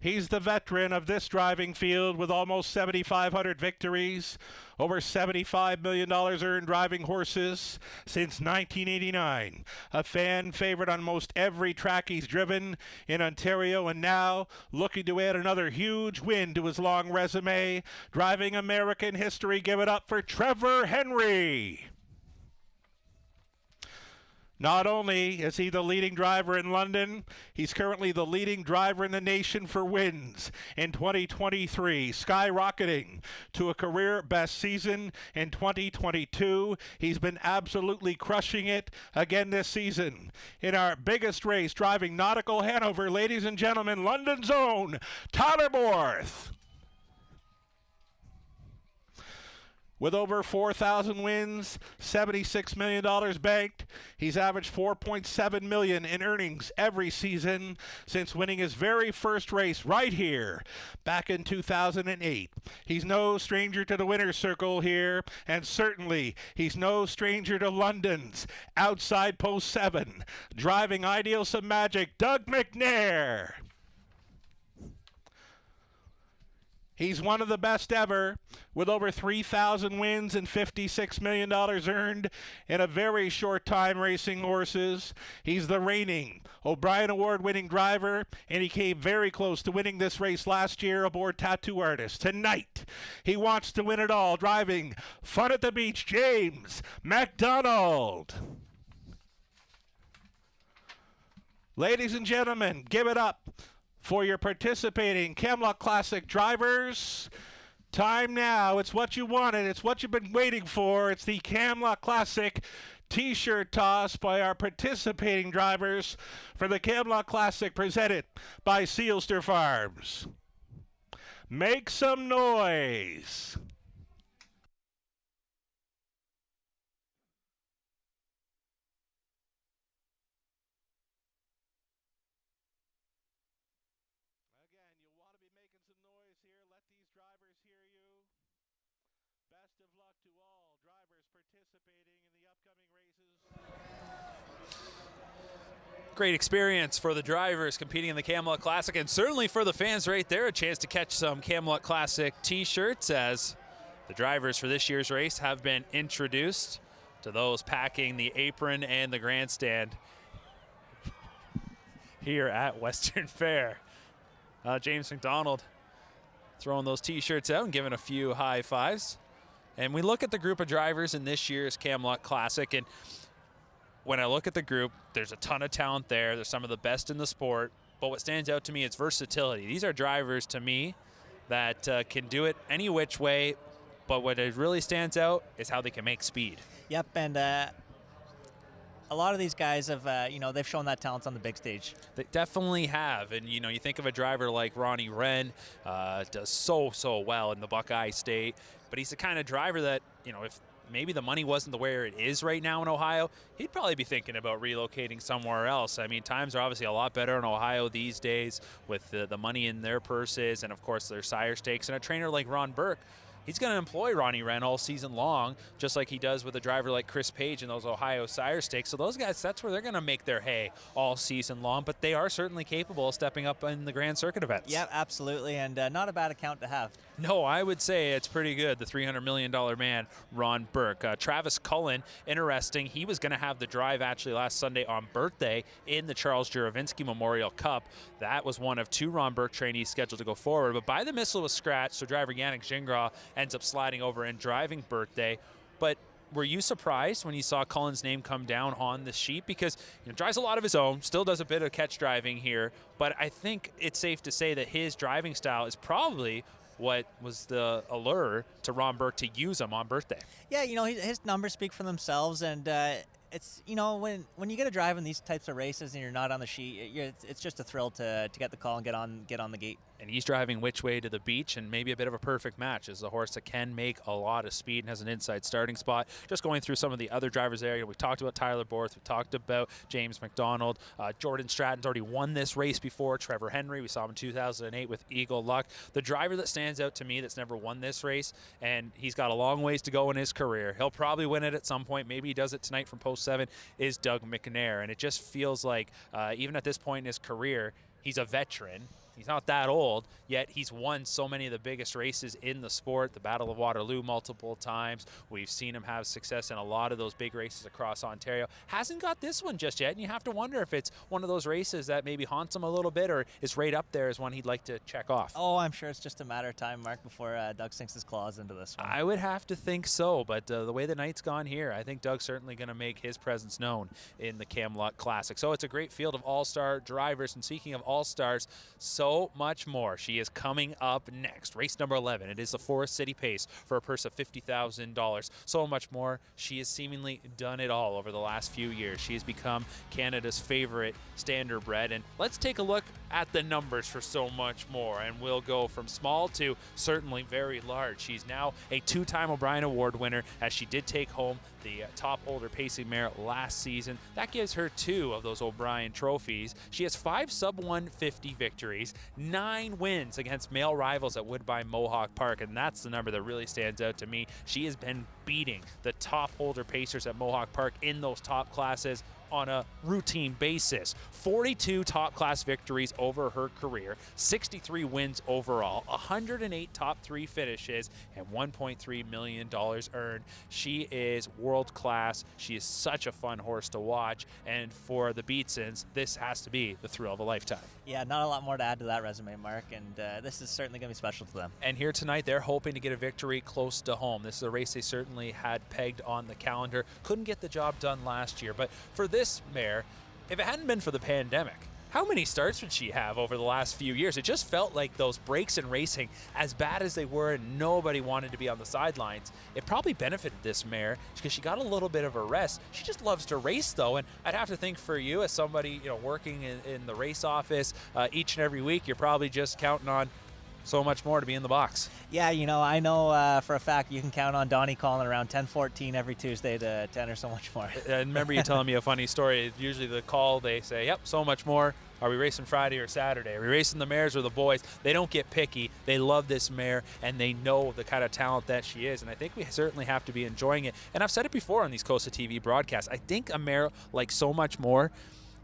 He's the veteran of this driving field with almost 7,500 victories, over $75 million earned driving horses since 1989. A fan favorite on most every track he's driven in Ontario, and now looking to add another huge win to his long resume. Driving American history, give it up for Trevor Henry. Not only is he the leading driver in London, he's currently the leading driver in the nation for wins in 2023, skyrocketing to a career best season in 2022. He's been absolutely crushing it again this season. In our biggest race, driving Nautical Hanover, ladies and gentlemen, London's own Tyler Borth. With over 4,000 wins, $76 million banked, he's averaged $4.7 million in earnings every season since winning his very first race right here back in 2008. He's no stranger to the winner's circle here, and certainly he's no stranger to London's outside post 7. Driving Ideal Some Magic, Doug McNair. He's one of the best ever, with over 3,000 wins and $56 million earned in a very short time racing horses. He's the reigning O'Brien Award-winning driver, and he came very close to winning this race last year aboard Tattoo Artist. Tonight, he wants to win it all, driving Fun at the Beach, James McDonald. Ladies and gentlemen, give it up for your participating Camluck Classic drivers. Time now. It's what you wanted. It's what you've been waiting for. It's the Camluck Classic T-shirt toss by our participating drivers for the Camluck Classic, presented by Sealster Farms. Make some noise. Great experience for the drivers competing in the Camluck Classic, and certainly for the fans right there, a chance to catch some Camluck Classic t-shirts as the drivers for this year's race have been introduced to those packing the apron and the grandstand here at Western Fair. James McDonald throwing those t-shirts out and giving a few high fives. And we look at the group of drivers in this year's Camluck Classic, and when I look at the group, there's a ton of talent there. There's some of the best in the sport. But what stands out to me is versatility. These are drivers, to me, that can do it any which way. But what it really stands out is how they can make speed. Yep, and a lot of these guys have, they've shown that talent on the big stage. They definitely have. And, you think of a driver like Ronnie Wren, does so well in the Buckeye State. But he's the kind of driver that, if maybe the money wasn't the way it is right now in Ohio, he'd probably be thinking about relocating somewhere else. I mean, times are obviously a lot better in Ohio these days with the money in their purses and, of course, their sire stakes. And a trainer like Ron Burke, he's going to employ Ronnie Wren all season long, just like he does with a driver like Chris Page in those Ohio sire stakes. So those guys, that's where they're going to make their hay all season long, but they are certainly capable of stepping up in the Grand Circuit events. Yeah, absolutely, and not a bad account to have. No, I would say it's pretty good. The $300 million man, Ron Burke. Travis Cullen, interesting. He was going to have the drive actually last Sunday on birthday in the Charles Juravinski Memorial Cup. That was one of 2 Ron Burke trainees scheduled to go forward, but by the missile was scratched, so driver Yannick Gingras ends up sliding over and driving birthday. But were you surprised when you saw Cullen's name come down on the sheet? Because drives a lot of his own, still does a bit of catch driving here, but I think it's safe to say that his driving style is probably what was the allure to Ron Burke to use him on birthday. Yeah, his numbers speak for themselves, and it's when you get a drive in these types of races and you're not on the sheet, it's just a thrill to get the call and get on the gate. And he's driving which way to the beach, and maybe a bit of a perfect match as a horse that can make a lot of speed and has an inside starting spot. Just going through some of the other drivers there, we talked about Tyler Borth, we talked about James McDonald, Jordan Stratton's already won this race before, Trevor Henry, we saw him in 2008 with Eagle Luck. The driver that stands out to me that's never won this race, and he's got a long ways to go in his career, he'll probably win it at some point, maybe he does it tonight from Post 7, is Doug McNair. And it just feels like even at this point in his career, he's a veteran. He's not that old, yet he's won so many of the biggest races in the sport, the Battle of Waterloo multiple times. We've seen him have success in a lot of those big races across Ontario. Hasn't got this one just yet, and you have to wonder if it's one of those races that maybe haunts him a little bit or is right up there as one he'd like to check off. Oh, I'm sure it's just a matter of time, Mark, before Doug sinks his claws into this one. I would have to think so, but the way the night's gone here, I think Doug's certainly going to make his presence known in the Camluck Classic. So it's a great field of all-star drivers, and speaking of all-stars, so much more. She is coming up next. Race number 11. It is the Forest City Pace for a purse of $50,000. So much more. She has seemingly done it all over the last few years. She has become Canada's favorite standardbred. And let's take a look at the numbers for So Much More. And we'll go from small to certainly very large. She's now a 2-time O'Brien Award winner, as she did take home the top holder pacing mare last season. That gives her 2 of those O'Brien trophies. She has 5 sub-150 victories, 9 wins against male rivals at Woodbine Mohawk Park, and that's the number that really stands out to me. She has been beating the top holder pacers at Mohawk Park in those top classes on a routine basis. 42 top class victories over her career, 63 wins overall, 108 top 3 finishes, and $1.3 million earned. She is world class. She is such a fun horse to watch, and for the Beatsons, this has to be the thrill of a lifetime. Yeah, not a lot more to add to that resume, Mark, and this is certainly going to be special to them. And here tonight, they're hoping to get a victory close to home. This is a race they certainly had pegged on the calendar. Couldn't get the job done last year, but for this mare, if it hadn't been for the pandemic, how many starts would she have over the last few years? It just felt like those breaks in racing, as bad as they were and nobody wanted to be on the sidelines, it probably benefited this mare because she got a little bit of a rest. She just loves to race, though, and I'd have to think for you as somebody working in the race office each and every week, you're probably just counting on So Much More to be in the box. Yeah, I know for a fact you can count on Donnie calling around 10:14 every Tuesday to enter So Much More. And remember you telling me a funny story. Usually the call, they say, yep, So Much More. Are we racing Friday or Saturday? Are we racing the mares or the boys? They don't get picky. They love this mare, and they know the kind of talent that she is. And I think we certainly have to be enjoying it. And I've said it before on these COSA-TV broadcasts. I think a mare like So Much More,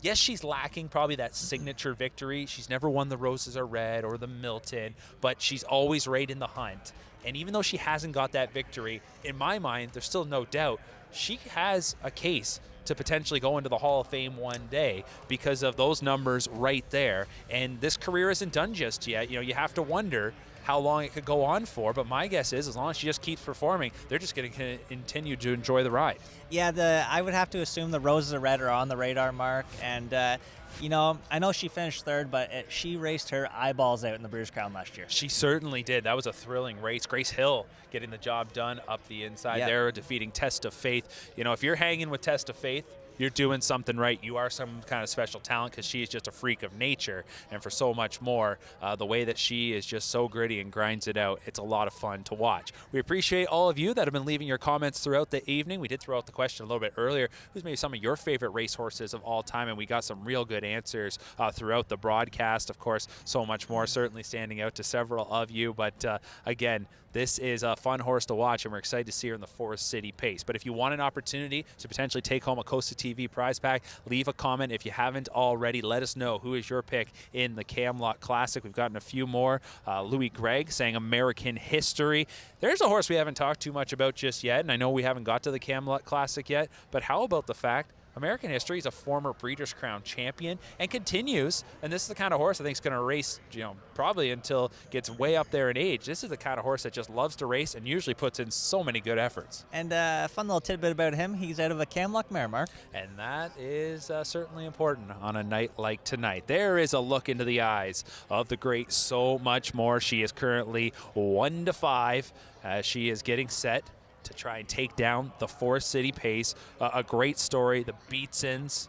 yes, she's lacking probably that signature victory. She's never won the Roses Are Red or the Milton, but she's always right in the hunt. And even though she hasn't got that victory, in my mind, there's still no doubt she has a case to potentially go into the Hall of Fame one day because of those numbers right there. And this career isn't done just yet. You know, you have to wonder how long it could go on for, but my guess is as long as she just keeps performing, they're just going to continue to enjoy the ride. Yeah, I would have to assume the Roses Are Red are on the radar, Mark, and you know, I know she finished third, but she raced her eyeballs out in the Breeders' Crown last year. She certainly did. That was a thrilling race. Grace Hill getting the job done up the inside there, defeating Test of Faith. You know, if you're hanging with Test of Faith, you're doing something right. You are some kind of special talent because she is just a freak of nature. And for so much more, the way that she is just so gritty and grinds it out, it's a lot of fun to watch. We appreciate all of you that have been leaving your comments throughout the evening. We did throw out the question a little bit earlier. Who's maybe some of your favorite racehorses of all time? And we got some real good answers throughout the broadcast. Of course, so much more certainly standing out to several of you. But again, this is a fun horse to watch, and we're excited to see her in the Forest City Pace. But if you want an opportunity to potentially take home a COSA-TV prize pack, leave a comment. If you haven't already, let us know who is your pick in the Camluck Classic. We've gotten a few more. Louis Gregg saying American history. There's a horse we haven't talked too much about just yet, and I know we haven't got to the Camluck Classic yet, but how about the fact American history is a former Breeders' Crown champion and continues, and this is the kind of horse I think is going to race, you know, probably until it gets way up there in age. This is the kind of horse that just loves to race and usually puts in so many good efforts. And a fun little tidbit about him, he's out of a Camluck mare, Mark. And that is certainly important on a night like tonight. There is a look into the eyes of the great So Much More. She is currently 1-5 as she is getting set to try and take down the Forest City Pace. A great story. The Beatsons,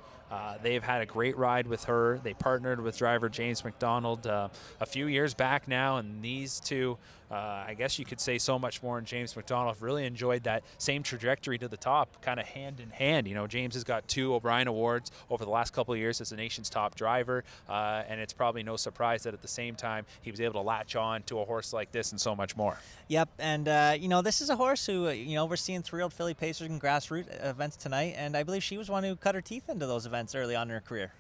they've had a great ride with her. They partnered with driver James McDonald a few years back now, and these two, I guess you could say So Much More and James McDonald have really enjoyed that same trajectory to the top, kind of hand in hand. You know, James has got 2 O'Brien Awards over the last couple of years as the nation's top driver, and it's probably no surprise that at the same time he was able to latch on to a horse like this and So Much More. Yep, and you know, this is a horse who, you know, we're seeing 3-year-old filly pacers and grassroots events tonight, and I believe she was one who cut her teeth into those events early on in her career.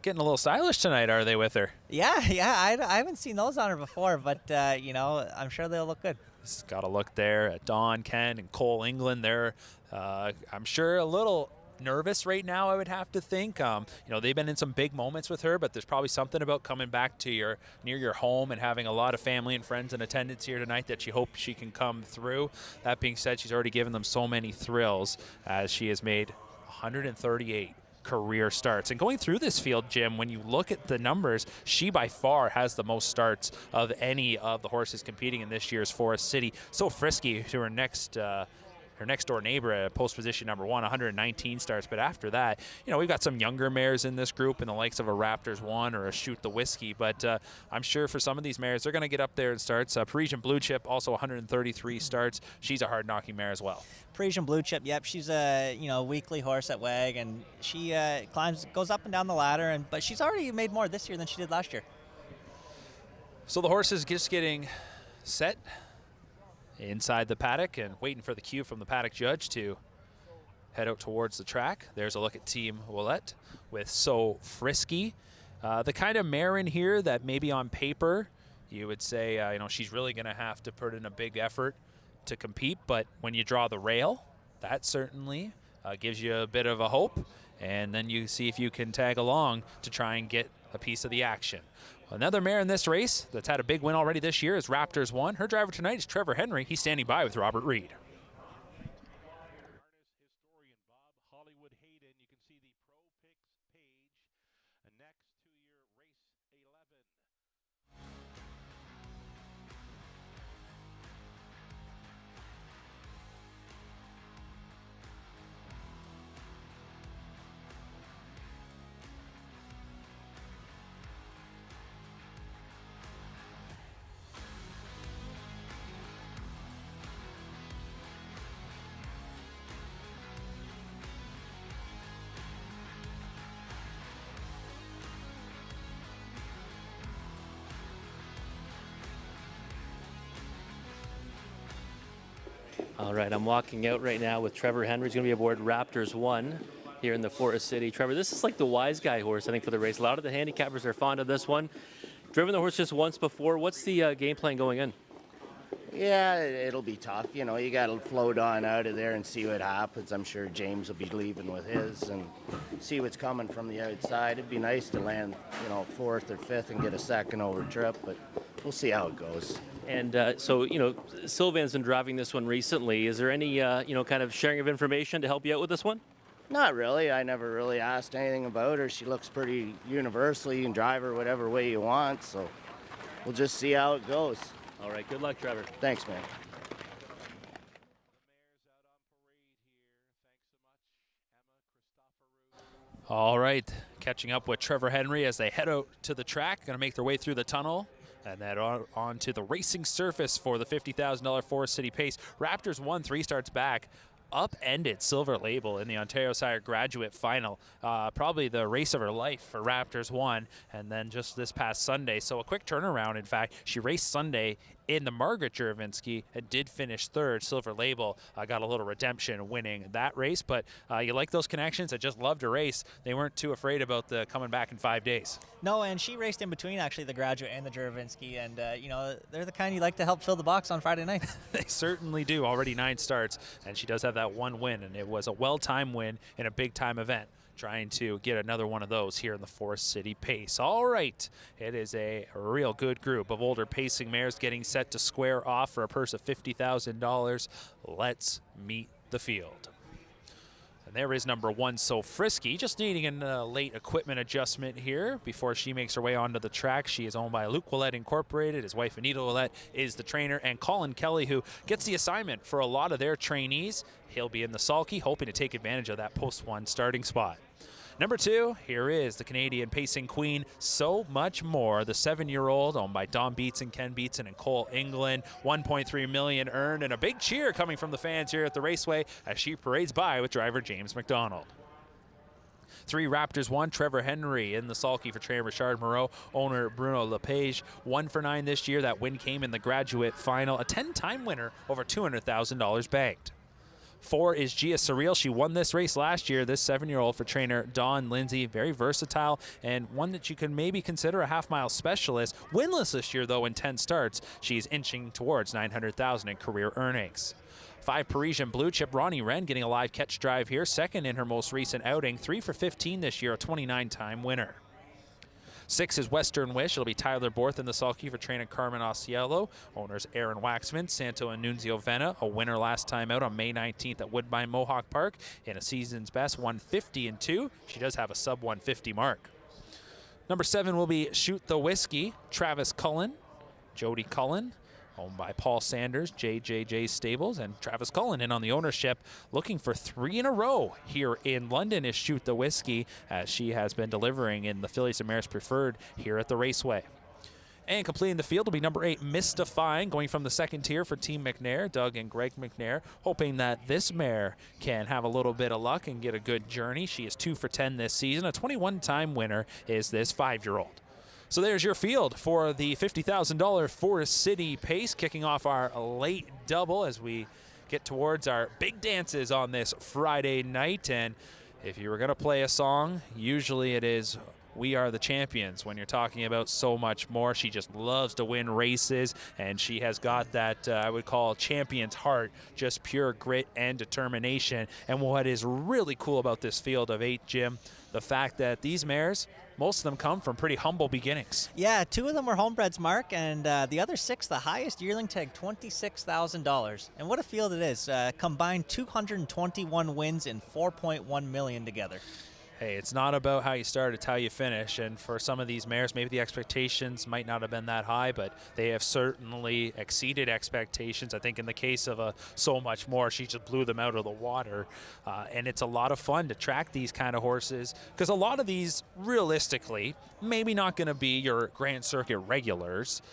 Getting a little stylish tonight, are they, with her? Yeah, I haven't seen those on her before, but you know, I'm sure they'll look good. Just got to look there at Dawn Ken and Cole England. They're, I'm sure, a little nervous right now, I would have to think. You know, they've been in some big moments with her, but there's probably something about coming back to near your home and having a lot of family and friends in attendance here tonight that she hopes she can come through. That being said, she's already given them so many thrills as she has made 138 career starts. And going through this field, Jim, when you look at the numbers, she by far has the most starts of any of the horses competing in this year's Forest City. So frisky to her next door neighbor at post position number 1, 119 starts. But after that, you know, we've got some younger mares in this group in the likes of a Raptors 1 or a Shoot the Whiskey. But I'm sure for some of these mares, they're going to get up there in starts. Parisian Blue Chip, also 133 starts. She's a hard-knocking mare as well. Parisian Blue Chip, yep, she's a weekly horse at WAG, and she goes up and down the ladder, but she's already made more this year than she did last year. So the horse is just getting set inside the paddock and waiting for the cue from the paddock judge to head out towards the track. There's a look at Team Willette with So Frisky. The kind of mare in here that maybe on paper you would say, you know, she's really going to have to put in a big effort to compete, but when you draw the rail, that certainly gives you a bit of a hope, and then you see if you can tag along to try and get a piece of the action. Another mare in this race that's had a big win already this year is Raptors 1. Her driver tonight is Trevor Henry. He's standing by with Robert Reed. All right, I'm walking out right now with Trevor Henry. He's going to be aboard Raptors 1 here in the Forest City. Trevor, this is like the wise guy horse, I think, for the race. A lot of the handicappers are fond of this one. Driven the horse just once before. What's the game plan going in? Yeah, it'll be tough. You know, you got to float on out of there and see what happens. I'm sure James will be leaving with his and see what's coming from the outside. It'd be nice to land, you know, 4th or 5th and get a second over trip, but we'll see how it goes. And so, you know, Sylvan's been driving this one recently. Is there any, you know, kind of sharing of information to help you out with this one? Not really. I never really asked anything about her. She looks pretty universal. You can drive her whatever way you want, so we'll just see how it goes. All right, good luck, Trevor. Thanks, man. All right, catching up with Trevor Henry as they head out to the track, going to make their way through the tunnel. And then on to the racing surface for the $50,000 Forest City Pace. Raptors won 3 starts back. Upended Silver Label in the Ontario Sire Graduate Final. Probably the race of her life for Raptors 1, and then just this past Sunday. So a quick turnaround, in fact. She raced Sunday in the Margaret Juravinski and did finish 3rd. Silver Label got a little redemption winning that race, but you like those connections. I just loved her race. They weren't too afraid about the coming back in 5 days. No, and she raced in between, actually, the Graduate and the Juravinski, and, you know, they're the kind you like to help fill the box on Friday night. They certainly do. Already 9 starts, and she does have that 1 win, and it was a well-timed win in a big-time event. Trying to get another one of those here in the Forest City Pace. All right, it is a real good group of older pacing mares getting set to square off for a purse of $50,000. Let's meet the field. And there is number 1, So Frisky, just needing a late equipment adjustment here before she makes her way onto the track. She is owned by Luke Willett Incorporated. His wife, Anita Willett, is the trainer, and Colin Kelly, who gets the assignment for a lot of their trainees. He'll be in the sulky, hoping to take advantage of that post-1 starting spot. Number 2, here is the Canadian pacing queen, So Much More, the 7-year-old, owned by Don Beatson, Ken Beatson, and Cole England. $1.3 million earned, and a big cheer coming from the fans here at the Raceway as she parades by with driver James McDonald. 3 Raptors 1, Trevor Henry in the sulky for trainer Richard Moreau, owner Bruno Lepage. 1 for 9 this year. That win came in the Graduate Final. A 10-time winner, over $200,000 banked. 4 is Gia Surreal. She won this race last year, this 7-year-old for trainer Don Lindsay. Very versatile and one that you can maybe consider a half-mile specialist. Winless this year, though, in 10 starts. She's inching towards $900,000 in career earnings. 5 Parisian Blue Chip, Ronnie Wren getting a live catch drive here. 2nd in her most recent outing. 3 for 15 this year, a 29-time winner. 6 is Western Wish. It'll be Tyler Borth in the sulky for trainer Carmen Osiello. Owners Aaron Waxman, Santo Annunzio Vena, a winner last time out on May 19th at Woodbine Mohawk Park in a season's best 150-2. She does have a sub 150 mark. Number 7 will be Shoot the Whiskey, Travis Cullen, Jody Cullen, owned by Paul Sanders, JJJ Stables, and Travis Cullen in on the ownership, looking for 3 in a row here in London is Shoot the Whiskey, as she has been delivering in the Fillies and Mares Preferred here at the Raceway. And completing the field will be number 8, Mystifying, going from the 2nd tier for Team McNair, Doug and Greg McNair, hoping that this mare can have a little bit of luck and get a good journey. She is 2 for 10 this season. A 21-time winner is this 5-year-old. So there's your field for the $50,000 Forest City Pace, kicking off our late double as we get towards our big dances on this Friday night. And if you were going to play a song, usually it is We Are the Champions when you're talking about So Much More. She just loves to win races, and she has got that, I would call, champion's heart, just pure grit and determination. And what is really cool about this field of 8, Jim, the fact that these mares, most of them come from pretty humble beginnings. Yeah, 2 of them were homebreds, Mark, and the other 6, the highest yearling tag, $26,000. And what a field it is. Combined 221 wins and $4.1 million together. Hey, it's not about how you start, it's how you finish. And for some of these mares, maybe the expectations might not have been that high, but they have certainly exceeded expectations. I think in the case of So Much More, she just blew them out of the water. And it's a lot of fun to track these kind of horses, because a lot of these, realistically, maybe not going to be your Grand Circuit regulars.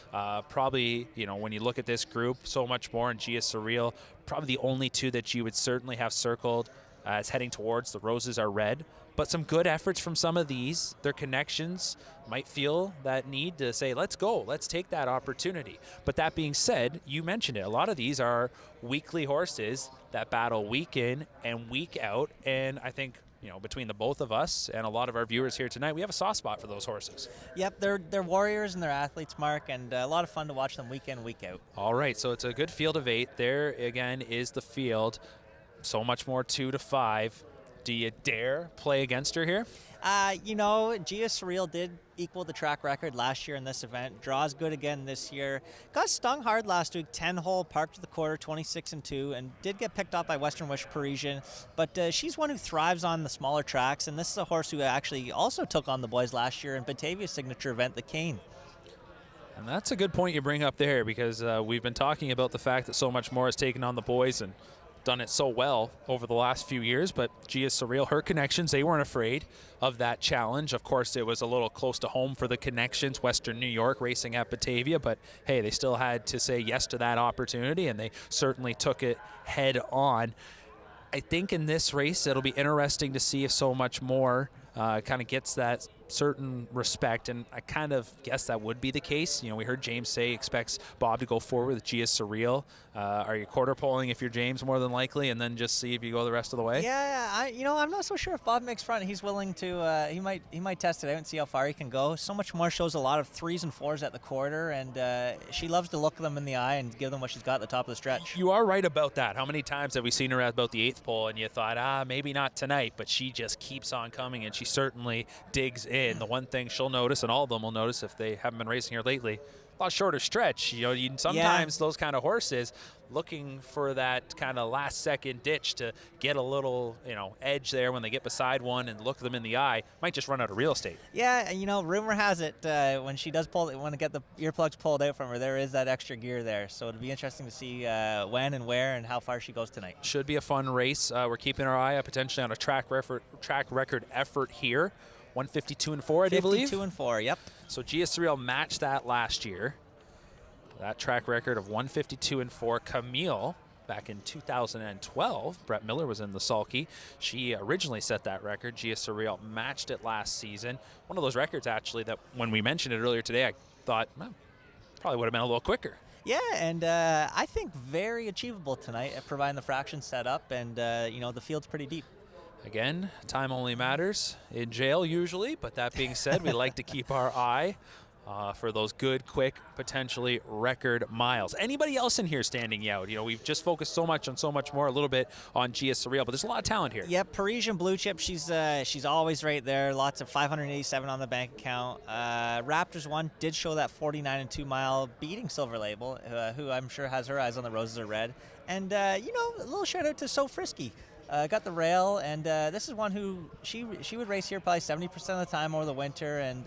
Probably, you know, when you look at this group, So Much More and Gia Surreal, probably the only 2 that you would certainly have circled as heading towards the Roses Are Red. But some good efforts from some of these. Their connections might feel that need to say, let's go, let's take that opportunity. But that being said, you mentioned it, a lot of these are weekly horses that battle week in and week out. And I think, between the both of us and a lot of our viewers here tonight, we have a soft spot for those horses. Yep, they're warriors and they're athletes, Mark, and a lot of fun to watch them week in, week out. All right, so it's a good field of 8. There again is the field. So much more 2 to 5. Do you dare play against her here? Gia Surreal did equal the track record last year in this event. Draws good again this year. Got stung hard last week, 10-hole, parked to the quarter, 26-2, and did get picked up by Western Wish Parisian. But she's one who thrives on the smaller tracks, and this is a horse who actually also took on the boys last year in Batavia's signature event, the Cane. And that's a good point you bring up there, because we've been talking about the fact that So Much More has taken on the boys and done it so well over the last few years, but Gia Surreal, her connections, they weren't afraid of that challenge. Of course, it was a little close to home for the connections, Western New York racing at Batavia, but hey, they still had to say yes to that opportunity, and they certainly took it head on. I think in this race, it'll be interesting to see if So Much More kind of gets that certain respect, and I kind of guess that would be the case. We heard James say expects Bob to go forward with Gia Surreal. Are you quarter polling if you're James more than likely, and then just see if you go the rest of the way? Yeah, I'm not so sure if Bob makes front. He's willing to. He might test it out and see how far he can go. So Much More shows a lot of 3s and 4s at the quarter, and she loves to look them in the eye and give them what she's got at the top of the stretch. You are right about that. How many times have we seen her at about the 8th pole, and you thought, maybe not tonight, but she just keeps on coming, and she certainly digs in. The one thing she'll notice, and all of them will notice if they haven't been racing here lately, a lot shorter stretch. Sometimes those kind of horses looking for that kind of last second ditch to get a little, edge there when they get beside one and look them in the eye, might just run out of real estate. Yeah, rumor has it when she does want to get the earplugs pulled out from her, there is that extra gear there. So it'll be interesting to see when and where and how far she goes tonight. Should be a fun race. We're keeping our eye potentially on a track record effort here. 152-4, I do believe. 52-4, yep. So Gia Surreal matched that last year. That track record of 152-4. Camille, back in 2012, Brett Miller was in the sulky. She originally set that record. Gia Surreal matched it last season. One of those records, actually, that when we mentioned it earlier today, I thought, probably would have been a little quicker. Yeah, and I think very achievable tonight, providing the fraction set up, and the field's pretty deep. Again, time only matters in jail usually, but that being said, we like to keep our eye for those good, quick, potentially record miles. Anybody else in here standing out? We've just focused so much on So Much More, a little bit on Gia Surreal, but there's a lot of talent here. Yep, Parisian Blue Chip, she's always right there. Lots of 587 on the bank account. Raptors 1 did show that 49-2 mile, beating Silver Label, who I'm sure has her eyes on the roses are red. And, a little shout out to So Frisky. Got the rail, and this is one who she would race here probably 70% of the time over the winter, and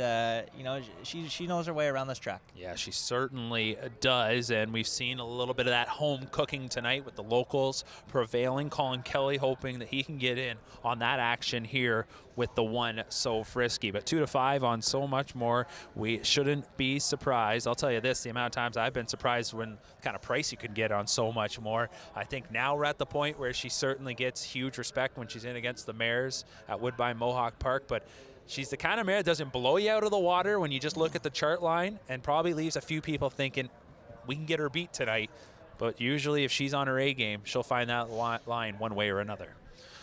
she knows her way around this track. Yeah, she certainly does, and we've seen a little bit of that home cooking tonight with the locals prevailing. Colin Kelly hoping that he can get in on that action here with the 1 So Frisky. But 2 to 5 on So Much More, we shouldn't be surprised. I'll tell you this, the amount of times I've been surprised when kind of price you can get on So Much More. I think now we're at the point where she certainly gets huge respect when she's in against the mares at Woodbine Mohawk Park, but she's the kind of mare that doesn't blow you out of the water when you just look at the chart line, and probably leaves a few people thinking we can get her beat tonight. But usually if she's on her A game, she'll find that line one way or another.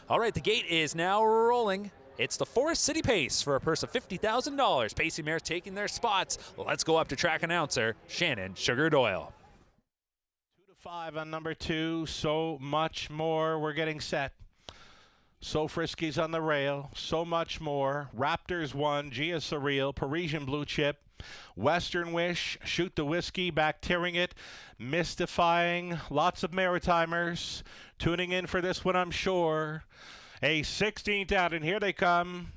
All right, the gate is now rolling. It's the Forest City Pace for a purse of $50,000. Pacey mares taking their spots. Let's go up to track announcer Shannon Sugar Doyle. 2 to 5 on number 2. So Much More. We're getting set. So Frisky's on the rail. So Much More. Raptors 1. Gia Surreal. Parisian Blue Chip. Western Wish. Shoot the Whiskey. Back tearing it. Mystifying. Lots of Maritimers tuning in for this one, I'm sure. A 16th out, and here they come.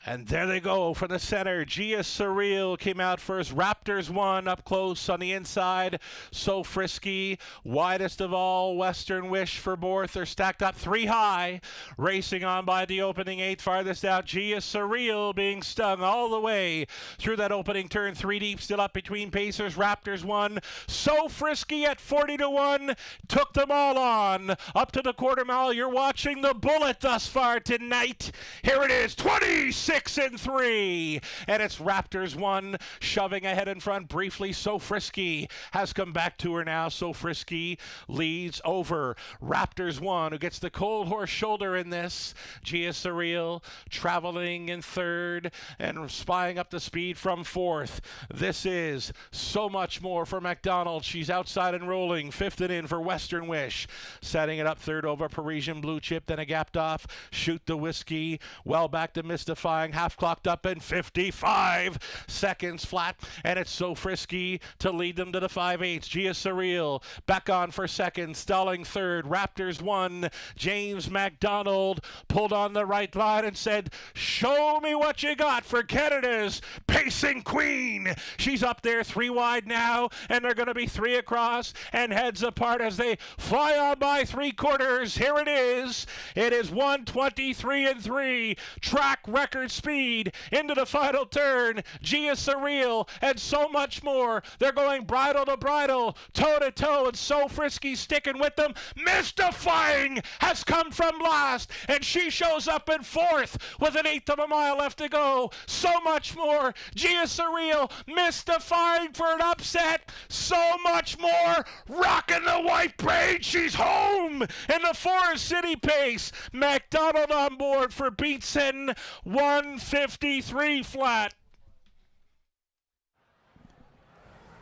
And there they go for the center. Gia Surreal came out first. Raptors 1 up close on the inside. So Frisky, widest of all. Western Wish for Borth. They're stacked up 3 high. Racing on by the opening 8. Farthest out, Gia Surreal being stung all the way through that opening turn. 3 deep, still up between Pacers. Raptors 1. So Frisky at 40-1. Took them all on. Up to the quarter mile. You're watching the bullet thus far tonight. Here it is, 26 6-3, and it's Raptors 1, shoving ahead in front briefly. So Frisky has come back to her now. So Frisky leads over Raptors 1, who gets the cold horse shoulder in this. Gia Surreal traveling in third and spying up the speed from fourth. This is So Much More for McDonald. She's outside and rolling. Fifth and in for Western Wish. Setting it up third over Parisian Blue Chip, then a gapped off. Shoot the Whiskey. Well back to Mystifying. Half clocked up in 55 seconds flat. And it's So Frisky to lead them to the 5/8. Gia Surreal back on for second. Stalling third. Raptors 1. James McDonald pulled on the right line and said, show me what you got for Canada's pacing queen. She's up there 3 wide now, and they're going to be 3 across and heads apart as they fly on by 3/4. Here it is. It is 1:23.3. Track record speed into the final turn. Gia Surreal and So Much More. They're going bridle to bridle, toe to toe, and So Frisky sticking with them. Mystifying has come from last, and she shows up in fourth with an 1/8 of a mile left to go. So Much More. Gia Surreal. Mystifying for an upset. So Much More. Rocking the white braid. She's home in the Forest City pace. McDonald on board for Beatson. 1:53 flat.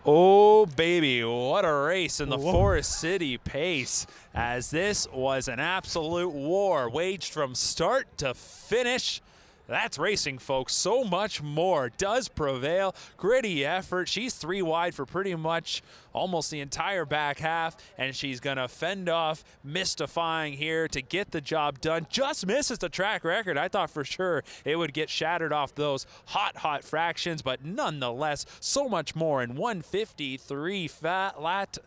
Oh, baby, what a race in the Forest City pace, as this was an absolute war waged from start to finish. That's racing, folks. So Much More does prevail. Gritty effort. She's 3 wide for pretty much almost the entire back half, and she's going to fend off Mystifying here to get the job done. Just misses the track record. I thought for sure it would get shattered off those hot fractions, but nonetheless, So Much More in 1:53 flat.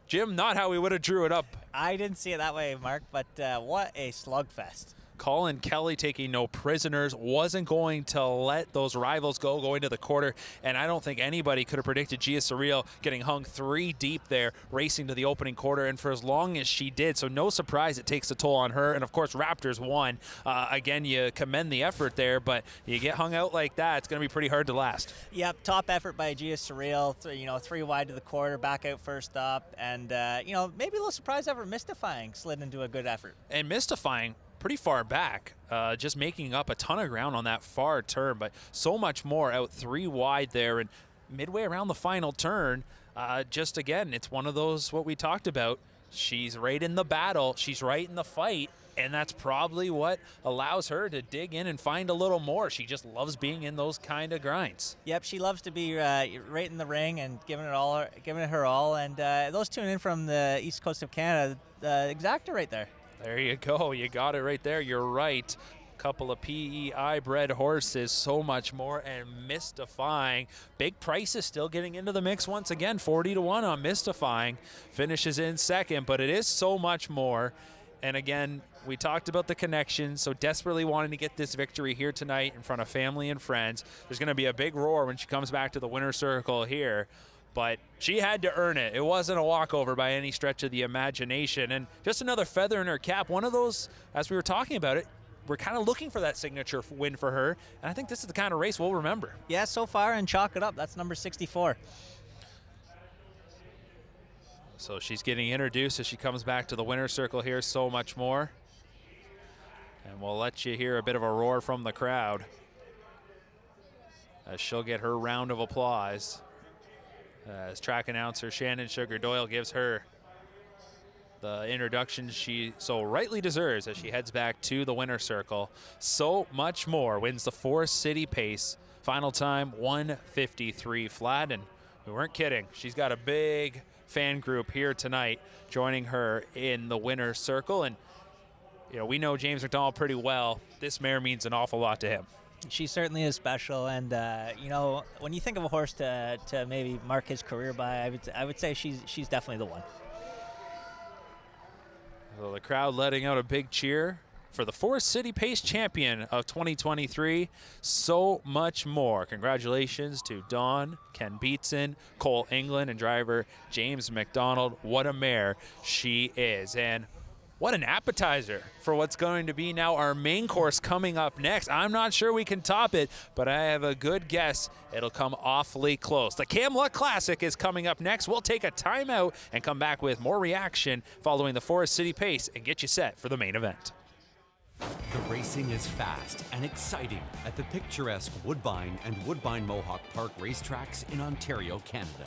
Jim, not how we would have drew it up. I didn't see it that way, Mark, but what a slugfest. Colin Kelly taking no prisoners, wasn't going to let those rivals go into the quarter, and I don't think anybody could have predicted Gia Surreal getting hung 3 deep there, racing to the opening quarter, and for as long as she did, so no surprise it takes a toll on her. And of course Raptors won. Again, you commend the effort there, but you get hung out like that, it's going to be pretty hard to last. Yep, top effort by Gia Surreal, 3 wide to the quarter, back out first up, and maybe a little surprise effort. Mystifying slid into a good effort. And Mystifying pretty far back, just making up a ton of ground on that far turn, but So Much More out 3 wide there, and midway around the final turn, just again, it's one of those, what we talked about, she's right in the battle, she's right in the fight, and that's probably what allows her to dig in and find a little more. She just loves being in those kind of grinds. Yep, she loves to be right in the ring and giving it her all, and those tuning in from the east coast of Canada, exacta right there. There you go. You got it right there. You're right. Couple of PEI bred horses, So Much More, and Mystifying. Big prices still getting into the mix once again. 40-1 on Mystifying. Finishes in second, but it is So Much More. And again, we talked about the connection, so desperately wanting to get this victory here tonight in front of family and friends. There's going to be a big roar when she comes back to the winner's circle here. But she had to earn it. It wasn't a walkover by any stretch of the imagination. And just another feather in her cap. One of those, as we were talking about it, we're kind of looking for that signature win for her. And I think this is the kind of race we'll remember. Yeah, so far, and chalk it up. That's number 64. So she's getting introduced as she comes back to the winner's circle here. So Much More. And we'll let you hear a bit of a roar from the crowd as she'll get her round of applause. As track announcer Shannon Sugar Doyle gives her the introduction she so rightly deserves as she heads back to the winner's circle. So Much More wins the Forest City pace. Final time 1:53 flat, and we weren't kidding. She's got a big fan group here tonight joining her in the winner's circle, and we know James McDonald pretty well. This mare means an awful lot to him. She certainly is special, and when you think of a horse to maybe mark his career by, I would say she's definitely the one. So the crowd letting out a big cheer for the Forest City Pace champion of 2023, So Much More. Congratulations to Dawn, Ken Beatson, Cole England, and driver James McDonald. What a mare she is. And What an appetizer for what's going to be now our main course coming up next. I'm not sure we can top it, but I have a good guess it'll come awfully close. The Camluck Classic is coming up next. We'll take a timeout and come back with more reaction following the Forest City Pace and get you set for the main event. The racing is fast and exciting at the picturesque Woodbine and Woodbine Mohawk Park racetracks in Ontario, Canada.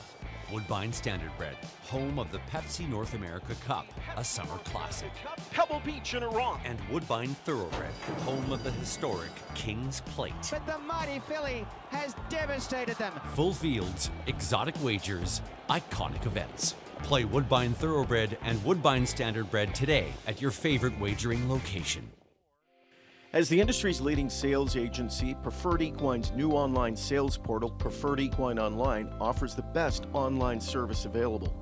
Woodbine Standardbred, home of the Pepsi North America Cup, a summer classic. Pebble Beach in Iran. And Woodbine Thoroughbred, home of the historic King's Plate. But the mighty filly has devastated them. Full fields, exotic wagers, iconic events. Play Woodbine Thoroughbred and Woodbine Standardbred today at your favorite wagering location. As the industry's leading sales agency, Preferred Equine's new online sales portal, Preferred Equine Online, offers the best online service available.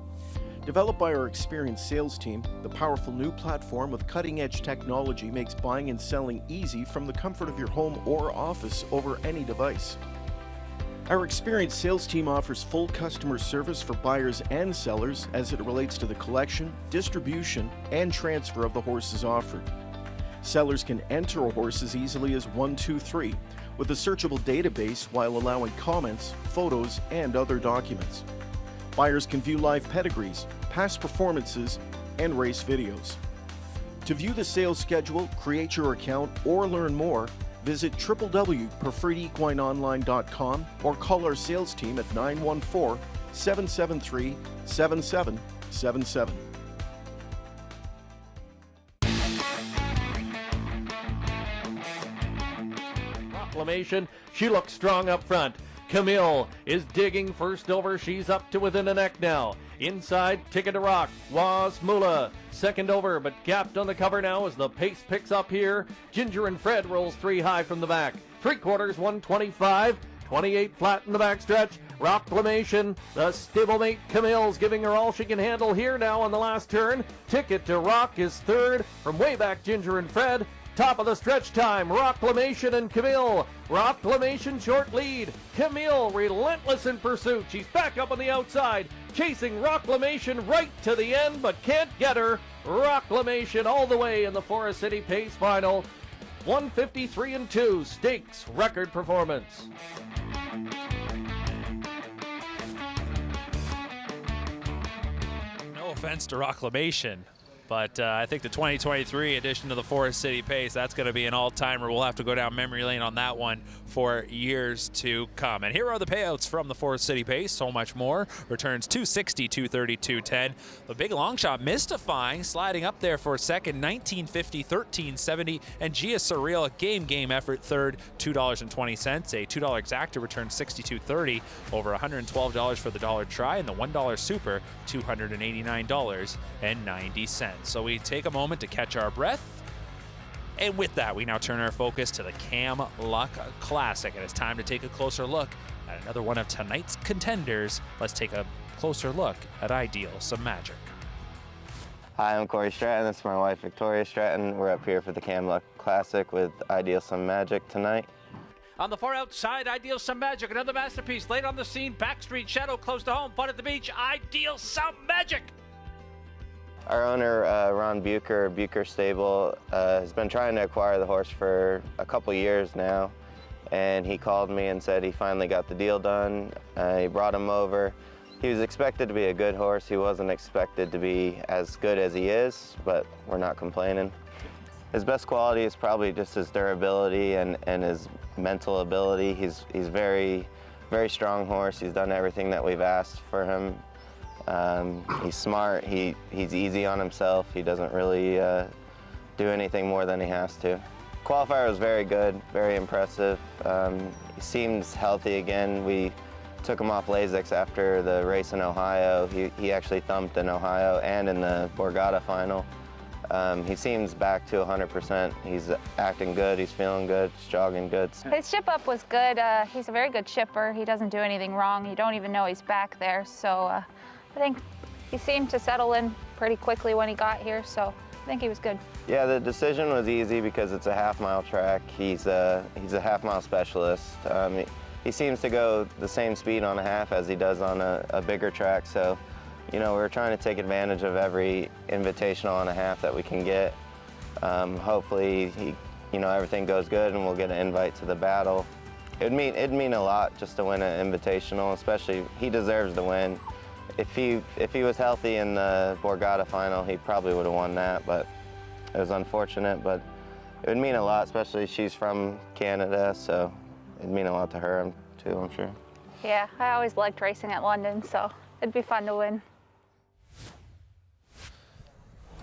Developed by our experienced sales team, the powerful new platform with cutting-edge technology makes buying and selling easy from the comfort of your home or office over any device. Our experienced sales team offers full customer service for buyers and sellers as it relates to the collection, distribution, and transfer of the horses offered. Sellers can enter a horse as easily as 1, 2, 3 with a searchable database while allowing comments, photos, and other documents. Buyers can view live pedigrees, past performances, and race videos. To view the sales schedule, create your account, or learn more, visit www.preferredequineonline.com or call our sales team at 914-773-7777. Proclamation. She looks strong up front. Camille is digging first over. She's up to within a neck now. Inside, Ticket to Rock. Was Mula second over, but gapped on the cover now as the pace picks up here. Ginger and Fred rolls 3 high from the back. 3/4, 125. 28 flat in the backstretch. Proclamation. The stablemate Camille's giving her all she can handle here now on the last turn. Ticket to Rock is third from way back Ginger and Fred. Top of the stretch time, Proclamation and Camille. Proclamation short lead. Camille relentless in pursuit. She's back up on the outside, chasing Proclamation right to the end, but can't get her. Proclamation all the way in the Forest City Pace final. 153-2, stakes record performance. No offense to Proclamation, but I think the 2023 edition of the Forest City Pace, that's going to be an all-timer. We'll have to go down memory lane on that one for years to come. And here are the payouts from the Forest City Pace. So much more. Returns 260, 230, 210. The big long shot mystifying, sliding up there for a second, 1950, 1370. And Gia Surreal, a game effort, third, $2.20. A $2 exacta returns 62.30, over $112 for the dollar try, and the $1 super, $289.90. So we take a moment to catch our breath. And with that, we now turn our focus to the Camluck Classic. And it's time to take a closer look at another one of tonight's contenders. Let's take a closer look at Ideal Some Magic. Hi, I'm Corey Stratton. This is my wife, Victoria Stratton. We're up here for the Camluck Classic with Ideal Some Magic tonight. On the far outside, Ideal Some Magic, another masterpiece. Late on the scene, Backstreet Shadow, close to home, fun at the beach. Ideal Some Magic. Our owner, Ron Bucher Stable, has been trying to acquire the horse for a couple years now, and he called me and said he finally got the deal done. He brought him over. He was expected to be a good horse. He wasn't expected to be as good as he is, but we're not complaining. His best quality is probably just his durability and his mental ability. He's very, very strong horse. He's done everything that we've asked for him. He's smart, he's easy on himself, he doesn't really do anything more than he has to. Qualifier was very good, very impressive. He seems healthy again. We took him off Lasix after the race in Ohio. He actually thumped in Ohio and in the Borgata final. He seems back to 100%. He's acting good, he's feeling good, he's jogging good. His ship up was good. He's a very good shipper. He doesn't do anything wrong. You don't even know he's back there. So I think he seemed to settle in pretty quickly when he got here, so I think he was good. Yeah, the decision was easy because it's a half-mile track. He's a half-mile specialist. He seems to go the same speed on a half as he does on a bigger track, so you know, we're trying to take advantage of every invitational and a half that we can get. Hopefully, you know, everything goes good and we'll get an invite to the battle. It'd mean a lot just to win an invitational, especially he deserves to win. If he was healthy in the Borgata final, he probably would have won that, but it was unfortunate. But it would mean a lot, especially she's from Canada, so it'd mean a lot to her too, I'm sure. Yeah, I always liked racing at London, so it'd be fun to win.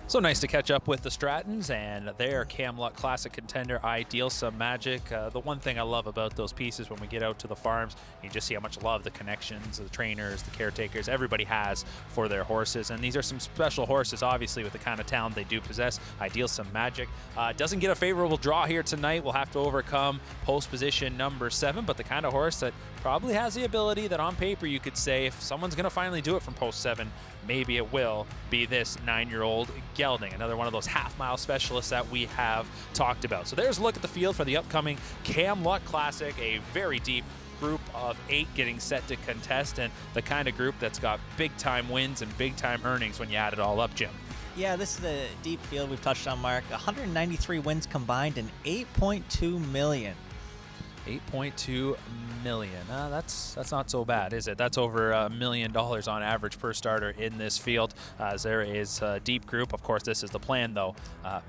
So nice to catch up with the Strattons and their Camluck Classic contender, Ideal Some Magic. The one thing I love about those pieces when we get out to the farms, you just see how much love the connections, the trainers, the caretakers, everybody has for their horses. And these are some special horses, obviously, with the kind of talent they do possess. Ideal Some Magic doesn't get a favorable draw here tonight. We'll have to overcome post position number 7, but the kind of horse that probably has the ability that on paper you could say if someone's going to finally do it from post 7, maybe it will be this 9-year-old Gelding, another one of those half-mile specialists that we have talked about. So there's a look at the field for the upcoming Camluck Classic, a very deep group of 8 getting set to contest, and the kind of group that's got big-time wins and big-time earnings when you add it all up, Jim. Yeah, this is a deep field we've touched on, Mark. 193 wins combined and $8.2 million. $8.2 million. That's not so bad, is it? That's over $1 million on average per starter in this field. As there is a deep group. Of course, this is the plan, though.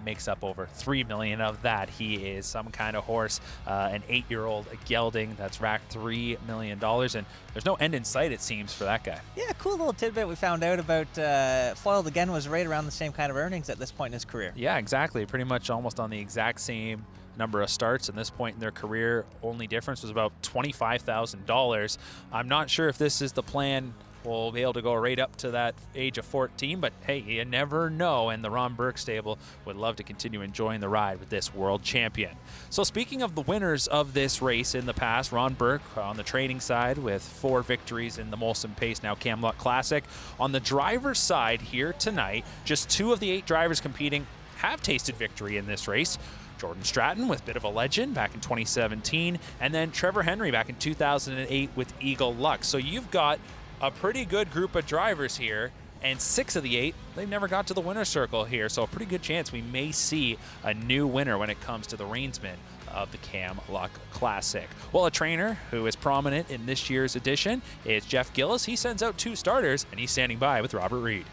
Makes up over $3 million of that. He is some kind of horse, an 8-year-old gelding that's racked $3 million, and there's no end in sight, it seems, for that guy. Yeah, cool little tidbit we found out about Foiled Again was right around the same kind of earnings at this point in his career. Yeah, exactly. Pretty much almost on the exact same number of starts. At this point in their career, only difference was about $25,000. I'm not sure if this is the plan. We'll be able to go right up to that age of 14, but hey, you never know, and the Ron Burke stable would love to continue enjoying the ride with this world champion. So speaking of the winners of this race in the past, Ron Burke on the training side with 4 victories in the Molson Pace, now Camluck Classic. On the driver's side here tonight, just 2 of the 8 drivers competing have tasted victory in this race. Jordan Stratton with a bit of a legend back in 2017, and then Trevor Henry back in 2008 with Eagle Luck. So you've got a pretty good group of drivers here, and 6 of the 8, they've never got to the winner's circle here, so a pretty good chance we may see a new winner when it comes to the reinsman of the Camluck Classic. Well, a trainer who is prominent in this year's edition is Jeff Gillis. He sends out 2 starters, and he's standing by with Robert Reed.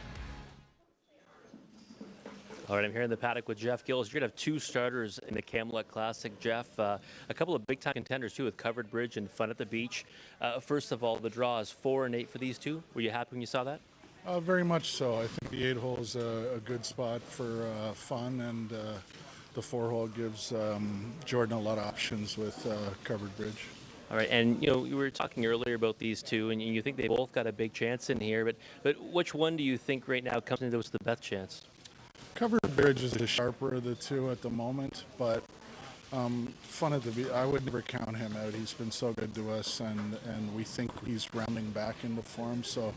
All right, I'm here in the paddock with Jeff Gillis. You're going to have 2 starters in the Camluck Classic, Jeff. A couple of big-time contenders, too, with Covered Bridge and Fun at the Beach. First of all, the draw is 4 and 8 for these 2. Were you happy when you saw that? Very much so. I think the 8-hole is a good spot for fun, and the 4-hole gives Jordan a lot of options with Covered Bridge. All right, and you know, we were talking earlier about these 2, and you think they both got a big chance in here, but which one do you think right now comes into the best chance? Covered Bridge is the sharper of the 2 at the moment, but Fun at the Beach, I would never count him out. He's been so good to us, and we think he's rounding back into form, so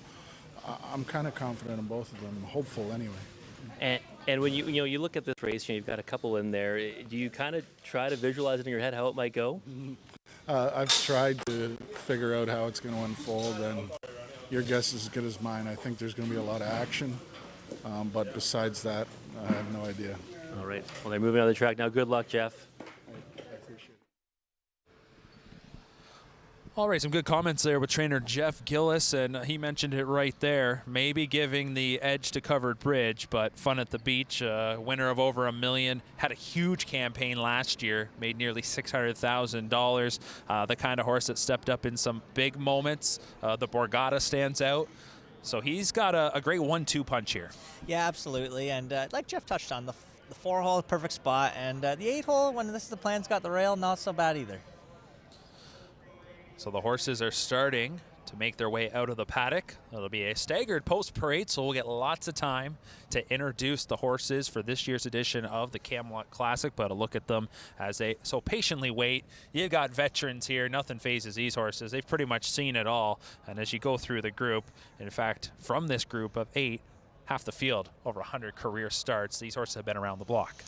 I'm kind of confident in both of them, hopeful anyway. And when you look at this race, you've got a couple in there. Do you kind of try to visualize it in your head how it might go? I've tried to figure out how it's going to unfold, and your guess is as good as mine. I think there's going to be a lot of action, but besides that, I have no idea. All right. Well, they're moving on the track now. Good luck, Jeff. All right, some good comments there with trainer Jeff Gillis, and he mentioned it right there, maybe giving the edge to Covered Bridge, but Fun at the Beach, winner of over $1 million, had a huge campaign last year, made nearly $600,000, the kind of horse that stepped up in some big moments. The Borgata stands out. So he's got a great 1-2 punch here. Yeah, absolutely, and like Jeff touched on, the 4-hole, perfect spot, and the 8-hole, when this is the plan's got the rail, not so bad either. So the horses are starting to make their way out of the paddock. It'll be a staggered post parade, so we'll get lots of time to introduce the horses for this year's edition of the Camluck Classic, but a look at them as they so patiently wait. You got veterans here. Nothing phases these horses. They've pretty much seen it all. And as you go through the group, in fact, from this group of 8, half the field, over 100 career starts. These horses have been around the block.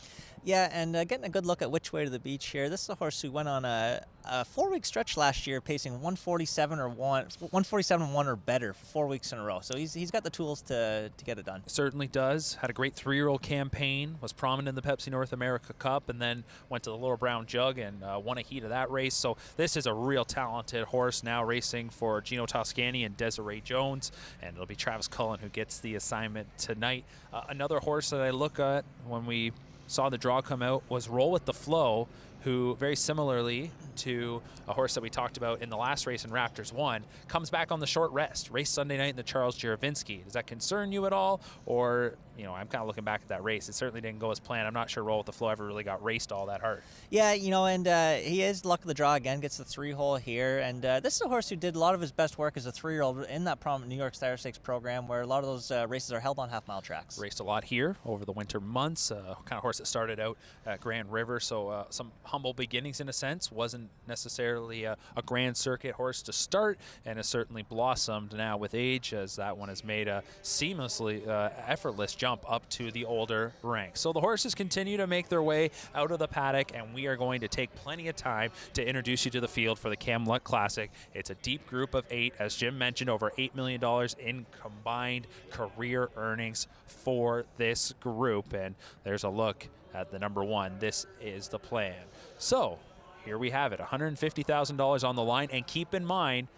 Yeah, and getting a good look at Which Way to the Beach here. This is a horse who went on a 4-week stretch last year, pacing 147-1 or better for 4 weeks in a row. So he's got the tools to get it done. Certainly does. Had a great 3-year-old campaign, was prominent in the Pepsi North America Cup, and then went to the Little Brown Jug and won a heat of that race. So this is a real talented horse now racing for Gino Toscani and Desiree Jones, and it'll be Travis Cullen who gets the assignment tonight. Another horse that I look at when we saw the draw come out was Roll with the Flow, who very similarly to a horse that we talked about in the last race in Raptors 1, comes back on the short rest. Race Sunday night in the Charles Juravinski. Does that concern you at all? Or, I'm kind of looking back at that race. It certainly didn't go as planned. I'm not sure Roll with the Flow ever really got raced all that hard. Yeah, and he is luck of the draw again, gets the 3-hole here. And this is a horse who did a lot of his best work as a 3-year-old in that prominent New York Star Stakes program, where a lot of those races are held on half-mile tracks. Raced a lot here over the winter months. Kind of horse that started out at Grand River, so some humble beginnings in a sense. Wasn't necessarily a Grand Circuit horse to start, and has certainly blossomed now with age, as that one has made a seamlessly effortless jump up to the older ranks. So the horses continue to make their way out of the paddock, and we are going to take plenty of time to introduce you to the field for the Camluck Classic. It's a deep group of 8, as Jim mentioned, over $8 million in combined career earnings for this group. And there's a look at the number 1. This is the plan. So here we have it, $150,000 on the line, and keep in mind,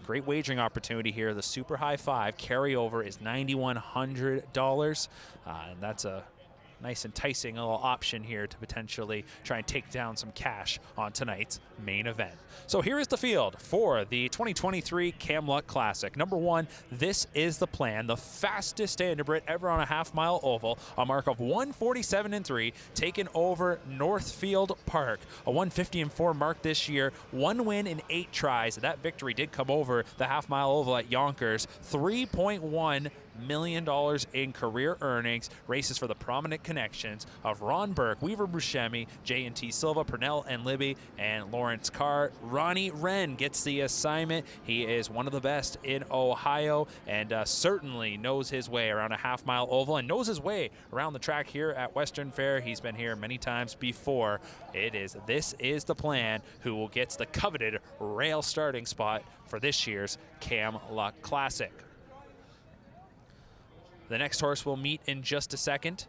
great wagering opportunity here. The super high 5 carryover is $9,100, and that's a nice enticing little option here to potentially try and take down some cash on tonight's main event. So here is the field for the 2023 Camluck Classic. Number 1, this is the plan. The fastest standardbred ever on a half-mile oval, a mark of 147-3, taken over Northfield Park. A 150-4 mark this year, 1 win in 8 tries. That victory did come over the half-mile oval at Yonkers. $3.1 million in career earnings. Races for the prominent connections of Ron Burke, Weaver Buscemi, J&T Silva, Purnell and Libby, and Lawrence Carr. Ronnie Wren gets the assignment. He is one of the best in Ohio, and certainly knows his way around a half-mile oval and knows his way around the track here at Western Fair. He's been here many times before. This is the plan, who gets the coveted rail starting spot for this year's Camluck Classic. The next horse we'll meet in just a second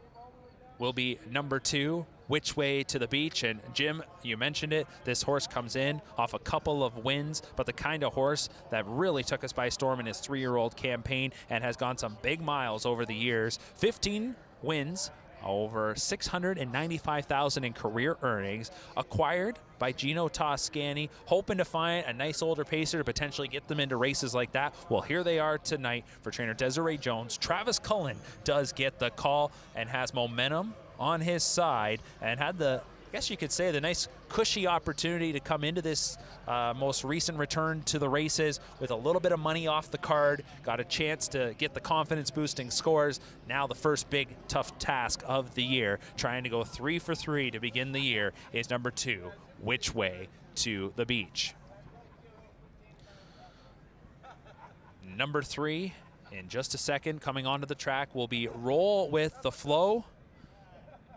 will be number 2, Which Way to the Beach. And Jim, you mentioned it, this horse comes in off a couple of wins, but the kind of horse that really took us by storm in his 3-year-old campaign and has gone some big miles over the years. 15 wins, over $695,000 in career earnings, acquired by Gino Toscani, hoping to find a nice older pacer to potentially get them into races like that. Well, here they are tonight for trainer Desiree Jones. Travis Cullen does get the call and has momentum on his side, and had the, I guess you could say, the nice cushy opportunity to come into this most recent return to the races with a little bit of money off the card, got a chance to get the confidence boosting scores. Now the first big tough task of the year, trying to go 3 for 3 to begin the year, is number 2, Which Way to the Beach. Number 3, in just a second, coming onto the track, will be Roll with the Flow.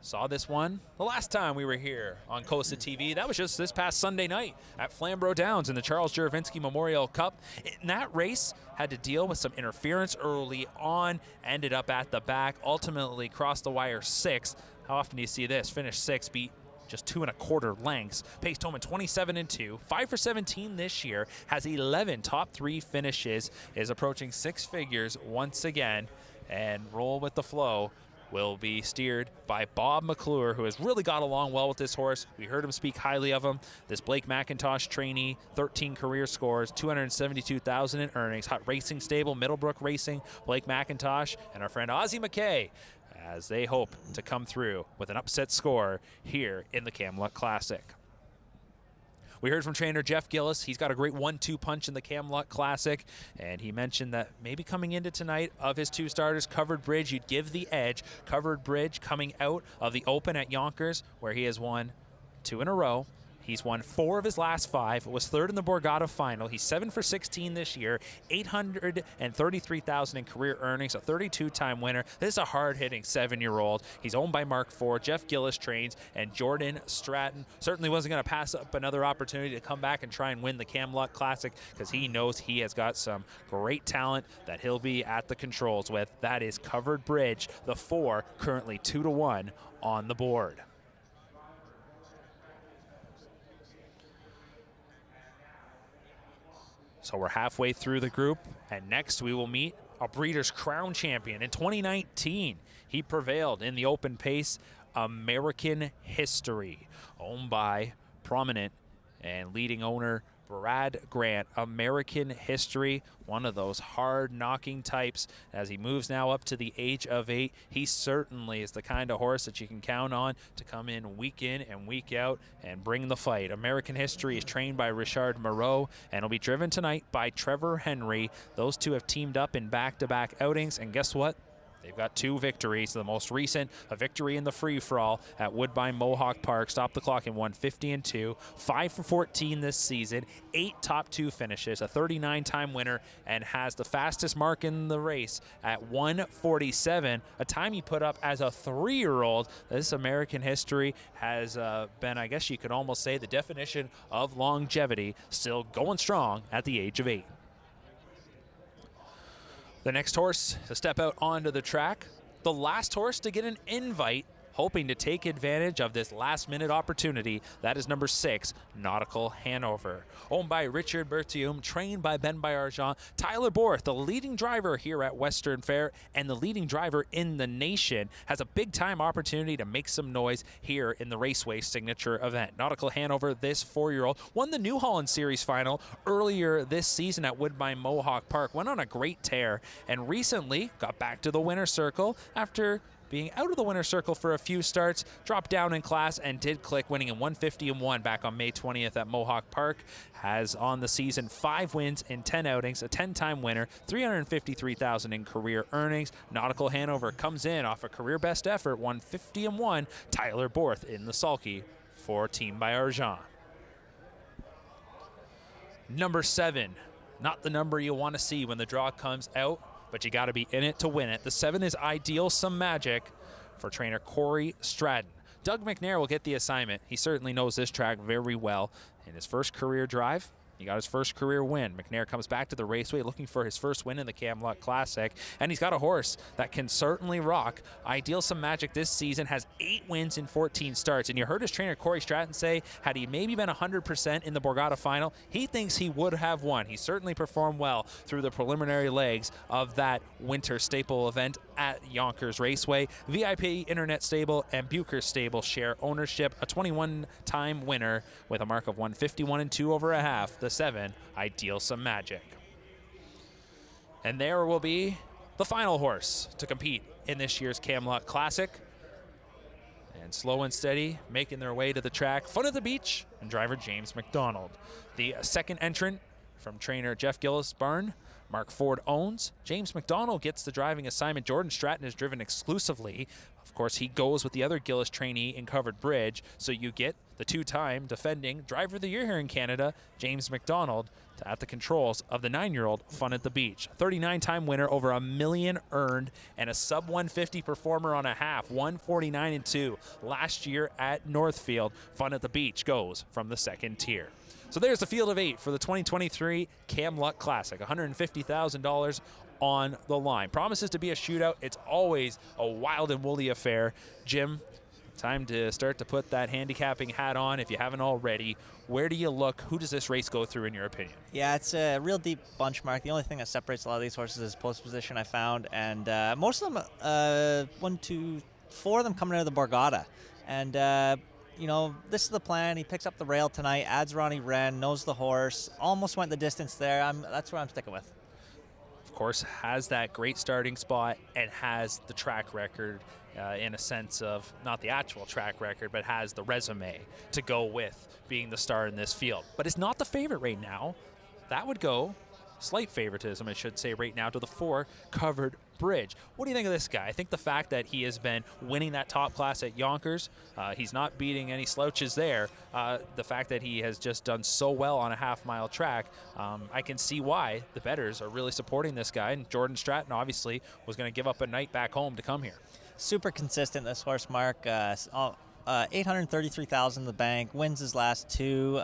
Saw this one the last time we were here on COSA-TV. That was just this past Sunday night at Flamborough Downs in the Charles Juravinski Memorial Cup. In that race, had to deal with some interference early on, ended up at the back, ultimately crossed the wire 6th. How often do you see this? Finished 6th, beat just 2 1/4 lengths. Paced home in 27-2, 5 for 17 this year, has 11 top 3 finishes, is approaching 6 figures once again, and Roll with the Flow will be steered by Bob McClure, who has really got along well with this horse. We heard him speak highly of him. This Blake McIntosh trainee, 13 career scores, $272,000 in earnings. Hot Racing Stable, Middlebrook Racing, Blake McIntosh, and our friend Ozzie McKay, as they hope to come through with an upset score here in the Camluck Classic. We heard from trainer Jeff Gillis. He's got a great 1-2 punch in the Camluck Classic, and he mentioned that maybe coming into tonight, of his 2 starters, Covered Bridge, you'd give the edge. Covered Bridge coming out of the Open at Yonkers, where he has won 2 in a row. He's won 4 of his last 5, was 3rd in the Borgata final. He's 7 for 16 this year, $833,000 in career earnings, a 32-time winner. This is a hard-hitting 7-year-old. He's owned by Mark Ford. Jeff Gillis trains, and Jordan Stratton certainly wasn't going to pass up another opportunity to come back and try and win the Camluck Classic because he knows he has got some great talent that he'll be at the controls with. That is Covered Bridge, the 4, currently 2-1 on the board. So we're halfway through the group, and next we will meet a Breeders' Crown champion. In 2019, he prevailed in the open pace, American History, owned by prominent and leading owner Brad Grant. American History, one of those hard-knocking types. As he moves now up to the age of 8, he certainly is the kind of horse that you can count on to come in and week out and bring the fight. American History is trained by Richard Moreau and will be driven tonight by Trevor Henry. Those two have teamed up in back-to-back outings, and guess what? They've got 2 victories. The most recent, a victory in the free-for-all at Woodbine Mohawk Park. Stopped the clock in 1:50-2. 5 for 14 this season. 8 top 2 finishes. A 39-time winner, and has the fastest mark in the race at 1:47. A time he put up as a 3-year-old. This American History has been, I guess you could almost say, the definition of longevity. Still going strong at the age of 8. The next horse to step out onto the track, the last horse to get an invite, hoping to take advantage of this last-minute opportunity. That is number 6, Nautical Hanover. Owned by Richard Berthiaume, trained by Ben Bayargent. Tyler Borth, the leading driver here at Western Fair and the leading driver in the nation, has a big-time opportunity to make some noise here in the Raceway signature event. Nautical Hanover, this 4-year-old, won the New Holland Series final earlier this season at Woodbine Mohawk Park. Went on a great tear and recently got back to the winner's circle after being out of the winner's circle for a few starts, dropped down in class and did click, winning in 1:50-1 back on May 20th at Mohawk Park. Has on the season 5 wins in 10 outings, a 10-time winner, $353,000 in career earnings. Nautical Hanover comes in off a career best effort, 1:50-1. Tyler Borth in the sulky for Team Bayargent. Number 7, not the number you want to see when the draw comes out, but you got to be in it to win it. The 7 is Ideal Some Magic for trainer Corey Stratton. Doug McNair will get the assignment. He certainly knows this track very well. In his first career drive, he got his first career win. McNair comes back to the Raceway looking for his first win in the Camluck Classic, and he's got a horse that can certainly rock. Ideal Some Magic this season has 8 wins in 14 starts, and you heard his trainer Corey Stratton say, had he maybe been 100% in the Borgata final, he thinks he would have won. He certainly performed well through the preliminary legs of that winter staple event at Yonkers Raceway. VIP Internet Stable and Bucher Stable share ownership. A 21-time winner with a mark of 1:51-2 over a half. The 7, Ideal Some Magic. And there will be the final horse to compete in this year's Camluck Classic. And slow and steady, making their way to the track, Fun at the Beach, and driver James McDonald. The second entrant from trainer Jeff Gillis Barn, Mark Ford owns. James McDonald gets the driving assignment. Jordan Stratton is driven exclusively. Of course, he goes with the other Gillis trainee in Covered Bridge, so you get the 2-time defending Driver of the Year here in Canada, James McDonald, at the controls of the 9-year-old Fun at the Beach. 39-time winner, over $1 million earned, and a sub-150 performer on a half, 149-2 last year at Northfield. Fun at the Beach goes from the second tier. So there's the field of 8 for the 2023 Camluck Classic, $150,000 on the line. Promises to be a shootout. It's always a wild and woolly affair. Jim, time to start to put that handicapping hat on if you haven't already. Where do you look? Who does this race go through in your opinion? Yeah, it's a real deep bunch, Mark. The only thing that separates a lot of these horses is post position, I found. And most of them, 1, 2, 4 of them coming out of the Borgata. And you know, this is the plan. He picks up the rail tonight, adds Ronnie Wren, knows the horse, almost went the distance there. That's where I'm sticking with. Of course, has that great starting spot and has the track record in a sense of, not the actual track record, but has the resume to go with being the star in this field. But it's not the favorite right now. That would go slight favoritism, I should say, right now to the 4 Covered Bridge. What do you think of this guy? I think the fact that he has been winning that top class at Yonkers, he's not beating any slouches there. The fact that he has just done so well on a half-mile track, I can see why the bettors are really supporting this guy. And Jordan Stratton obviously was going to give up a night back home to come here. Super consistent, this horse, Mark. 833,000 in the bank, wins his last 2.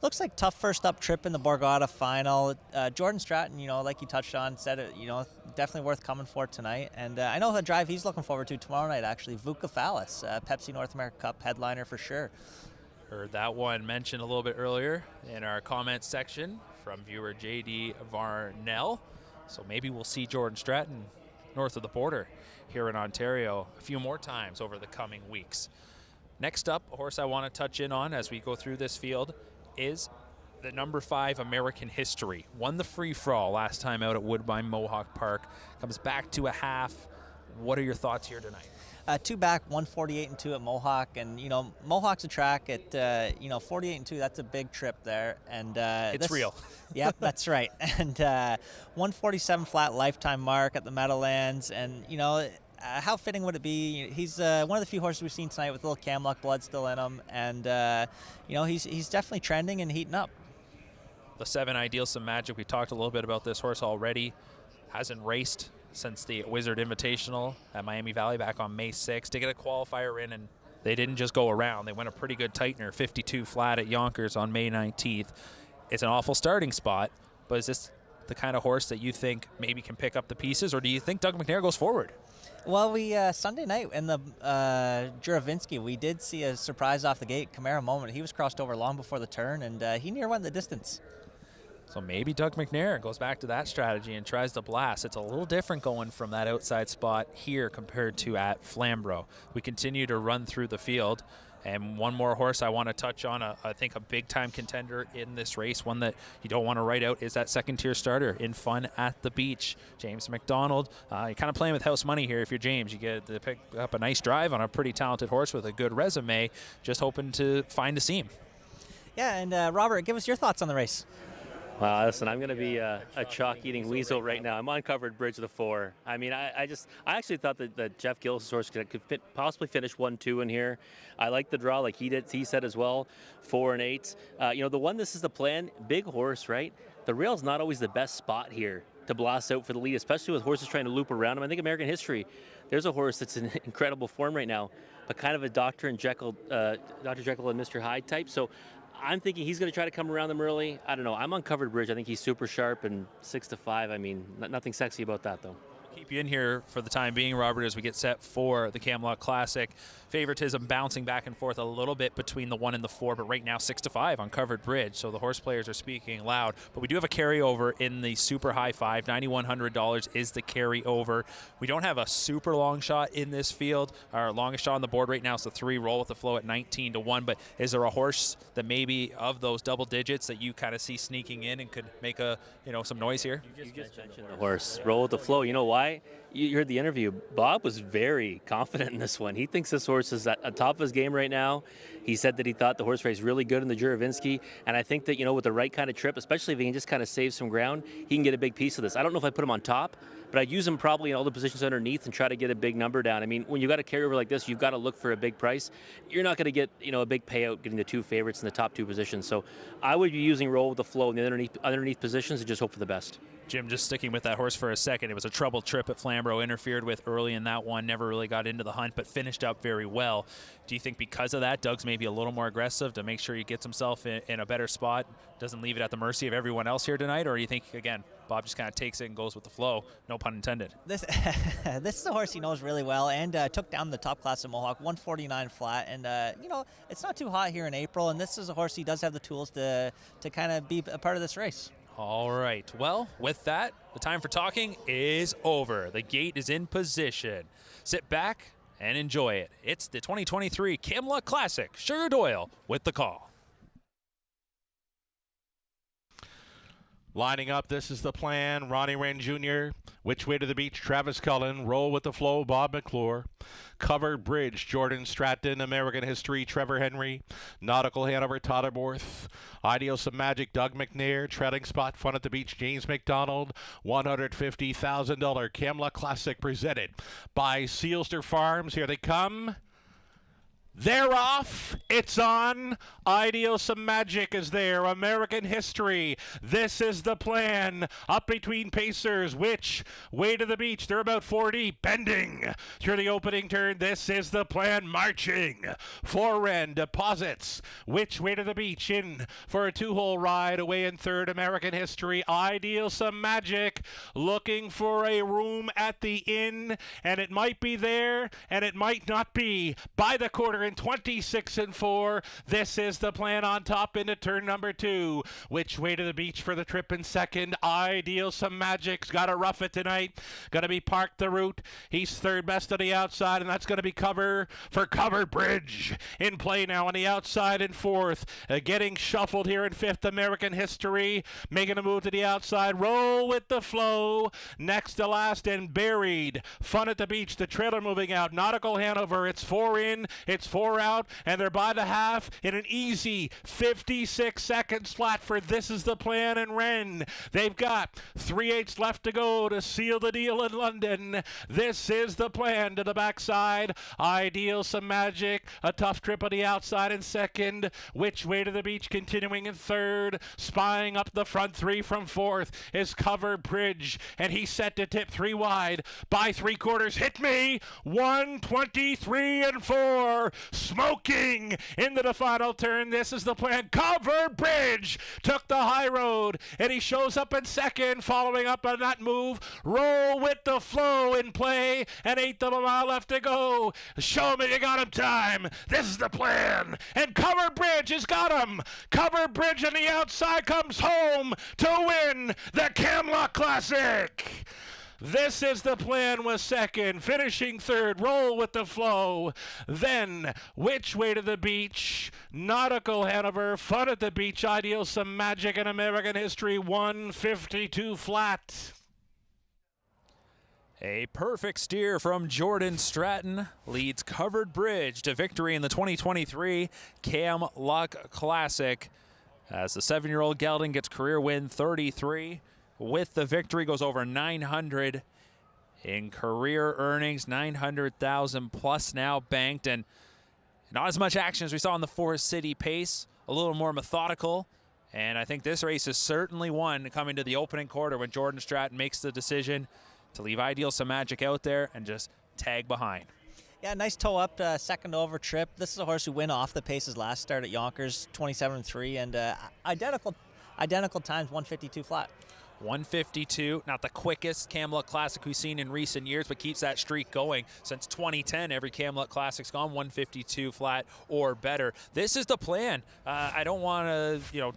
Looks like tough first up trip in the Borgata final. Jordan Stratton, like you touched on, said it, definitely worth coming for tonight. And I know the drive he's looking forward to tomorrow night, actually. Vukafalis, Pepsi North America Cup headliner for sure. Heard that one mentioned a little bit earlier in our comments section from viewer JD Varnell. So maybe we'll see Jordan Stratton north of the border here in Ontario a few more times over the coming weeks. Next up, a horse I want to touch in on as we go through this field is the number 5 American History. Won the free-for-all last time out at Woodbine Mohawk Park. Comes back to a half. What are your thoughts here tonight? 2 back, 148-2 at Mohawk, and Mohawk's a track at 48-2. That's a big trip there, and it's real. Yep, that's right. And 147 flat lifetime mark at the Meadowlands, and how fitting would it be? He's one of the few horses we've seen tonight with a little Camluck blood still in him, and he's definitely trending and heating up. The 7 Ideal Some Magic. We talked a little bit about this horse already. Hasn't raced since the Wizard Invitational at Miami Valley back on May 6th to get a qualifier in, and they didn't just go around. They went a pretty good tightener, 52 flat at Yonkers on May 19th. It's an awful starting spot, but is this the kind of horse that you think maybe can pick up the pieces, or do you think Doug McNair goes forward? Well, we Sunday night in the Juravinsky, we did see a surprise off the gate, Chimera Moment. He was crossed over long before the turn, and he near went the distance. So maybe Doug McNair goes back to that strategy and tries to blast. It's a little different going from that outside spot here compared to at Flamborough. We continue to run through the field. And one more horse I want to touch on, I think a big-time contender in this race, one that you don't want to write out, is that second-tier starter in Fun at the Beach. James McDonald, you're kind of playing with house money here if you're James. You get to pick up a nice drive on a pretty talented horse with a good resume, just hoping to find a seam. Yeah, and Robert, give us your thoughts on the race. Wow, listen, I'm going to be a chalk-eating weasel right now. I'm on Covered Bridge of the 4. I mean, I actually thought that Jeff Gillis' horse could possibly finish 1-2 in here. I like the draw, like he said as well, 4 and 8. The one, this is the plan, big horse, right? The rail's not always the best spot here to blast out for the lead, especially with horses trying to loop around him. I think American History, there's a horse that's in incredible form right now, but kind of a Dr. Jekyll and Mr. Hyde type. So I'm thinking he's going to try to come around them early. I don't know. I'm on Covered Bridge. I think he's super sharp and 6-5. I mean, nothing sexy about that, though. Keep you in here for the time being, Robert, as we get set for the Camluck Classic. Favoritism bouncing back and forth a little bit between the 1 and the 4, but right now 6-5 on Covered Bridge, so the horse players are speaking loud. But we do have a carryover in the super high 5. $9,100 is the carryover. We don't have a super long shot in this field. Our longest shot on the board right now is the 3 Roll with the Flow at 19-1. But is there a horse that maybe of those double digits that you kind of see sneaking in and could make some noise here? You just mentioned the horse, Roll with the Flow. You know why? You heard the interview. Bob was very confident in this one. He thinks this horse is at the top of his game right now. He said that he thought the horse race really good in the Juravinsky, and I think that, with the right kind of trip, especially if he can just kind of save some ground, he can get a big piece of this. I don't know if I put him on top, but I'd use him probably in all the positions underneath and try to get a big number down. I mean, when you got a carryover like this, you've got to look for a big price. You're not going to get, a big payout getting the 2 favorites in the top 2 positions. So I would be using Roll with the Flow in the underneath positions and just hope for the best. Jim, just sticking with that horse for a second, it was a troubled trip at Flamborough, interfered with early in that one, never really got into the hunt, but finished up very well. Do you think because of that, Doug's maybe a little more aggressive to make sure he gets himself in a better spot, doesn't leave it at the mercy of everyone else here tonight, or do you think, again, Bob just kind of takes it and goes with the flow, no pun intended? This is a horse he knows really well, and took down the top class at Mohawk, 149 flat, and it's not too hot here in April, and this is a horse he does have the tools to kind of be a part of this race. All right. Well, with that, the time for talking is over. The gate is in position. Sit back and enjoy it. It's the 2023 Camluck Classic. Sugar Doyle with the call. Lining up, this is the plan. Ronnie Wren Jr., Which Way to the Beach, Travis Cullen, Roll with the Flow, Bob McClure, Covered Bridge, Jordan Stratton, American History, Trevor Henry, Nautical Hanover, Todderborth, Ideal Some Magic, Doug McNair, Treading Spot, Fun at the Beach, James McDonald, $150,000 Camluck Classic presented by Sealster Farms. Here they come. They're off. It's on. Ideal Some Magic is there. American History. This is the plan. Up between pacers. Which Way to the Beach? They're about 40. Bending through the opening turn. This is the plan. Marching. Forend deposits. Which Way to the Beach? In for a 2-hole ride. Away in third. American History. Ideal Some Magic. Looking for a room at the inn. And it might be there. And it might not be. By the quarter in 26-4. This is the plan on top into turn number 2. Which Way to the Beach for the trip in second. Ideal Some Magic's got to rough it tonight. Going to be Park the Route. He's third best on the outside, and that's going to be Covered Bridge in play now on the outside in fourth. Getting shuffled here in fifth. American History making a move to the outside. Roll with the Flow. Next to last and Buried. Fun at the Beach. The trailer moving out. Nautical Hanover. It's 4 in. It's 4 out, and they're by the half in an easy 56 seconds flat for This Is the Plan and Wren. They've got 3/8 left to go to seal the deal in London. This is the plan to the backside. Ideal Some Magic, a tough trip on the outside in second. Which Way to the Beach continuing in third. Spying up the front 3 from fourth is Covered Bridge, and he's set to tip 3 wide by 3/4. Hit me. 123-4. Smoking into the final turn. This is the plan. Covered Bridge took the high road, and he shows up in second, following up on that move. Roll with the Flow in play, an 1/8 of a mile left to go. Show me you got him time. This is the plan, and Covered Bridge has got him. Covered Bridge on the outside comes home to win the Camluck Classic. This is the plan was second, finishing third. Roll with the Flow. Then Which Way to the Beach, Nautical Hanover, Fun at the Beach, Ideal Some Magic, and American History. 152 flat. A perfect steer from Jordan Stratton leads Covered Bridge to victory in the 2023 Camluck Classic, as the 7-year-old gelding gets career win 33. With the victory, goes over 900 in career earnings, 900,000 plus now banked, and not as much action as we saw in the Forest City Pace, a little more methodical. And I think this race is certainly one coming to the opening quarter when Jordan Stratton makes the decision to leave Ideal Some Magic out there and just tag behind. Yeah, nice toe up, second over trip. This is a horse who went off the paces last start at Yonkers, 27-3, and identical times, 152 flat. 152, not the quickest Camluck Classic we've seen in recent years, but keeps that streak going since 2010. Every Camluck Classic's gone 152 flat or better. This is the plan. I don't want to,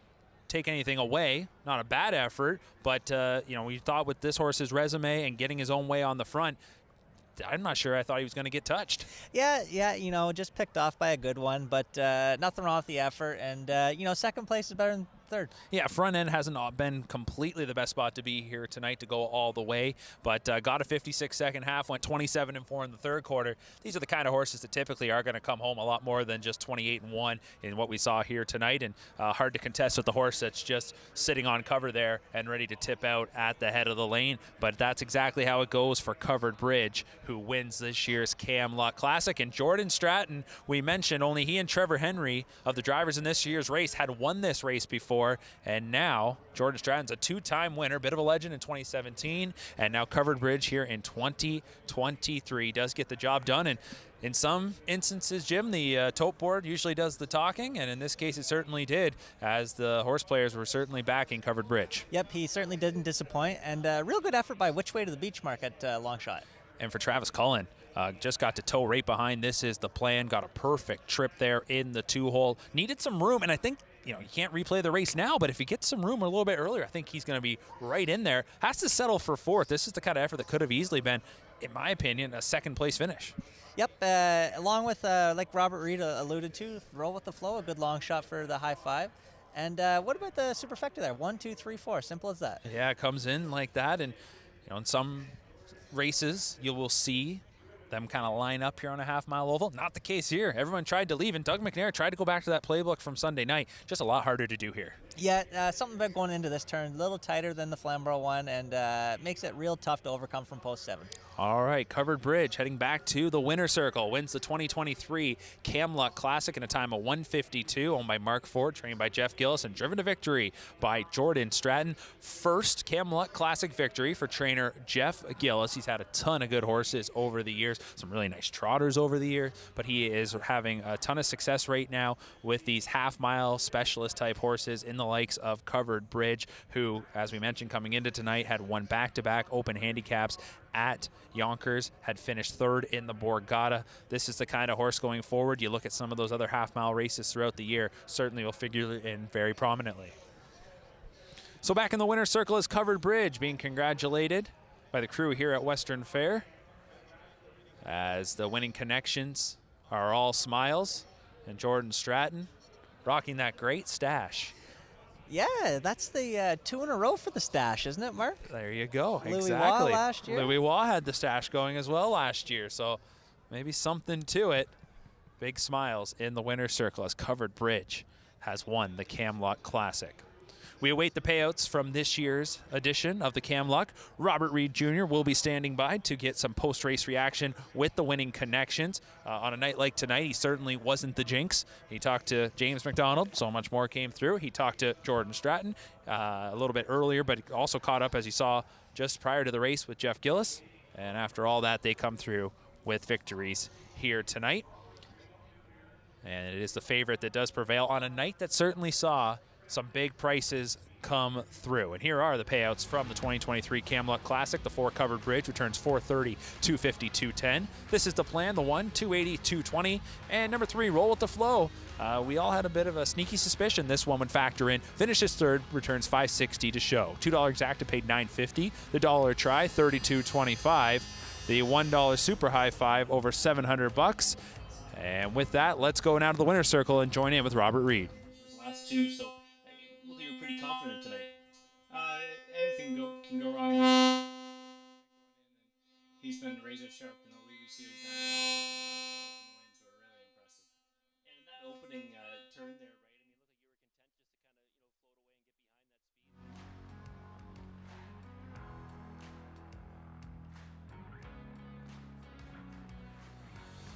take anything away. Not a bad effort, but we thought with this horse's resume and getting his own way on the front, I'm not sure I thought he was going to get touched. Yeah, just picked off by a good one, but nothing wrong with the effort. And, second place is better than third. Yeah, front end hasn't been completely the best spot to be here tonight to go all the way, but got a 56 second half, went 27-4 in the third quarter. These are the kind of horses that typically are going to come home a lot more than just 28-1 in what we saw here tonight, and hard to contest with the horse that's just sitting on cover there and ready to tip out at the head of the lane. But that's exactly how it goes for Covered Bridge, who wins this year's Camluck Classic. And Jordan Stratton, we mentioned, only he and Trevor Henry of the drivers in this year's race had won this race before, and now Jordan Stratton's a 2-time winner, bit of a legend in 2017, and now Covered Bridge here in 2023 does get the job done. And in some instances, Jim, the tote board usually does the talking, and in this case it certainly did, as the horse players were certainly backing Covered Bridge. Yep, he certainly didn't disappoint, and real good effort by Which Way to the Beach mark at long shot. And for Travis Cullen, just got to toe right behind. This is the plan. Got a perfect trip there in the 2-hole. Needed some room, and I think you can't replay the race now, but if he gets some room a little bit earlier, I think he's going to be right in there. Has to settle for fourth. This is the kind of effort that could have easily been, in my opinion, a second-place finish. Yep, along with, like Robert Reed alluded to, Roll with the Flow, a good long shot for the high five. And what about the superfecta there? 1, 2, 3, 4. Simple as that. Yeah, it comes in like that, and in some races you will see them kind of line up here on a half-mile oval. Not the case here. Everyone tried to leave, and Doug McNair tried to go back to that playbook from Sunday night. Just a lot harder to do here. Yeah, something about going into this turn, a little tighter than the Flamborough one, and makes it real tough to overcome from post 7. All right, Covered Bridge heading back to the winner's circle. Wins the 2023 Camluck Classic in a time of 1:52, owned by Mark Ford, trained by Jeff Gillis, and driven to victory by Jordan Stratton. First Camluck Classic victory for trainer Jeff Gillis. He's had a ton of good horses over the years, some really nice trotters over the years, but he is having a ton of success right now with these half-mile specialist-type horses in the likes of Covered Bridge, who, as we mentioned, coming into tonight, had won back-to-back open handicaps at Yonkers, had finished 3rd in the Borgata. This is the kind of horse going forward. You look at some of those other half-mile races throughout the year, certainly will figure in very prominently. So back in the winner's circle is Covered Bridge, being congratulated by the crew here at Western Fair, as the winning connections are all smiles, and Jordan Stratton rocking that great stash. Yeah, that's the 2 in a row for the stash, isn't it, Mark? There you go. Louis exactly. Waugh last year. Louis Waugh had the stash going as well last year, so maybe something to it. Big smiles in the winner's circle as Covered Bridge has won the Camluck Classic. We await the payouts from this year's edition of the Camluck. Robert Reed Jr. will be standing by to get some post-race reaction with the winning connections. On a night like tonight, he certainly wasn't the jinx. He talked to James McDonald, so much more came through. He talked to Jordan Stratton a little bit earlier, but also caught up, as he saw just prior to the race, with Jeff Gillis. And after all that, they come through with victories here tonight. And it is the favorite that does prevail on a night that certainly saw some big prices come through. And here are the payouts from the 2023 Camluck Classic. The 4 Covered Bridge returns $430, $250, $210. This is the plan. The 1, $280, $220. And number 3, Roll with the Flow. We all had a bit of a sneaky suspicion this one would factor in. Finishes 3rd, returns $560 to show. $2 exacta paid $950. The $1 try, $32.25. The $1 super high five, over $700. And with that, let's go now to the winner's circle and join in with Robert Reed. Last 2, so we were pretty confident tonight. Anything can go wrong. He's been razor sharp in the league series now. Wins were really impressive. And in that opening turn there, right? I mean, look like you were content just to kind of float away and get behind that speed.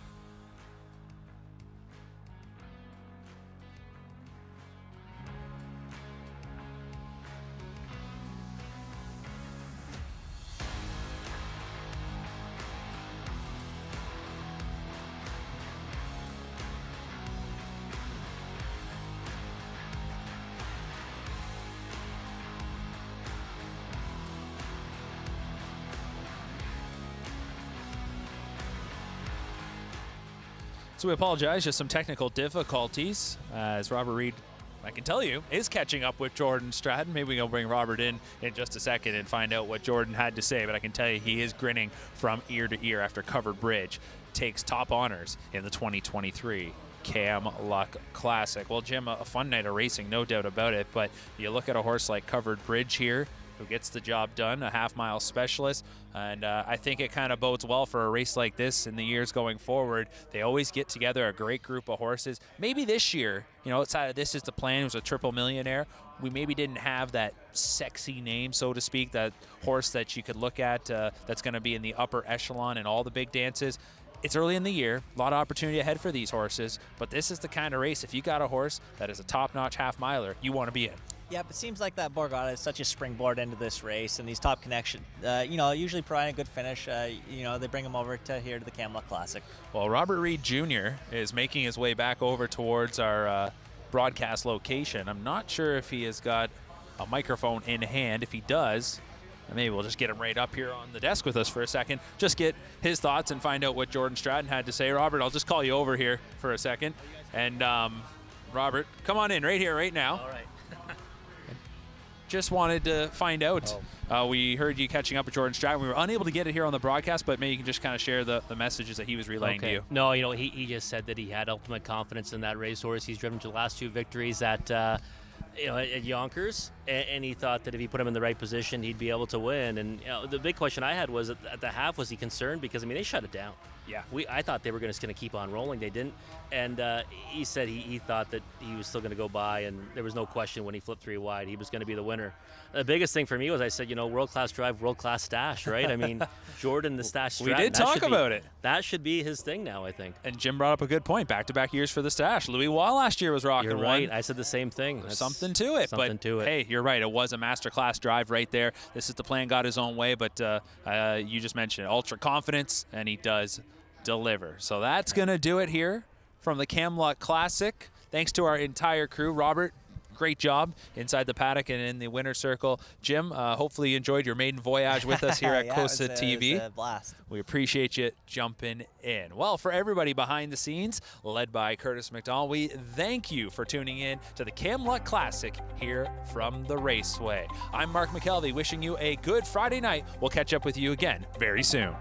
So we apologize, just some technical difficulties as Robert Reed, I can tell you, is catching up with Jordan Stratton. Maybe we'll bring Robert in just a second and find out what Jordan had to say, but I can tell you he is grinning from ear to ear after Covered Bridge takes top honors in the 2023 Camluck Classic. Well, Jim, a fun night of racing, no doubt about it, but you look at a horse like Covered Bridge here, who gets the job done, a half-mile specialist. And I think it kind of bodes well for a race like this in the years going forward. They always get together a great group of horses. Maybe this year, outside of This Is the Plan, it was a triple millionaire. We maybe didn't have that sexy name, so to speak, that horse that you could look at that's going to be in the upper echelon in all the big dances. It's early in the year, a lot of opportunity ahead for these horses, but this is the kind of race, if you got a horse that is a top-notch half-miler, you want to be in. Yeah, but it seems like that Borgata is such a springboard into this race, and these top connections, usually provide a good finish. They bring them over to here to the Camluck Classic. Well, Robert Reed Jr. is making his way back over towards our broadcast location. I'm not sure if he has got a microphone in hand. If he does, maybe we'll just get him right up here on the desk with us for a second, just get his thoughts and find out what Jordan Stratton had to say. Robert, I'll just call you over here for a second. And Robert, come on in right here, right now. All right. Just wanted to find out. We heard you catching up with Jordan Stratton. We were unable to get it here on the broadcast, but maybe you can just kind of share the messages that he was relaying to you. No, he just said that he had ultimate confidence in that racehorse. He's driven to the last 2 victories at at Yonkers, and he thought that if he put him in the right position, he'd be able to win. And the big question I had was at the half, was he concerned? Because, I mean, they shut it down. Yeah. I thought they were just going to keep on rolling. They didn't. And he said he thought that he was still going to go by, and there was no question when he flipped 3 wide, he was going to be the winner. The biggest thing for me was I said, world-class drive, world-class stash, right? I mean, Jordan, the stash strat. We did talk about it. That should be his thing now, I think. And Jim brought up a good point. Back-to-back years for the stash. Louis Waugh last year was rocking You're one. right. I said the same thing. There's something to it. Something to it. Hey, you're right. It was a masterclass drive right there. This is the plan, got his own way, but you just mentioned ultra confidence, and he does deliver. So that's going to do it here from the Camluck Classic. Thanks to our entire crew. Robert, great job inside the paddock and in the winner's circle. Jim, hopefully you enjoyed your maiden voyage with us here at COSA-TV. It was a blast. We appreciate you jumping in. Well, for everybody behind the scenes, led by Curtis McDonald, we thank you for tuning in to the Camluck Classic here from the Raceway. I'm Mark McKelvey, wishing you a good Friday night. We'll catch up with you again very soon.